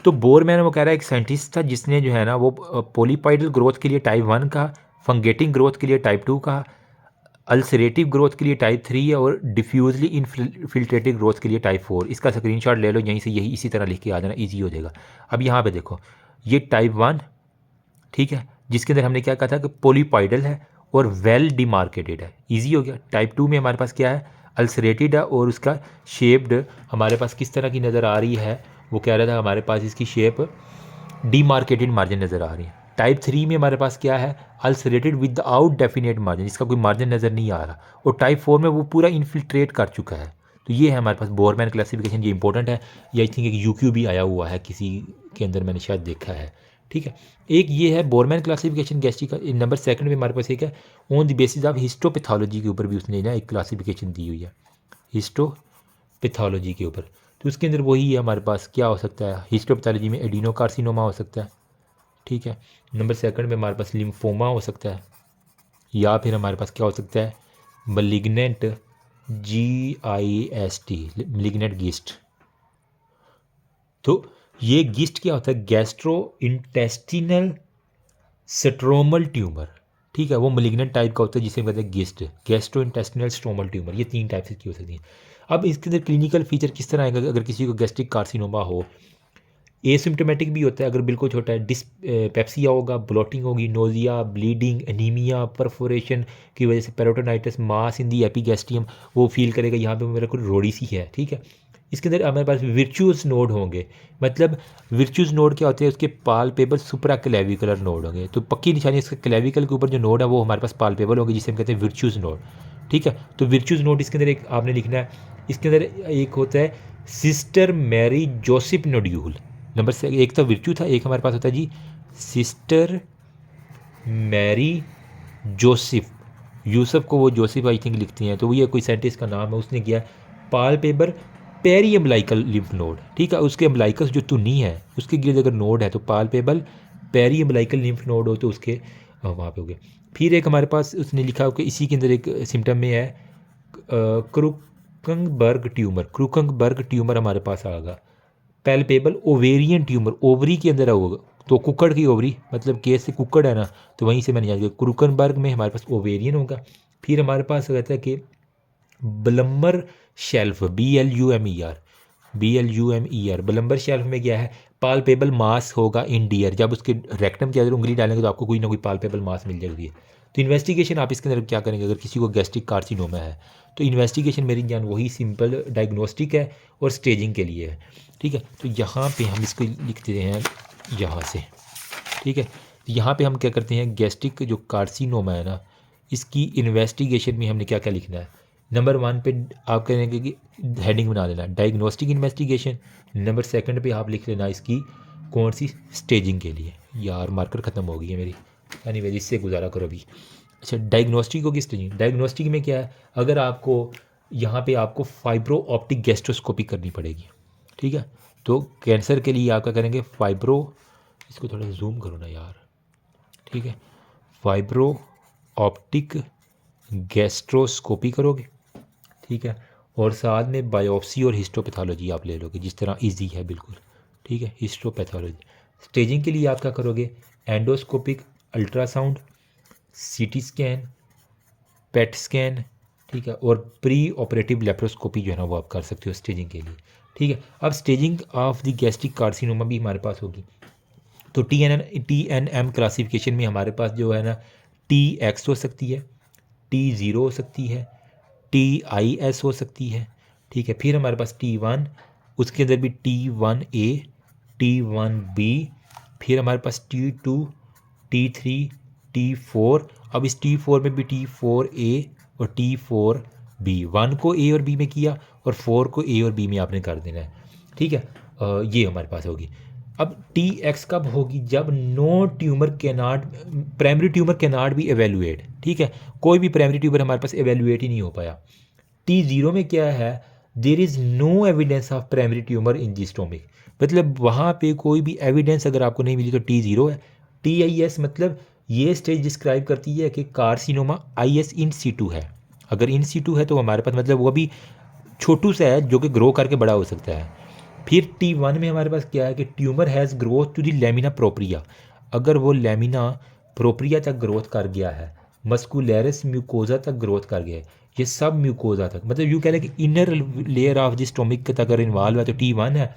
तो बोरमैन वो कह रहा है एक साइंटिस्ट था जिसने जो है ना वो पॉलीपॉइडल ग्रोथ के लिए टाइप 1 का, फंगेटिंग ग्रोथ के लिए टाइप 2 का, अल्सरेटिव ग्रोथ के लिए टाइप 3 है और डिफ्यूजली इनफिल्ट्रेटिव ग्रोथ के लिए टाइप 4। इसका स्क्रीनशॉट ले लो यहीं से, यही इसी तरह लिख के आ जाना, ईजी हो जाएगा। अब यहाँ पे देखो, ये टाइप 1, ठीक है, जिसके अंदर हमने क्या कहा था कि पॉलीपॉइडल है और वेल डिमार्केटेड है, ईजी हो गया। टाइप 2 में हमारे पास क्या है, अल्सरेटेड है और उसका शेप्ड हमारे पास किस तरह की नज़र आ रही है, वो कह रहा था हमारे पास इसकी शेप डीमार्केटेड मार्जिन नज़र आ रही है। टाइप 3 में हमारे पास क्या है, अल्सरेटेड विदाउट डेफिनेट मार्जिन, इसका कोई मार्जिन नज़र नहीं आ रहा, और टाइप 4 में वो पूरा इन्फिल्ट्रेट कर चुका है। तो ये है हमारे पास बोरमैन क्लासिफिकेशन, ये इंपॉर्टेंट है, ये आई थिंक एक यूक्यू भी आया हुआ है किसी के अंदर, मैंने शायद देखा है, ठीक है। एक ये है बोरमैन क्लासिफिकेशन गैस्ट्रिक का। नंबर 2 में हमारे पास एक है on the basis of histopathology के ऊपर भी उसने ना एक क्लासिफिकेशन दी हुई है, हिस्टोपैथोलॉजी के ऊपर। तो उसके अंदर वही है हमारे पास, क्या हो सकता है, हिस्टोपैथोलॉजी में एडिनोकार्सिनोमा हो सकता है, ठीक है। नंबर 2 में हमारे पास लिम्फोमा हो सकता है, या फिर हमारे पास क्या हो सकता है, मलिग्नेंट GIST, मलिग्नेंट गिस्ट। तो ये गिस्ट क्या होता है, गैस्ट्रो इंटेस्टिनल स्ट्रोमल ट्यूमर, ठीक है, वो मलिग्नेंट टाइप का होता है जिसे कहते हैं gist, gastro intestinal stromal tumour. ये 3 टाइप से की हो सकती है। अब इसके अंदर क्लिनिकल फीचर किस तरह आएगा, अगर किसी को गैस्ट्रिक कार्सिनोमा हो, एसिम्टोमेटिक भी होता है, अगर बिल्कुल छोटा है, पेप्सिया होगा, ब्लोटिंग होगी, नोजिया, ब्लीडिंग, एनीमिया, परफोरेशन की वजह से पेरोटोनाइटिस, मास इन दी एपिगैस्ट्रियम, वो फील करेगा यहाँ पे मेरे को रोड़ी सी है, ठीक है। इसके अंदर हमारे पास विर्चुअस नोड होंगे, मतलब विर्चुअस नोड क्या होते हैं, उसके पालपेबल सुपरा क्लेविकुलर नोड होंगे। तो पक्की निशानी इसके क्लेविकल के ऊपर जो नोड है वो हमारे पास पालपेबल होंगे, जिसे हम कहते हैं विर्चुअस नोड, ठीक है। तो विर्चुअस नोड इसके अंदर एक आपने लिखना है। इसके अंदर एक होता है sister Mary Joseph nodule. Number से एक तो विर्चू था, एक हमारे पास होता है जी सिस्टर मैरी जोसेफ, यूसुफ को वो जोसेफ आई थिंक लिखती हैं, तो ये कोई साइंटिस्ट का नाम है, उसने किया पालपेबर पेरी अम्बलाइकल लिम्फ नोड, ठीक है। उसके अम्बलाइकस जो तुनी है उसके गिर्द अगर नोड है तो palpable periumbilical lymph node हो तो उसके वहाँ पे हो गए। फिर एक हमारे पास उसने लिखा कि इसी के अंदर एक सिम्टम में है क्रूकंगबर्ग ट्यूमर, क्रूकंगबर्ग ट्यूमर हमारे पास आएगा। पैल्पेबल ओवेरियन ट्यूमर, ओवरी के अंदर होगा, तो कुक्कड़ की ओवरी, मतलब केस से कुक्कड़ है ना, तो वहीं से मैंने याद किया, क्रूकनबर्ग में हमारे पास ओवेरियन होगा। फिर हमारे पास रहता है कि ब्लम्बर शेल्फ, BLUMER, ब्लम्बर शेल्फ में क्या है, पालपेबल मास होगा इन डियर, जब उसके रेक्टम के अंदर उंगली डालेंगे तो आपको कोई ना कोई पालपेबल मास मिल जाएगी। तो इन्वेस्टिगेशन आप इसके अंदर क्या करेंगे, अगर किसी को गैस्ट्रिक कार्सिनोमा है तो इन्वेस्टिगेशन मेरी जान वही सिंपल डायग्नोस्टिक है और स्टेजिंग के लिए है, ठीक है। तो यहाँ पे हम इसको लिखते हैं यहाँ से, ठीक है। तो यहाँ पे हम क्या करते हैं, गैस्ट्रिक जो कार्सिनोमा है ना, इसकी इन्वेस्टिगेशन में हमने क्या क्या लिखना है। नंबर 1 पे आप कहेंगे कि हेडिंग बना लेना डायग्नोस्टिक इन्वेस्टिगेशन। नंबर 2 पे आप लिख लेना इसकी कौन सी स्टेजिंग के लिए। यार मार्कर ख़त्म हो गई है मेरी, एनीवे इससे गुजारा करो अभी। अच्छा, डायग्नोस्टिक होगी स्टेजिंग। डायग्नोस्टिक में क्या है, अगर आपको यहाँ पे आपको फाइब्रो ऑप्टिक गैस्ट्रोस्कोपी करनी पड़ेगी, ठीक है। तो कैंसर के लिए आप क्या करेंगे, फाइब्रो, इसको थोड़ा जूम करो ना यार, ठीक है, फाइब्रो ऑप्टिक गैस्ट्रोस्कोपी करोगे, ठीक है। और साथ में बायोप्सी और हिस्टोपैथोलॉजी आप ले लोगे, जिस तरह इजी है बिल्कुल, ठीक है, हिस्टोपैथोलॉजी। स्टेजिंग के लिए आप क्या करोगे, endoscopic ultrasound, CT scan, PET scan, ठीक है, और प्री ऑपरेटिव लेप्रोस्कोपी जो है ना वो आप कर सकते हो स्टेजिंग के लिए, ठीक है। अब staging of the gastric carcinoma भी हमारे पास होगी। तो TNM क्लासिफिकेशन में हमारे पास जो है ना TX हो सकती है, T0 हो सकती है, TIS हो सकती है, ठीक है। फिर हमारे पास T1, उसके अंदर भी T1A, T1B, फिर हमारे पास T2, T3, T4। अब इस T4 में भी T4A और T4B, 1 को A और B में किया और 4 को A और B में आपने कर देना है, ठीक है। ये हमारे पास होगी। अब TX कब होगी, जब no tumour cannot, primary tumour cannot भी एवेलुएट, ठीक है, कोई भी प्राइमरी ट्यूमर हमारे पास एवेलुएट ही नहीं हो पाया। T0 में क्या है, there is no evidence of primary tumour in the stomach, मतलब वहाँ पे कोई भी एविडेंस अगर आपको नहीं मिली तो T0 है। TIS मतलब ये स्टेज डिस्क्राइब करती है कि कार्सिनोमा IS इन सीटू है। अगर इन सीटू है तो हमारे पास मतलब वो भी छोटू सा है जो कि ग्रो करके बड़ा हो सकता है। फिर T1 में हमारे पास क्या है कि tumour has growth to the lamina propria, अगर वो लेमिना प्रोप्रिया तक ग्रोथ कर गया है, मस्कुलरिस म्यूकोजा तक ग्रोथ कर गया है, ये सब म्यूकोजा तक, मतलब यूँ कह लें कि inner layer of the stomach तक अगर इन्वॉल्व है तो T1 है।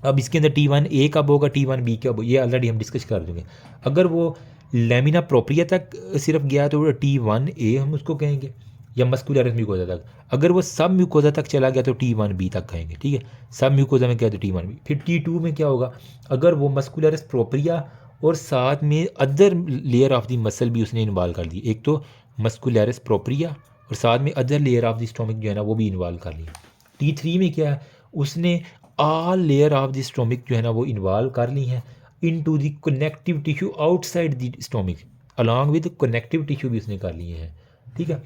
अब इसके अंदर T1A कब होगा, T1B कब, ये ऑलरेडी हम डिस्कस कर देंगे। अगर वो लेमिना प्रोप्रिया तक सिर्फ गया तो T1A हम उसको कहेंगे, या मस्कुलरिस म्यूकोजा तक। अगर वो सब म्यूकोजा तक चला गया तो T1B तक कहेंगे, ठीक है। सब म्यूकोजा में क्या तो T1B। फिर T2 में क्या होगा, अगर वो मस्कुलरिस प्रोप्रिया और साथ में other layer of the muscle भी उसने इन्वॉल्व कर दी, एक तो मस्कुलरिस प्रोप्रिया और साथ में other layer of the stomach जो है ना वो भी इन्वॉल्व कर लिया। T3 में क्या है, उसने all layer of the stomach जो है ना वो इन्वॉल्व कर ली हैं into the connective tissue outside the stomach, along with connective tissue भी उसने कर लिए हैं, ठीक है,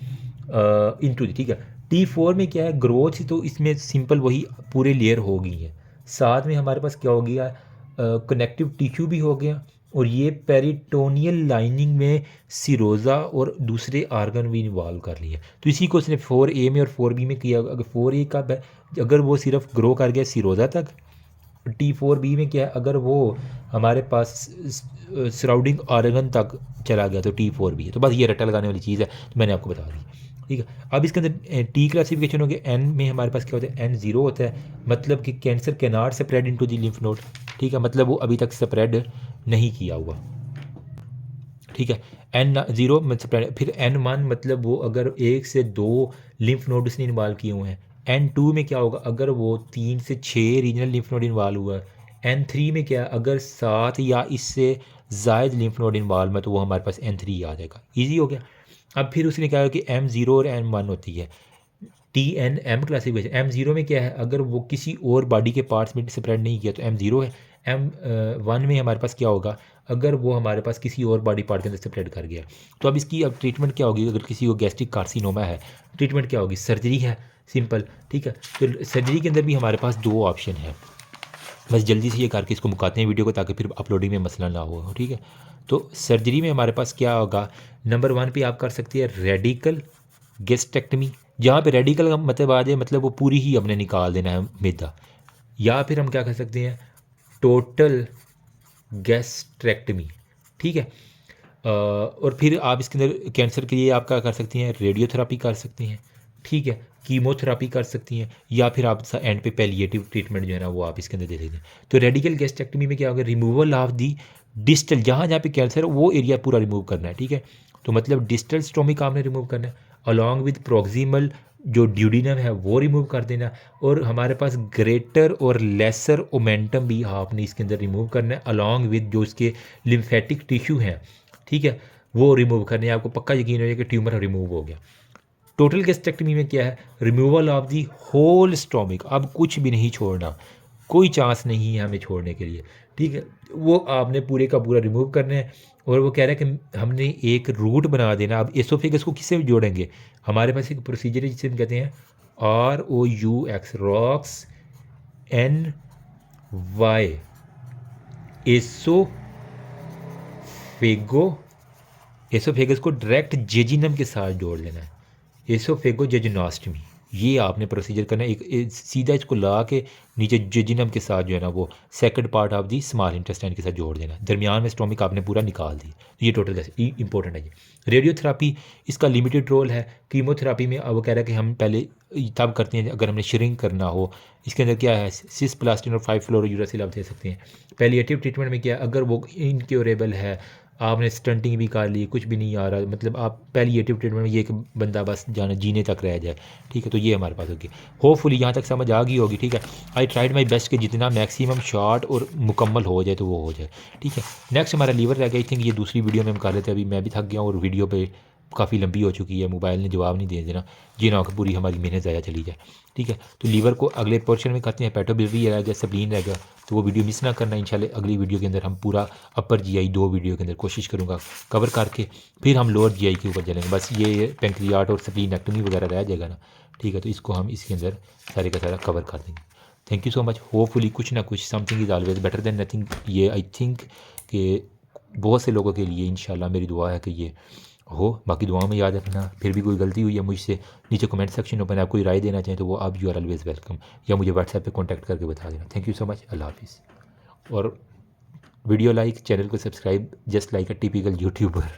इनटू द, ठीक है। T4 में क्या है, ग्रोथ, तो इसमें सिंपल वही पूरे लेयर हो गई हैं। साथ में हमारे पास क्या हो गया, कनेक्टिव टिश्यू भी हो गया, और ये पेरिटोनियल लाइनिंग में सिरोज़ा और दूसरे आर्गन भी इन्वॉल्व कर लिए। तो इसी को उसने 4A में और 4B में किया। अगर 4A कब है, अगर वो सिर्फ ग्रो कर गया सिरोज़ा तक। T4B में क्या है, अगर वो हमारे पास सराउंडिंग आर्गन तक चला गया तो T4B है। तो बस ये रट्टा लगाने वाली चीज़ है, तो मैंने आपको बता दी, ठीक है। अब इसके अंदर T क्लासिफिकेशन हो गया। N में हमारे पास क्या होता है, N0 होता है, मतलब कि cancer cannot spread into the lymph node, ठीक है, मतलब वो अभी तक स्प्रेड नहीं किया हुआ, ठीक है। N0 में स्प्रेड। फिर N1 मतलब वो अगर 1 से 2 लिम्फ नोड उसने इन्वॉल्व किए हुए हैं। N2 में क्या होगा, अगर वो 3 से 6 रीजनल लिम्फ नोड इन्वॉल्व हुआ है। N3 में क्या है, अगर 7 या इससे ज़ायद लिम्फ नोड इन्वॉल्व है तो वो हमारे पास N3 आ जाएगा, ईजी हो गया। अब फिर उसने कहा कि M0 और M1 होती है। TNM क्लासिफिकेशन, M0 में क्या है, अगर वो किसी और बॉडी के पार्ट्स में स्प्रेड नहीं किया तो M0 है। M1 में हमारे पास क्या होगा, अगर वो हमारे पास किसी और बॉडी पार्ट के अंदर स्प्रेड कर गया। तो अब इसकी अब ट्रीटमेंट क्या होगी, अगर किसी को गैस्ट्रिक कार्सिनोमा है ट्रीटमेंट क्या होगी, सर्जरी है, सिंपल, ठीक है। तो सर्जरी के अंदर भी हमारे पास 2 ऑप्शन है। बस जल्दी से ये करके इसको मुकाते हैं वीडियो को, ताकि फिर अपलोडिंग में मसला ना हो, ठीक है। तो सर्जरी में हमारे पास क्या होगा, नंबर 1 पे आप कर सकते हैं रेडिकल गैस्ट्रेक्टमी, जहाँ पे रेडिकल का मतलब आ जाए, मतलब वो पूरी ही हमने निकाल देना है मैदा। या फिर हम क्या कर सकते हैं, टोटल गैस्ट्रेक्टमी, ठीक है। और फिर आप इसके अंदर कैंसर के लिए आप क्या कर सकती हैं, रेडियोथेरापी कर सकती हैं, ठीक है, कीमोथेरापी कर सकती हैं, या फिर आप एंड पे पैलिएटिव ट्रीटमेंट जो है ना वो आप इसके अंदर दे सकते हैं। तो रेडिकल गैस्ट्रेक्टमी में क्या होगा, रिमूवल ऑफ दी डिस्टल, जहाँ जहाँ पे कैंसर है वो एरिया पूरा रिमूव करना है, ठीक है। तो मतलब डिस्टल स्टोमिक आपने रिमूव करना है, अलॉन्ग विद प्रोक्सिमल जो ड्यूडिनम है वो रिमूव कर देना, और हमारे पास ग्रेटर और लेसर ओमेंटम भी आपने इसके अंदर रिमूव करना है, अलॉन्ग विद जो इसके लिम्फेटिक टिश्यू हैं, ठीक है, वो रिमूव करने हैं। आपको पक्का यकीन हो जाए कि ट्यूमर रिमूव हो गया। टोटल गैस्ट्रेक्टमी में क्या है, removal of the whole stomach, अब कुछ भी नहीं छोड़ना, कोई चांस नहीं है हमें छोड़ने के लिए, ठीक है, वो आपने पूरे का पूरा रिमूव करना है। और वो कह रहा है कि हमने एक रूट बना देना। अब एसोफेगस को किससे जोड़ेंगे, हमारे पास एक प्रोसीजर है जिसे हम कहते हैं ROUX, रॉक्स NY, एसोफेगस को डायरेक्ट जेजिनम के साथ जोड़ लेना है, एसोफेगोजेजिनोस्टमी, ये आपने प्रोसीजर करना है। एक सीधा इसको ला के नीचे जेजिनम के साथ जो है ना वो second part of the small intestine के साथ जोड़ देना, दरमियान में स्टोमिक आपने पूरा निकाल दी। ये टोटल इंपॉर्टेंट है। ये रेडियोथेरापी इसका लिमिटेड रोल है। कीमोथेरापी में अब वो कह रहा है कि हम पहले तब करते हैं अगर हमने श्रिंक करना हो। इसके अंदर क्या है, सिस्प्लास्टिन और 5-फ्लोरोयूरासिल आप दे सकते हैं। पैलिएटिव ट्रीटमेंट में क्या है, अगर वो इनक्योरेबल है, आपने स्टंटिंग भी कर ली, कुछ भी नहीं आ रहा, मतलब आप पैलिएटिव ट्रीटमेंट में ये कि बंदा बस जाना जीने तक रह जाए, ठीक है, तो ये हमारे पास होगी। होपफुली यहाँ तक समझ आ गई होगी, ठीक है। आई ट्राइड माई बेस्ट कि जितना मैक्सिमम शॉर्ट और मुकम्मल हो जाए तो वो हो जाए, ठीक है। नेक्स्ट हमारा लीवर रह गया। आई थिंक ये दूसरी वीडियो में हम कर लेते हैं, अभी मैं भी थक गया हूँ और वीडियो पे काफ़ी लंबी हो चुकी है, मोबाइल ने जवाब नहीं दे देना, जी ना हो कि पूरी हमारी मेहनत ज़ाया चली जाए, ठीक है। तो लीवर को अगले पोर्शन में करते हैं। पेटोबिलिटी रह गया, स्प्लीन रह गया, तो वो वीडियो मिस ना करना। इंशाल्लाह अगली वीडियो के अंदर हम पूरा अपर जीआई 2 वीडियो के अंदर कोशिश करूँगा कवर करके, फिर हम लोअर जीआई के ऊपर चलेंगे। बस ये पेंक्रियाट और स्प्लीनेक्टमी वगैरह रह जाएगा ना, ठीक है, तो इसको हम इसके अंदर सारे का सारा कवर कर देंगे। Thank you so much. Hopefully कुछ ना कुछ something is always better than nothing. ये आई थिंक कि बहुत से लोगों के लिए इंशाल्लाह मेरी दुआ है कि ये हो। बाकी दुआओं में याद रखना। फिर भी कोई गलती हुई है मुझसे, नीचे कमेंट सेक्शन ओपन है, आप कोई राय देना चाहें तो वो आप यू आर ऑलवेज वेलकम, या मुझे व्हाट्सएप पे कांटेक्ट करके बता देना। Thank you so much. अल्लाह हाफिज़। और वीडियो लाइक, चैनल को subscribe, just like a typical YouTuber.